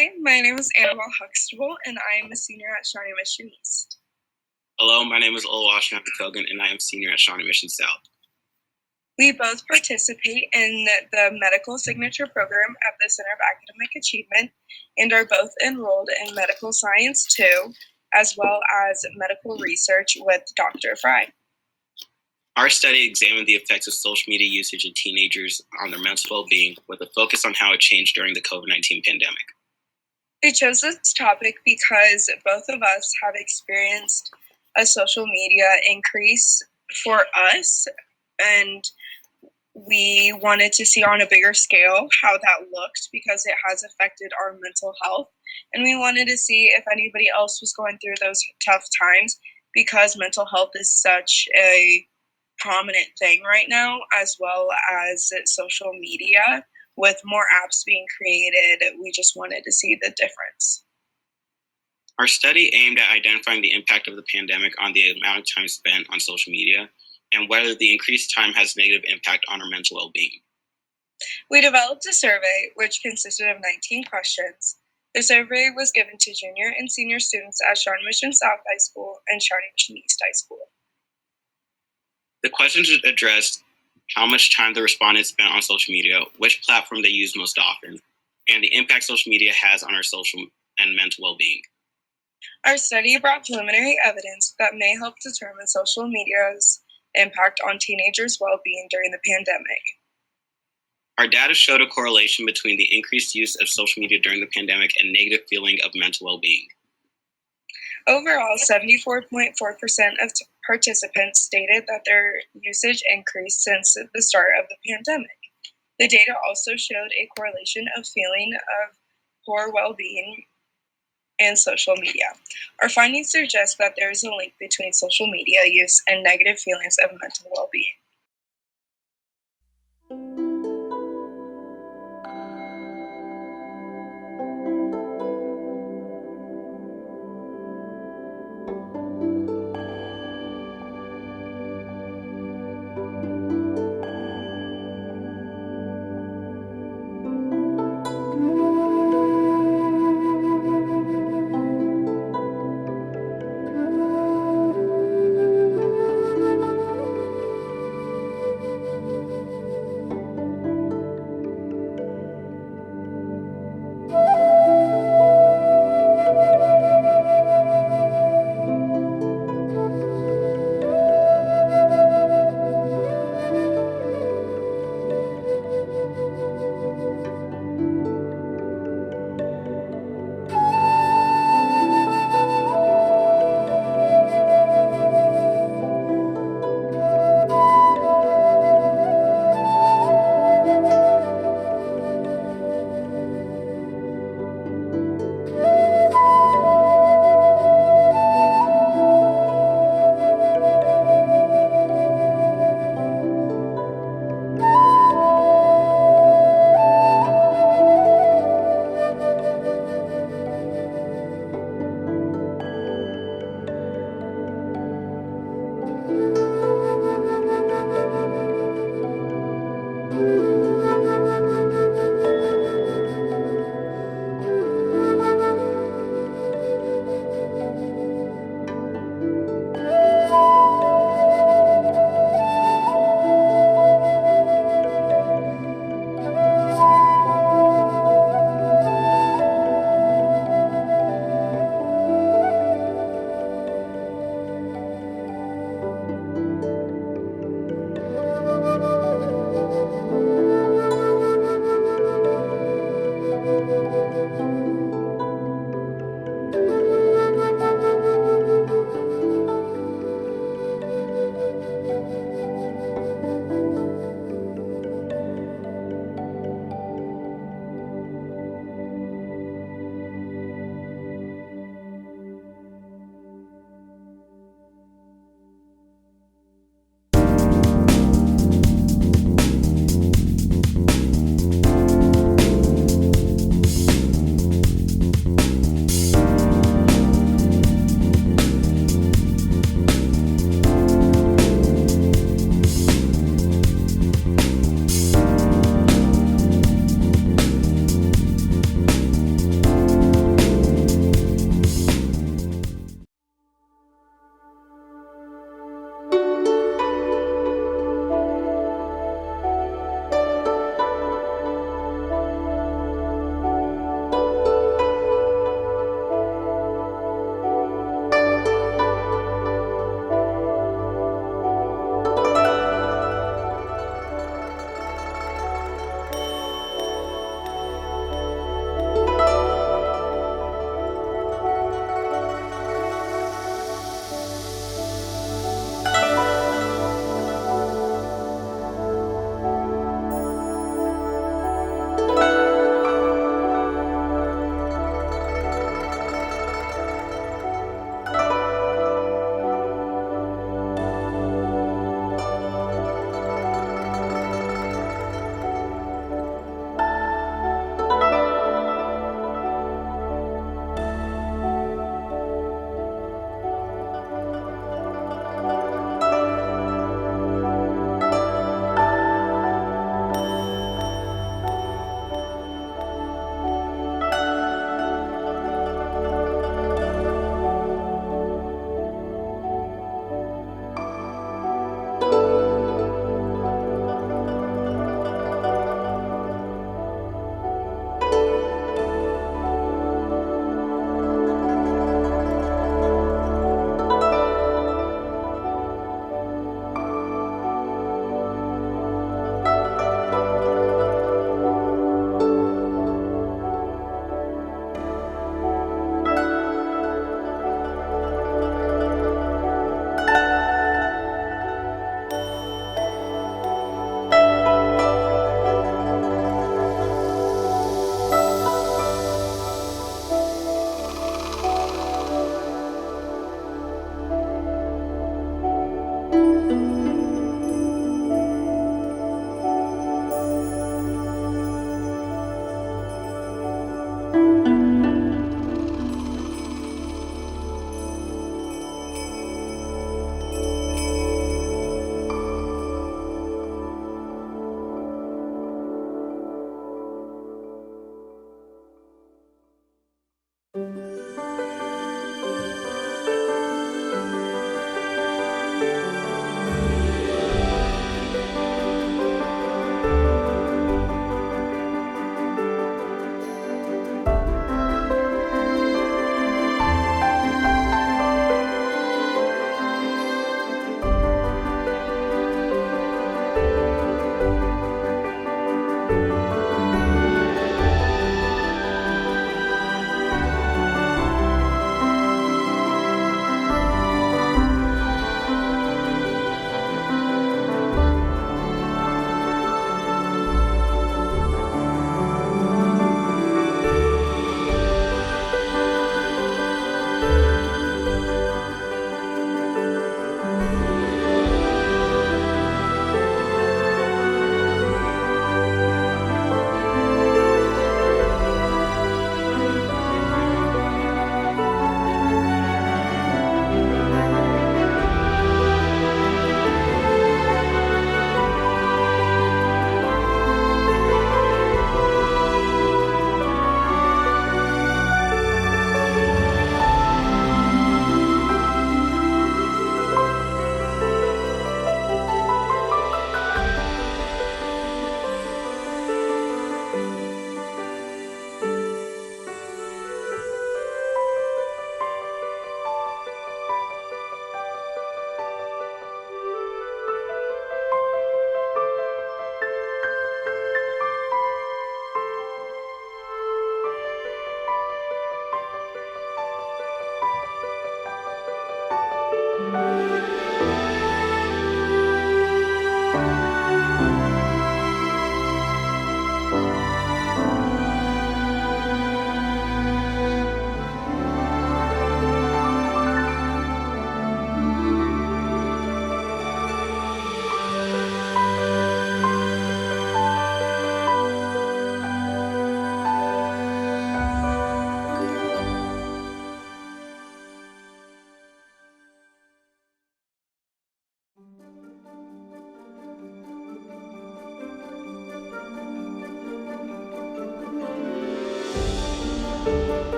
Hi, my name is Annabelle Huxtable, and I am a senior at Shawnee Mission East. Hello, my name is Oluwaseun Kogan, and I am senior at Shawnee Mission South. We both participate in the medical signature program at the Center of Academic Achievement and are both enrolled in medical science too, as well as medical research with Dr. Fry. Our study examined the effects of social media usage in teenagers on their mental well-being with a focus on how it changed during the COVID-19 pandemic. We chose this topic because both of us have experienced a social media increase for us, and we wanted to see on a bigger scale how that looked because it has affected our mental health. And we wanted to see if anybody else was going through those tough times because mental health is such a prominent thing right now, as well as social media. With more apps being created, we just wanted to see the difference. Our study aimed at identifying the impact of the pandemic on the amount of time spent on social media and whether the increased time has negative impact on our mental well-being. We developed a survey which consisted of 19 questions. The survey was given to junior and senior students at Shawnee Mission South High School and Shawnee Mission East High School. The questions addressed how much time the respondents spent on social media, which platform they use most often, and the impact social media has on our social and mental well-being. Our study brought preliminary evidence that may help determine social media's impact on teenagers' well-being during the pandemic. Our data showed a correlation between the increased use of social media during the pandemic and negative feeling of mental well-being. Overall, 74.4% of participants stated that their usage increased since the start of the pandemic. The data also showed a correlation of feeling of poor well-being and social media. Our findings suggest that there is a link between social media use and negative feelings of mental well-being.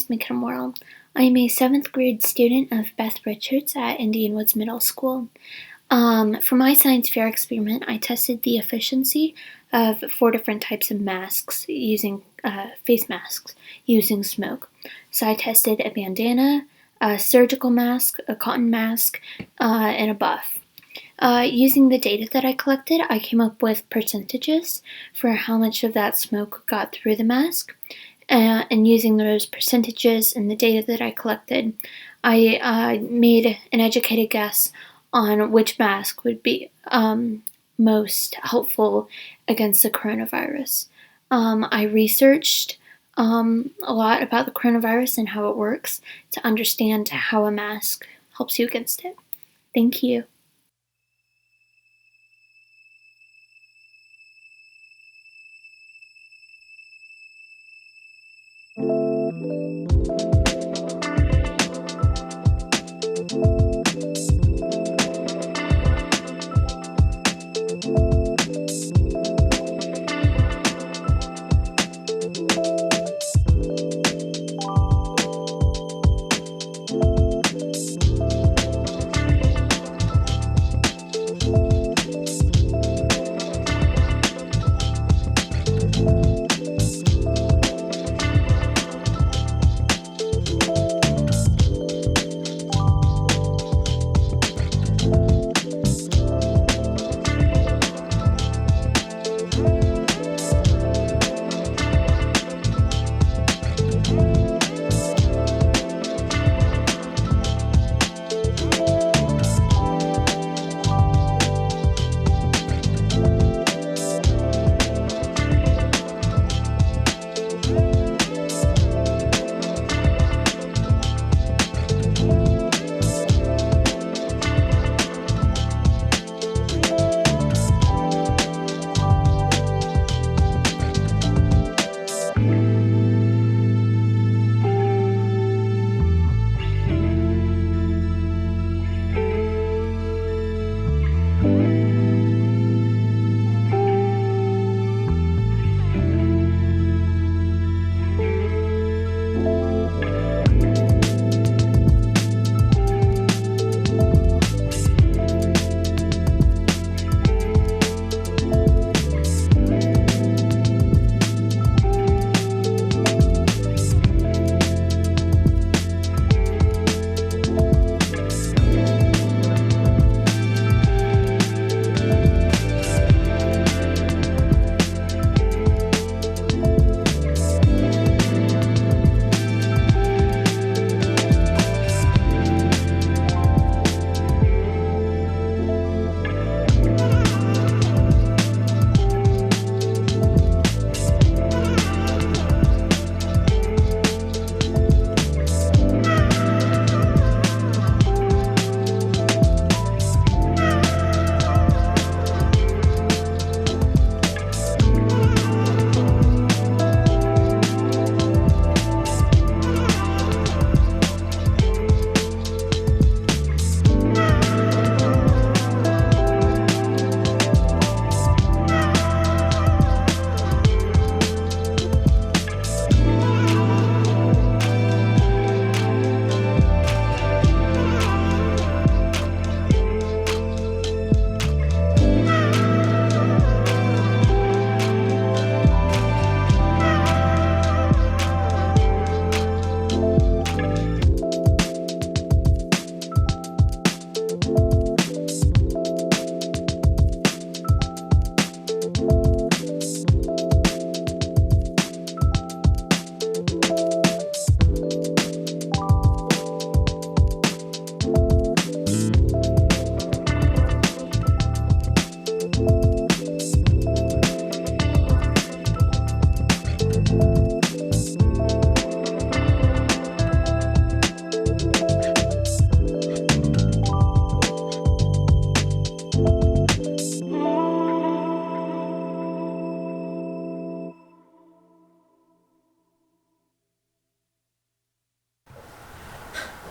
is McKim Worrell. I am a 7th grade student of Beth Richards at Indian Woods Middle School. For my science fair experiment, I tested the efficiency of 4 different types of masks using face masks using smoke. So I tested a bandana, a surgical mask, a cotton mask, and a buff. Using the data that I collected, I came up with percentages for how much of that smoke got through the mask. And using those percentages and the data that I collected, I made an educated guess on which mask would be most helpful against the coronavirus. I researched a lot about the coronavirus and how it works to understand how a mask helps you against it. Thank you.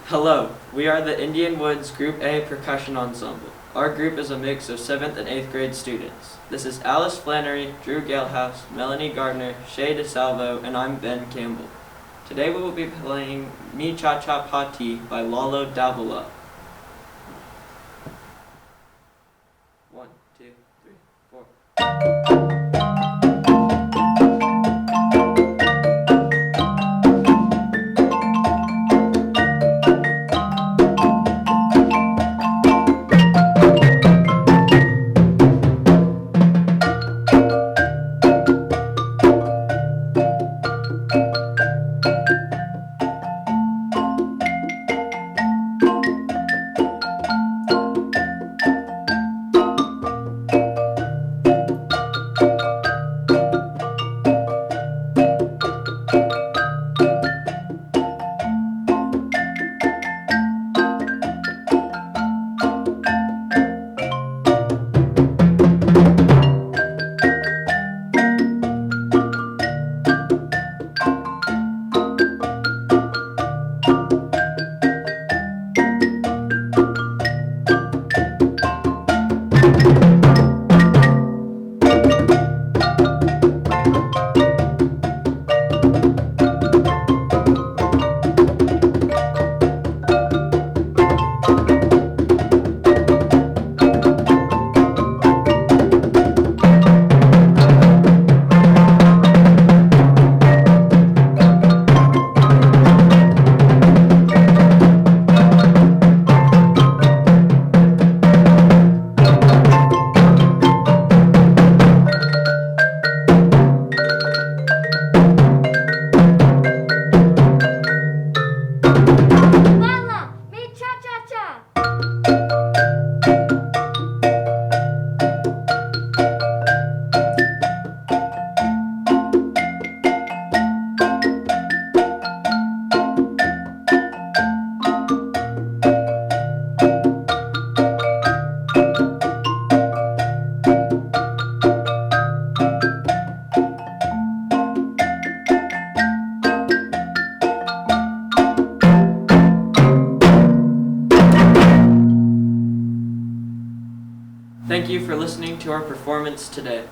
Hello, we are the Indian Woods Group A Percussion Ensemble. Our group is a mix of 7th and 8th grade students. This is Alice Flannery, Drew Galehouse, Melanie Gardner, Shay DeSalvo, and I'm Ben Campbell. Today we will be playing Me Cha Cha Pati by Lalo Davila. 1, 2, 3, 4. Thank you for listening to our performance today.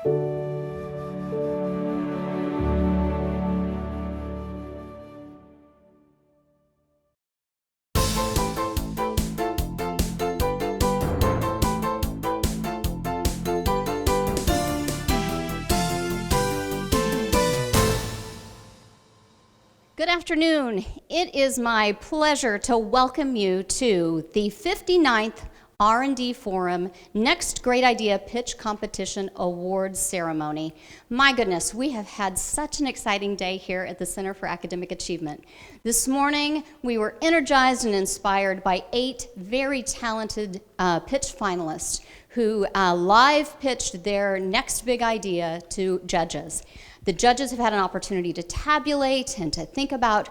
Good afternoon. It is my pleasure to welcome you to the 59th R&D Forum Next Great Idea Pitch Competition Awards Ceremony. My goodness, we have had such an exciting day here at the Center for Academic Achievement. This morning, we were energized and inspired by 8 very talented pitch finalists who live pitched their next big idea to judges. The judges have had an opportunity to tabulate and to think about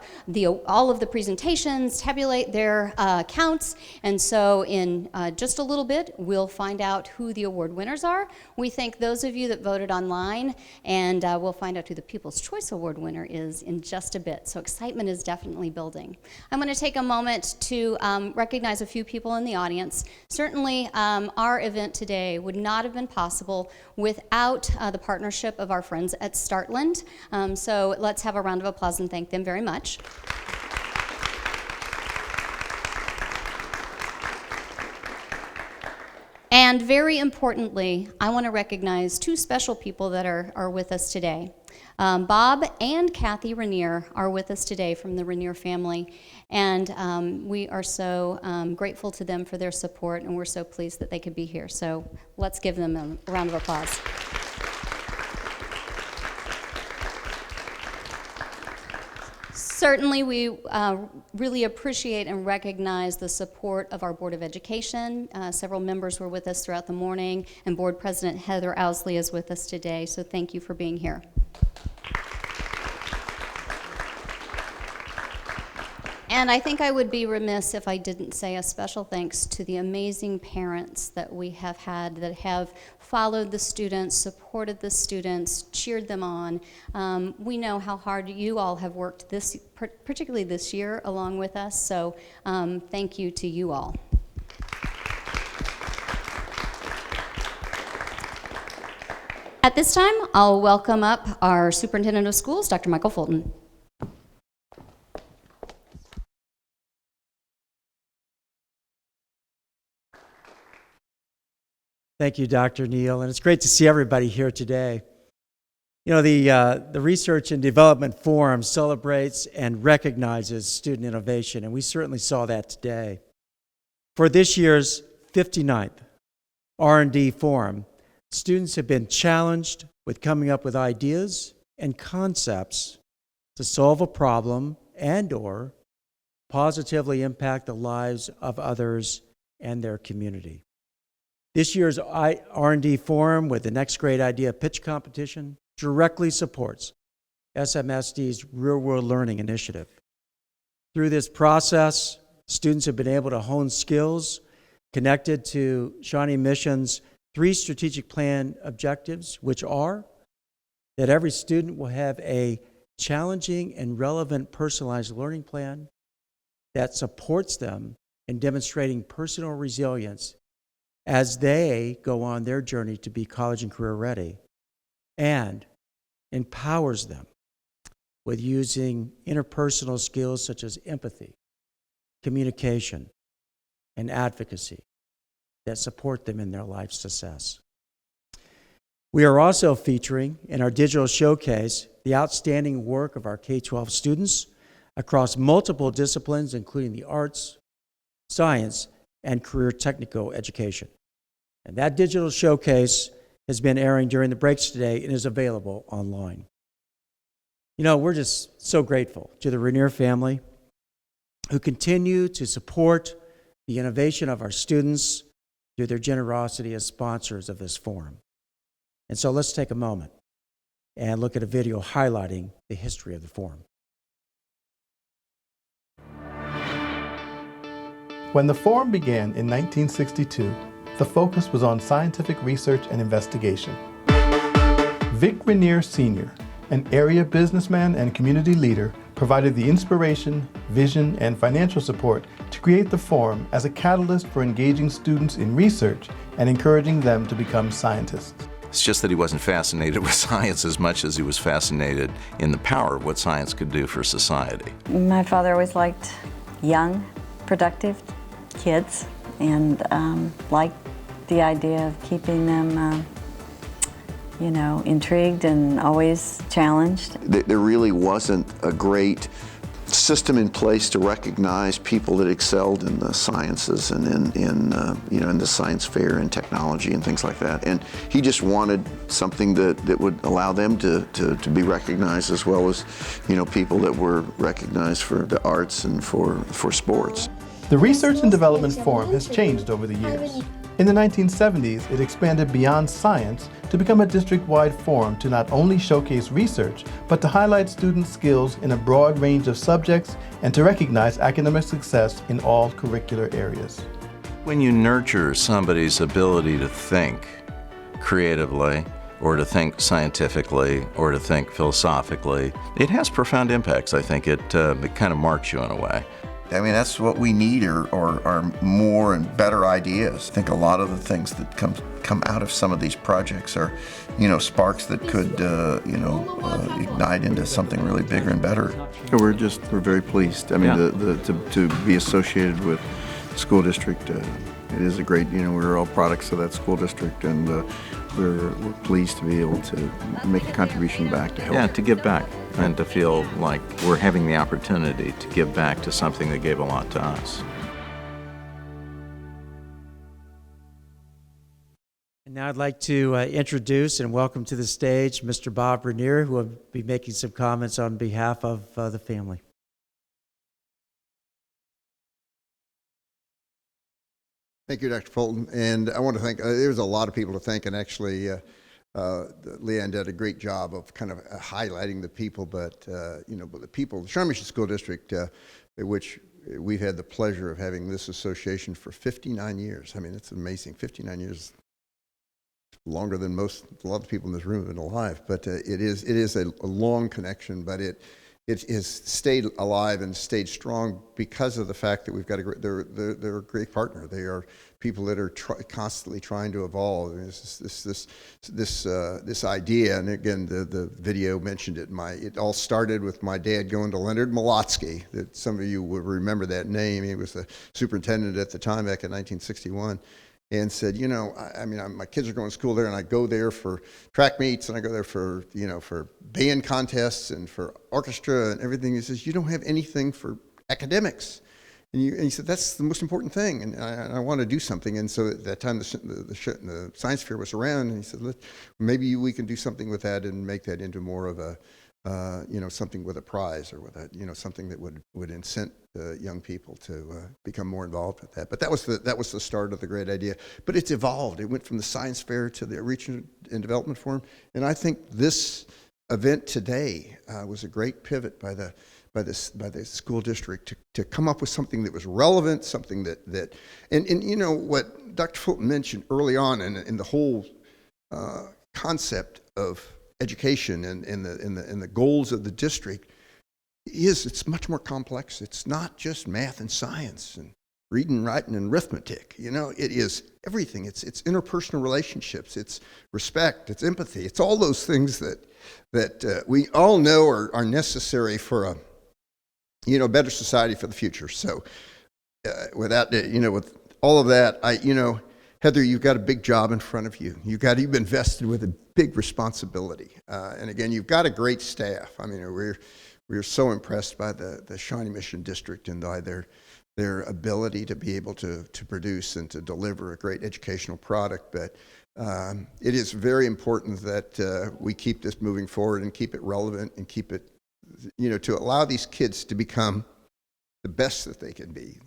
all of the presentations, tabulate their counts, and so in just a little bit, we'll find out who the award winners are. We thank those of you that voted online, and we'll find out who the People's Choice Award winner is in just a bit, so excitement is definitely building. I'm going to take a moment to recognize a few people in the audience. Certainly, our event today would not have been possible without the partnership of our friends at Startland. So let's have a round of applause and thank them very much. And very importantly, I want to recognize 2 special people that are with us today. Bob and Kathy Rainier are with us today from the Rainier family, and we are so grateful to them for their support, and we're so pleased that they could be here. So let's give them a round of applause. Certainly, we really appreciate and recognize the support of our Board of Education. Several members were with us throughout the morning, and Board President Heather Owsley is with us today, so thank you for being here. And I think I would be remiss if I didn't say a special thanks to the amazing parents that we have had that have followed the students, supported the students, cheered them on. We know how hard you all have worked particularly this year along with us, so thank you to you all. At this time, I'll welcome up our Superintendent of Schools, Dr. Michael Fulton. Thank you, Dr. Neal, and it's great to see everybody here today. You know, the Research and Development Forum celebrates and recognizes student innovation, and we certainly saw that today. For this year's 59th R&D Forum, students have been challenged with coming up with ideas and concepts to solve a problem and/or positively impact the lives of others and their community. This year's R&D Forum with the Next Great Idea Pitch Competition directly supports SMSD's Real World Learning Initiative. Through this process, students have been able to hone skills connected to Shawnee Mission's 3 strategic plan objectives, which are that every student will have a challenging and relevant personalized learning plan that supports them in demonstrating personal resilience as they go on their journey to be college and career ready, and empowers them with using interpersonal skills such as empathy, communication, and advocacy that support them in their life success. We are also featuring in our digital showcase the outstanding work of our K-12 students across multiple disciplines, including the arts, science, and career technical education. And that digital showcase has been airing during the breaks today and is available online. You know, we're just so grateful to the Rainier family who continue to support the innovation of our students through their generosity as sponsors of this forum. And so let's take a moment and look at a video highlighting the history of the forum. When the forum began in 1962, the focus was on scientific research and investigation. Vic Rainier Sr., an area businessman and community leader, provided the inspiration, vision, and financial support to create the forum as a catalyst for engaging students in research and encouraging them to become scientists. It's just that he wasn't fascinated with science as much as he was fascinated in the power of what science could do for society. My father always liked young, productive kids, and liked the idea of keeping them intrigued and always challenged. There really wasn't a great system in place to recognize people that excelled in the sciences and in the science fair and technology and things like that. And he just wanted something that would allow them to be recognized, as well as people that were recognized for the arts and for sports. The Research and Development Forum has changed over the years. In the 1970s, it expanded beyond science to become a district-wide forum to not only showcase research, but to highlight student skills in a broad range of subjects and to recognize academic success in all curricular areas. When you nurture somebody's ability to think creatively, or to think scientifically, or to think philosophically, it has profound impacts. I think it kind of marks you in a way. I mean, that's what we need are more and better ideas. I think a lot of the things that come out of some of these projects are, sparks that could, ignite into something really bigger and better. We're very pleased. I mean, to be associated with the school district, it is a great, we're all products of that school district, and we're pleased to be able to make a contribution back to help. Yeah, to give back and to feel like we're having the opportunity to give back to something that gave a lot to us. And now I'd like to introduce and welcome to the stage Mr. Bob Rainier, who will be making some comments on behalf of the family. Thank you, Dr. Fulton. And I want to thank, there's a lot of people to thank, and actually Leanne did a great job of kind of highlighting the people, but the people, the Shawnee Mission School District, which we've had the pleasure of having this association for 59 years. I mean, it's amazing. 59 years, longer than a lot of people in this room have been alive, but it is a long connection, but it has stayed alive and stayed strong because of the fact that we've got they're a great partner. They are people that are constantly trying to evolve. And this idea, and again, the video mentioned it. It all started with my dad going to Leonard Molotsky. That some of you would remember that name. He was the superintendent at the time back in 1961. And said, my kids are going to school there, and I go there for track meets, and I go there for, for band contests and for orchestra and everything. He says, you don't have anything for academics. And he said, that's the most important thing, and I want to do something. And so at that time, the science fair was around, and he said, maybe we can do something with that and make that into more of a, something with a prize, or with a, something that would incent young people to become more involved with that. But that was the start of the great idea. But it's evolved. It went from the science fair to the Research and Development Forum, and I think this event today was a great pivot by the school district to come up with something that was relevant, something that and what Dr. Fulton mentioned early on in the whole concept of education and the goals of the district it's much more complex. It's not just math and science and reading, writing, and arithmetic. It is everything. It's interpersonal relationships. It's respect. It's empathy. It's all those things that we all know are necessary for a better society for the future. So with all of that, Heather, you've got a big job in front of you. You've been vested with a big responsibility. And again, you've got a great staff. I mean, we're so impressed by the Shawnee Mission District and by their ability to be able to produce and to deliver a great educational product. But it is very important that we keep this moving forward and keep it relevant and keep it, to allow these kids to become the best that they can be,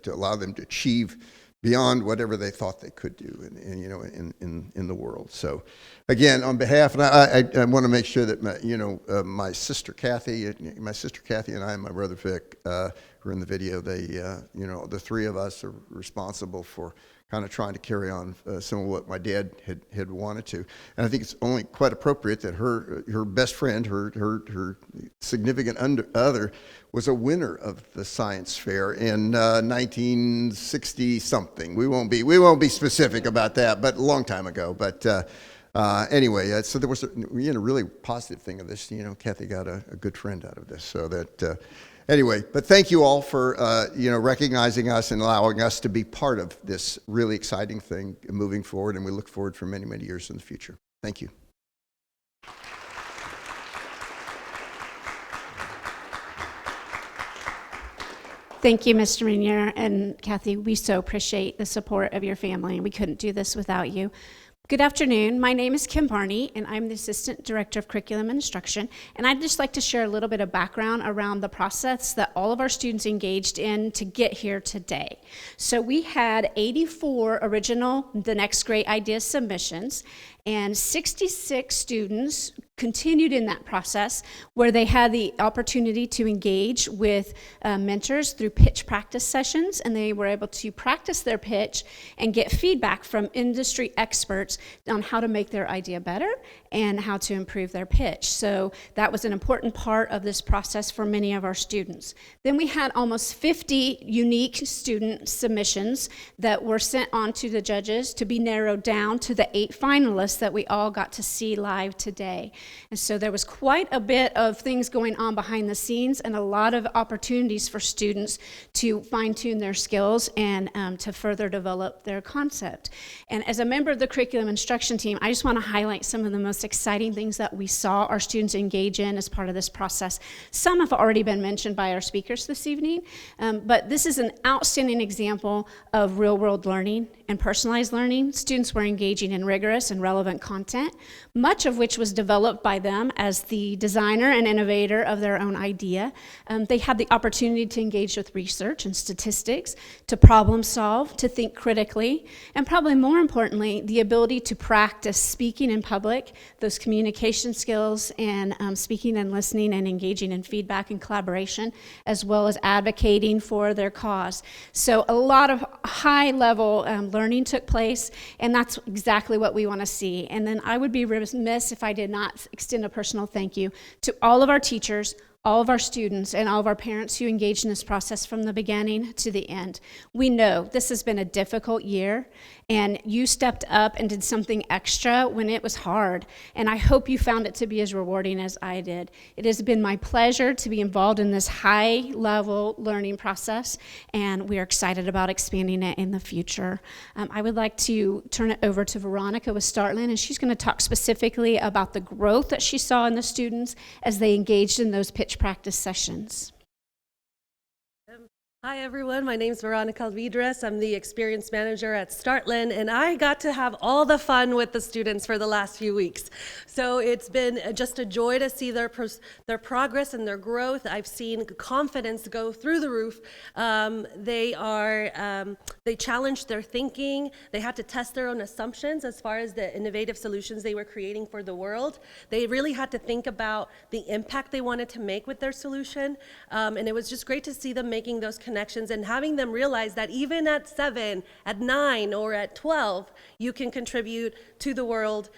to allow them to achieve beyond whatever they thought they could do in the world. So again, on behalf, and I want to make sure that my sister Kathy and I and my brother Vic, who are in the video, they the three of us are responsible for kind of trying to carry on some of what my dad had wanted to. And I think it's only quite appropriate that her best friend, her significant other, was a winner of the science fair in 1960 something. We won't be specific about that, but a long time ago. But Anyway, so there was a really positive thing of this. Kathy got a good friend out of this. So that anyway, but thank you all for recognizing us and allowing us to be part of this really exciting thing moving forward, and we look forward for many, many years in the future. Thank you. Thank you, Mr. Munier and Kathy. We so appreciate the support of your family, and we couldn't do this without you. Good afternoon. My name is Kim Barney, and I'm the Assistant Director of Curriculum and Instruction. And I'd just like to share a little bit of background around the process that all of our students engaged in to get here today. So we had 84 original The Next Great Ideas submissions, and 66 students continued in that process where they had the opportunity to engage with mentors through pitch practice sessions, and they were able to practice their pitch and get feedback from industry experts on how to make their idea better and how to improve their pitch. So that was an important part of this process for many of our students. Then we had almost 50 unique student submissions that were sent on to the judges to be narrowed down to the 8 finalists that we all got to see live today. And so there was quite a bit of things going on behind the scenes and a lot of opportunities for students to fine-tune their skills and to further develop their concept. And as a member of the curriculum instruction team, I just want to highlight some of the most exciting things that we saw our students engage in as part of this process. Some have already been mentioned by our speakers this evening, but this is an outstanding example of real-world learning and personalized learning. Students were engaging in rigorous and relevant content, much of which was developed by them as the designer and innovator of their own idea. They had the opportunity to engage with research and statistics, to problem solve, to think critically, and probably more importantly, the ability to practice speaking in public, those communication skills, and speaking and listening and engaging in feedback and collaboration, as well as advocating for their cause. So a lot of high-level learning took place, and that's exactly what we want to see. And then I would be remiss if I did not extend a personal thank you to all of our teachers, all of our students, and all of our parents who engaged in this process from the beginning to the end. We know this has been a difficult year, and you stepped up and did something extra when it was hard, and I hope you found it to be as rewarding as I did. It has been my pleasure to be involved in this high-level learning process, and we are excited about expanding it in the future. I would like to turn it over to Veronica with Startland, and she's going to talk specifically about the growth that she saw in the students as they engaged in those pitch practice sessions. Hi everyone, my name is Veronica Alvidres. I'm the experience manager at Startland, and I got to have all the fun with the students for the last few weeks. So it's been just a joy to see their progress and their growth. I've seen confidence go through the roof. They challenged their thinking. They had to test their own assumptions as far as the innovative solutions they were creating for the world. They really had to think about the impact they wanted to make with their solution, and it was just great to see them making those connections and having them realize that even at 7, at 9, or at 12, you can contribute to the world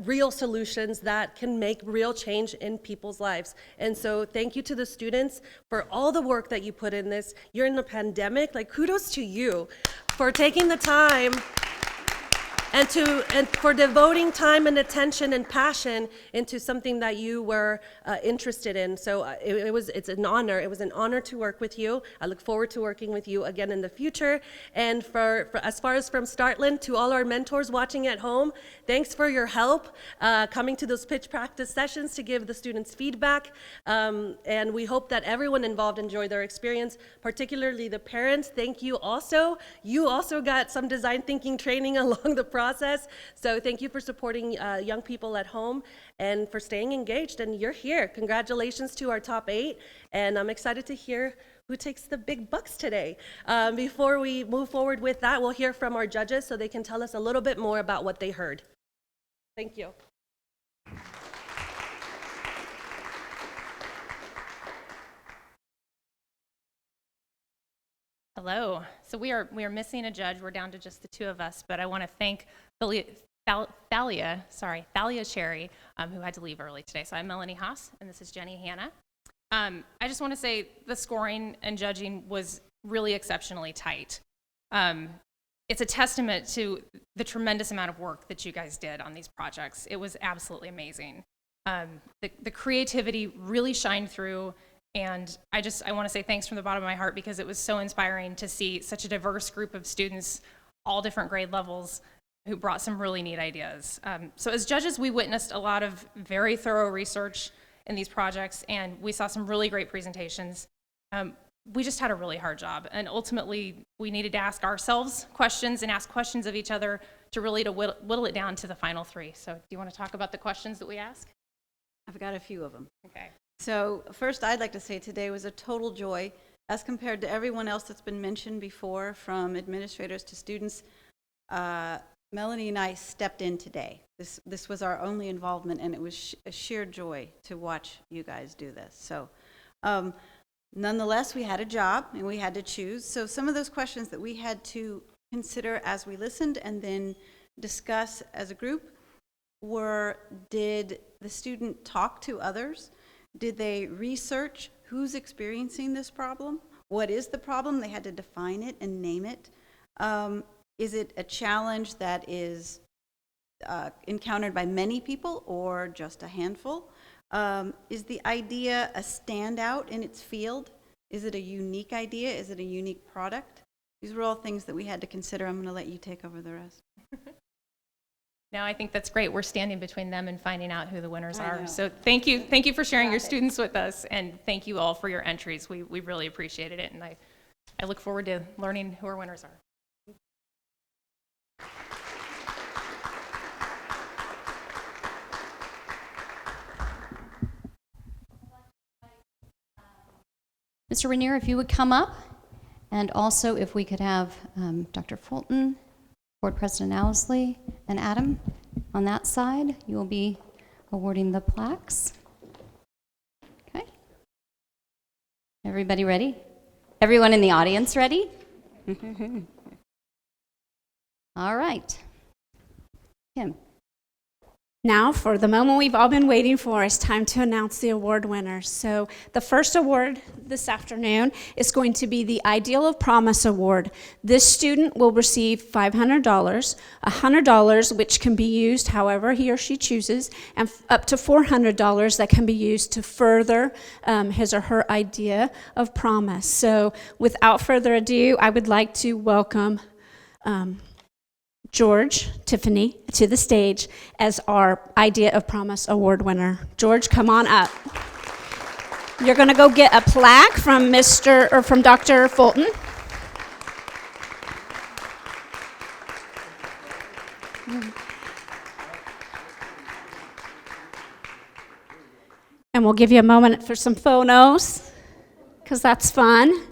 real solutions that can make real change in people's lives. And so thank you to the students for all the work that you put in this. You're in the pandemic, like kudos to you for taking the time and for devoting time and attention and passion into something that you were interested in. So it's an honor. It was an honor to work with you. I look forward to working with you again in the future. And for as far as from Startland, to all our mentors watching at home, thanks for your help coming to those pitch practice sessions to give the students feedback. And we hope that everyone involved enjoyed their experience, particularly the parents. Thank you also. You also got some design thinking training along the process. So thank you for supporting young people at home and for staying engaged. And you're here. Congratulations to our top 8. And I'm excited to hear who takes the big bucks today. Before we move forward with that, we'll hear from our judges so they can tell us a little bit more about what they heard. Thank you. Hello. So we are missing a judge. We're down to just the 2 of us, but I want to thank Thalia Cherry, who had to leave early today. So I'm Melanie Haas, and this is Jenny Hanna. I just want to say the scoring and judging was really exceptionally tight. it's a testament to the tremendous amount of work that you guys did on these projects. It was absolutely amazing. The creativity really shined through, and I want to say thanks from the bottom of my heart, because it was so inspiring to see such a diverse group of students, all different grade levels, who brought some really neat ideas. So as judges, we witnessed a lot of very thorough research in these projects, and we saw some really great presentations. We just had a really hard job, and ultimately we needed to ask ourselves questions and ask questions of each other to really whittle it down to the final three. So do you want to talk about the questions that we asked? I've got a few of them. Okay. So first, I'd like to say today was a total joy as compared to everyone else that's been mentioned before, from administrators to students. Melanie and I stepped in today. This was our only involvement, and it was a sheer joy to watch you guys do this. So nonetheless, we had a job and we had to choose. So some of those questions that we had to consider as we listened and then discuss as a group were, did the student talk to others? Did they research who's experiencing this problem? What is the problem? They had to define it and name it. Is it a challenge that is encountered by many people or just a handful? Is the idea a standout in its field? Is it a unique idea? Is it a unique product? These were all things that we had to consider. I'm going to let you take over the rest. No, I think that's great. We're standing between them and finding out who the winners are. So thank you for sharing your students with us, and thank you all for your entries. We really appreciated it, and I look forward to learning who our winners are. Mr. Rainier, if you would come up, and also if we could have Dr. Fulton, Board President Owsley, and Adam on that side. You will be awarding the plaques. Okay. Everybody ready? Everyone in the audience ready? All right. Kim. Now, for the moment we've all been waiting for, it's time to announce the award winners. So the first award this afternoon is going to be the Ideal of Promise Award. This student will receive $500, $100 which can be used however he or she chooses, and up to $400 that can be used to further his or her idea of promise. So without further ado, I would like to welcome George Tiffany to the stage as our Idea of Promise Award winner. George, come on up. You're going to go get a plaque from Dr. Fulton. And we'll give you a moment for some photos, because that's fun.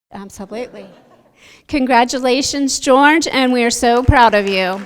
Absolutely. Congratulations, George, and we are so proud of you.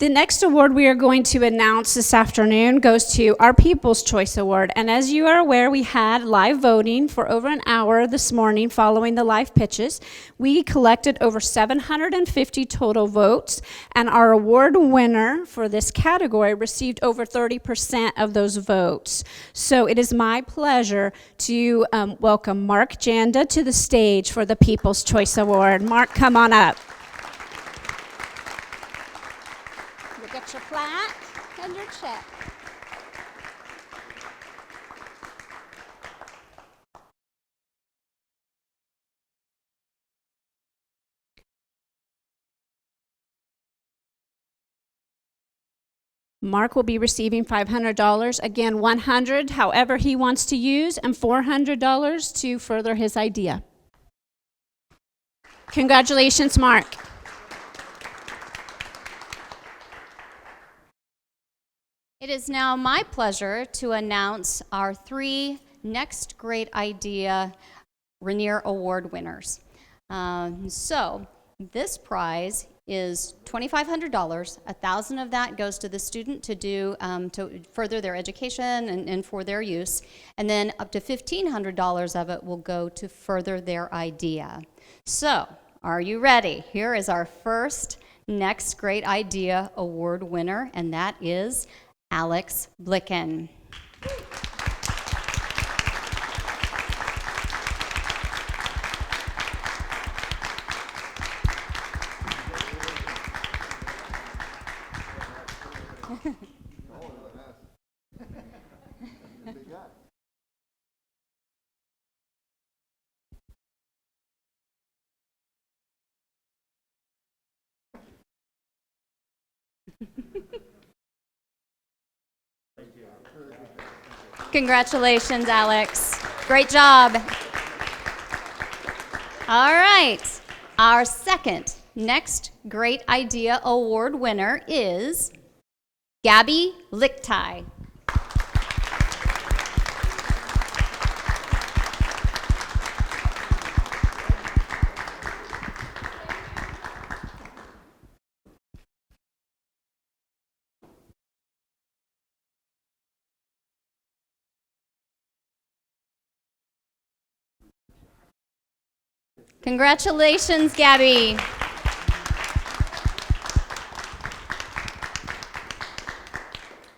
The next award we are going to announce this afternoon goes to our People's Choice Award. And as you are aware, we had live voting for over an hour this morning following the live pitches. We collected over 750 total votes, and our award winner for this category received over 30% of those votes. So it is my pleasure to welcome Mark Janda to the stage for the People's Choice Award. Mark, come on up. Get your plaque and your check. Mark will be receiving $500, again $100 however he wants to use, and $400 to further his idea. Congratulations, Mark. It is now my pleasure to announce our 3 Next Great Idea Rainier Award winners. So this prize is $2,500. $1,000 of that goes to the student to do to further their education and for their use, and then up to $1,500 of it will go to further their idea. So, are you ready? Here is our first Next Great Idea Award winner, and that is Alex Blicken. Congratulations, Alex. Great job. All right. Our second Next Great Idea Award winner is Gabby Lichtai. Congratulations, Gabby.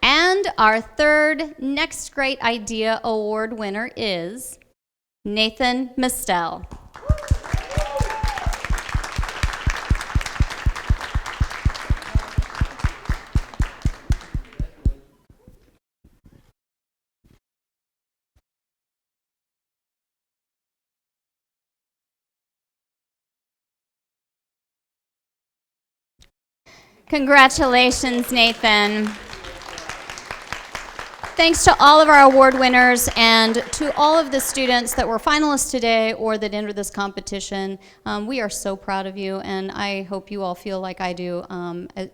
And our third Next Great Idea Award winner is Nathan Mistel. Congratulations, Nathan. Thanks to all of our award winners and to all of the students that were finalists today or that entered this competition. We are so proud of you, and I hope you all feel like I do,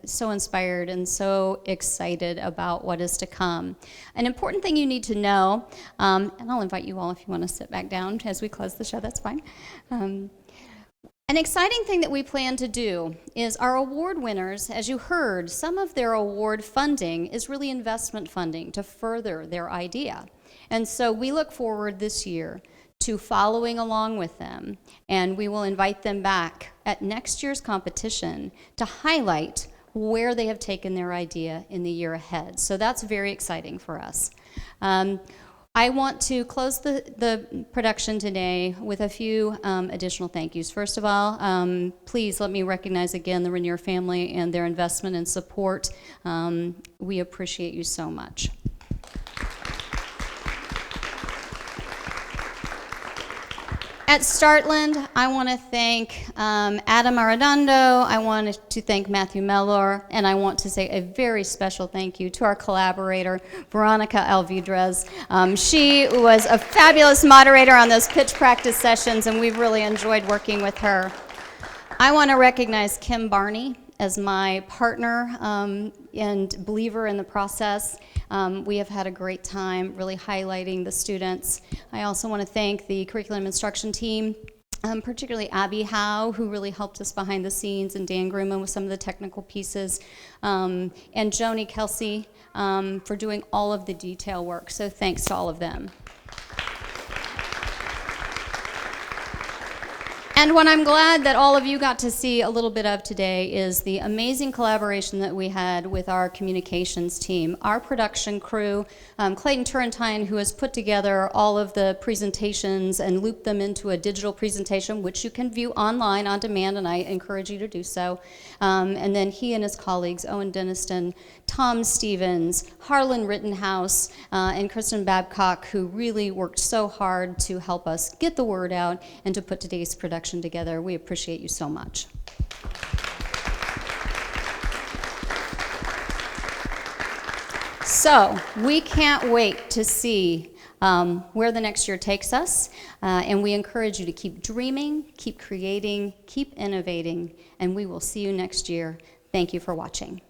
so inspired and so excited about what is to come. An important thing you need to know, and I'll invite you all if you want to sit back down as we close the show, that's fine. An exciting thing that we plan to do is our award winners, as you heard, some of their award funding is really investment funding to further their idea. And so we look forward this year to following along with them, and we will invite them back at next year's competition to highlight where they have taken their idea in the year ahead. So that's very exciting for us. I want to close the production today with a few additional thank yous. First of all, please let me recognize again the Rainier family and their investment and support. We appreciate you so much. At Startland, I want to thank Adam Arredondo, I want to thank Matthew Mellor, and I want to say a very special thank you to our collaborator, Veronica Alvidrez. She was a fabulous moderator on those pitch practice sessions, and we've really enjoyed working with her. I want to recognize Kim Barney as my partner and believer in the process. We have had a great time really highlighting the students. I also want to thank the curriculum instruction team, particularly Abby Howe, who really helped us behind the scenes, and Dan Grumman with some of the technical pieces, and Joni Kelsey for doing all of the detail work. So thanks to all of them. And what I'm glad that all of you got to see a little bit of today is the amazing collaboration that we had with our communications team. Our production crew, Clayton Turrentine, who has put together all of the presentations and looped them into a digital presentation, which you can view online on demand, and I encourage you to do so. And then he and his colleagues, Owen Denniston, Tom Stevens, Harlan Rittenhouse, and Kristen Babcock, who really worked so hard to help us get the word out and to put today's production together. We appreciate you so much. So we can't wait to see where the next year takes us, and we encourage you to keep dreaming, keep creating, keep innovating, and we will see you next year. Thank you for watching.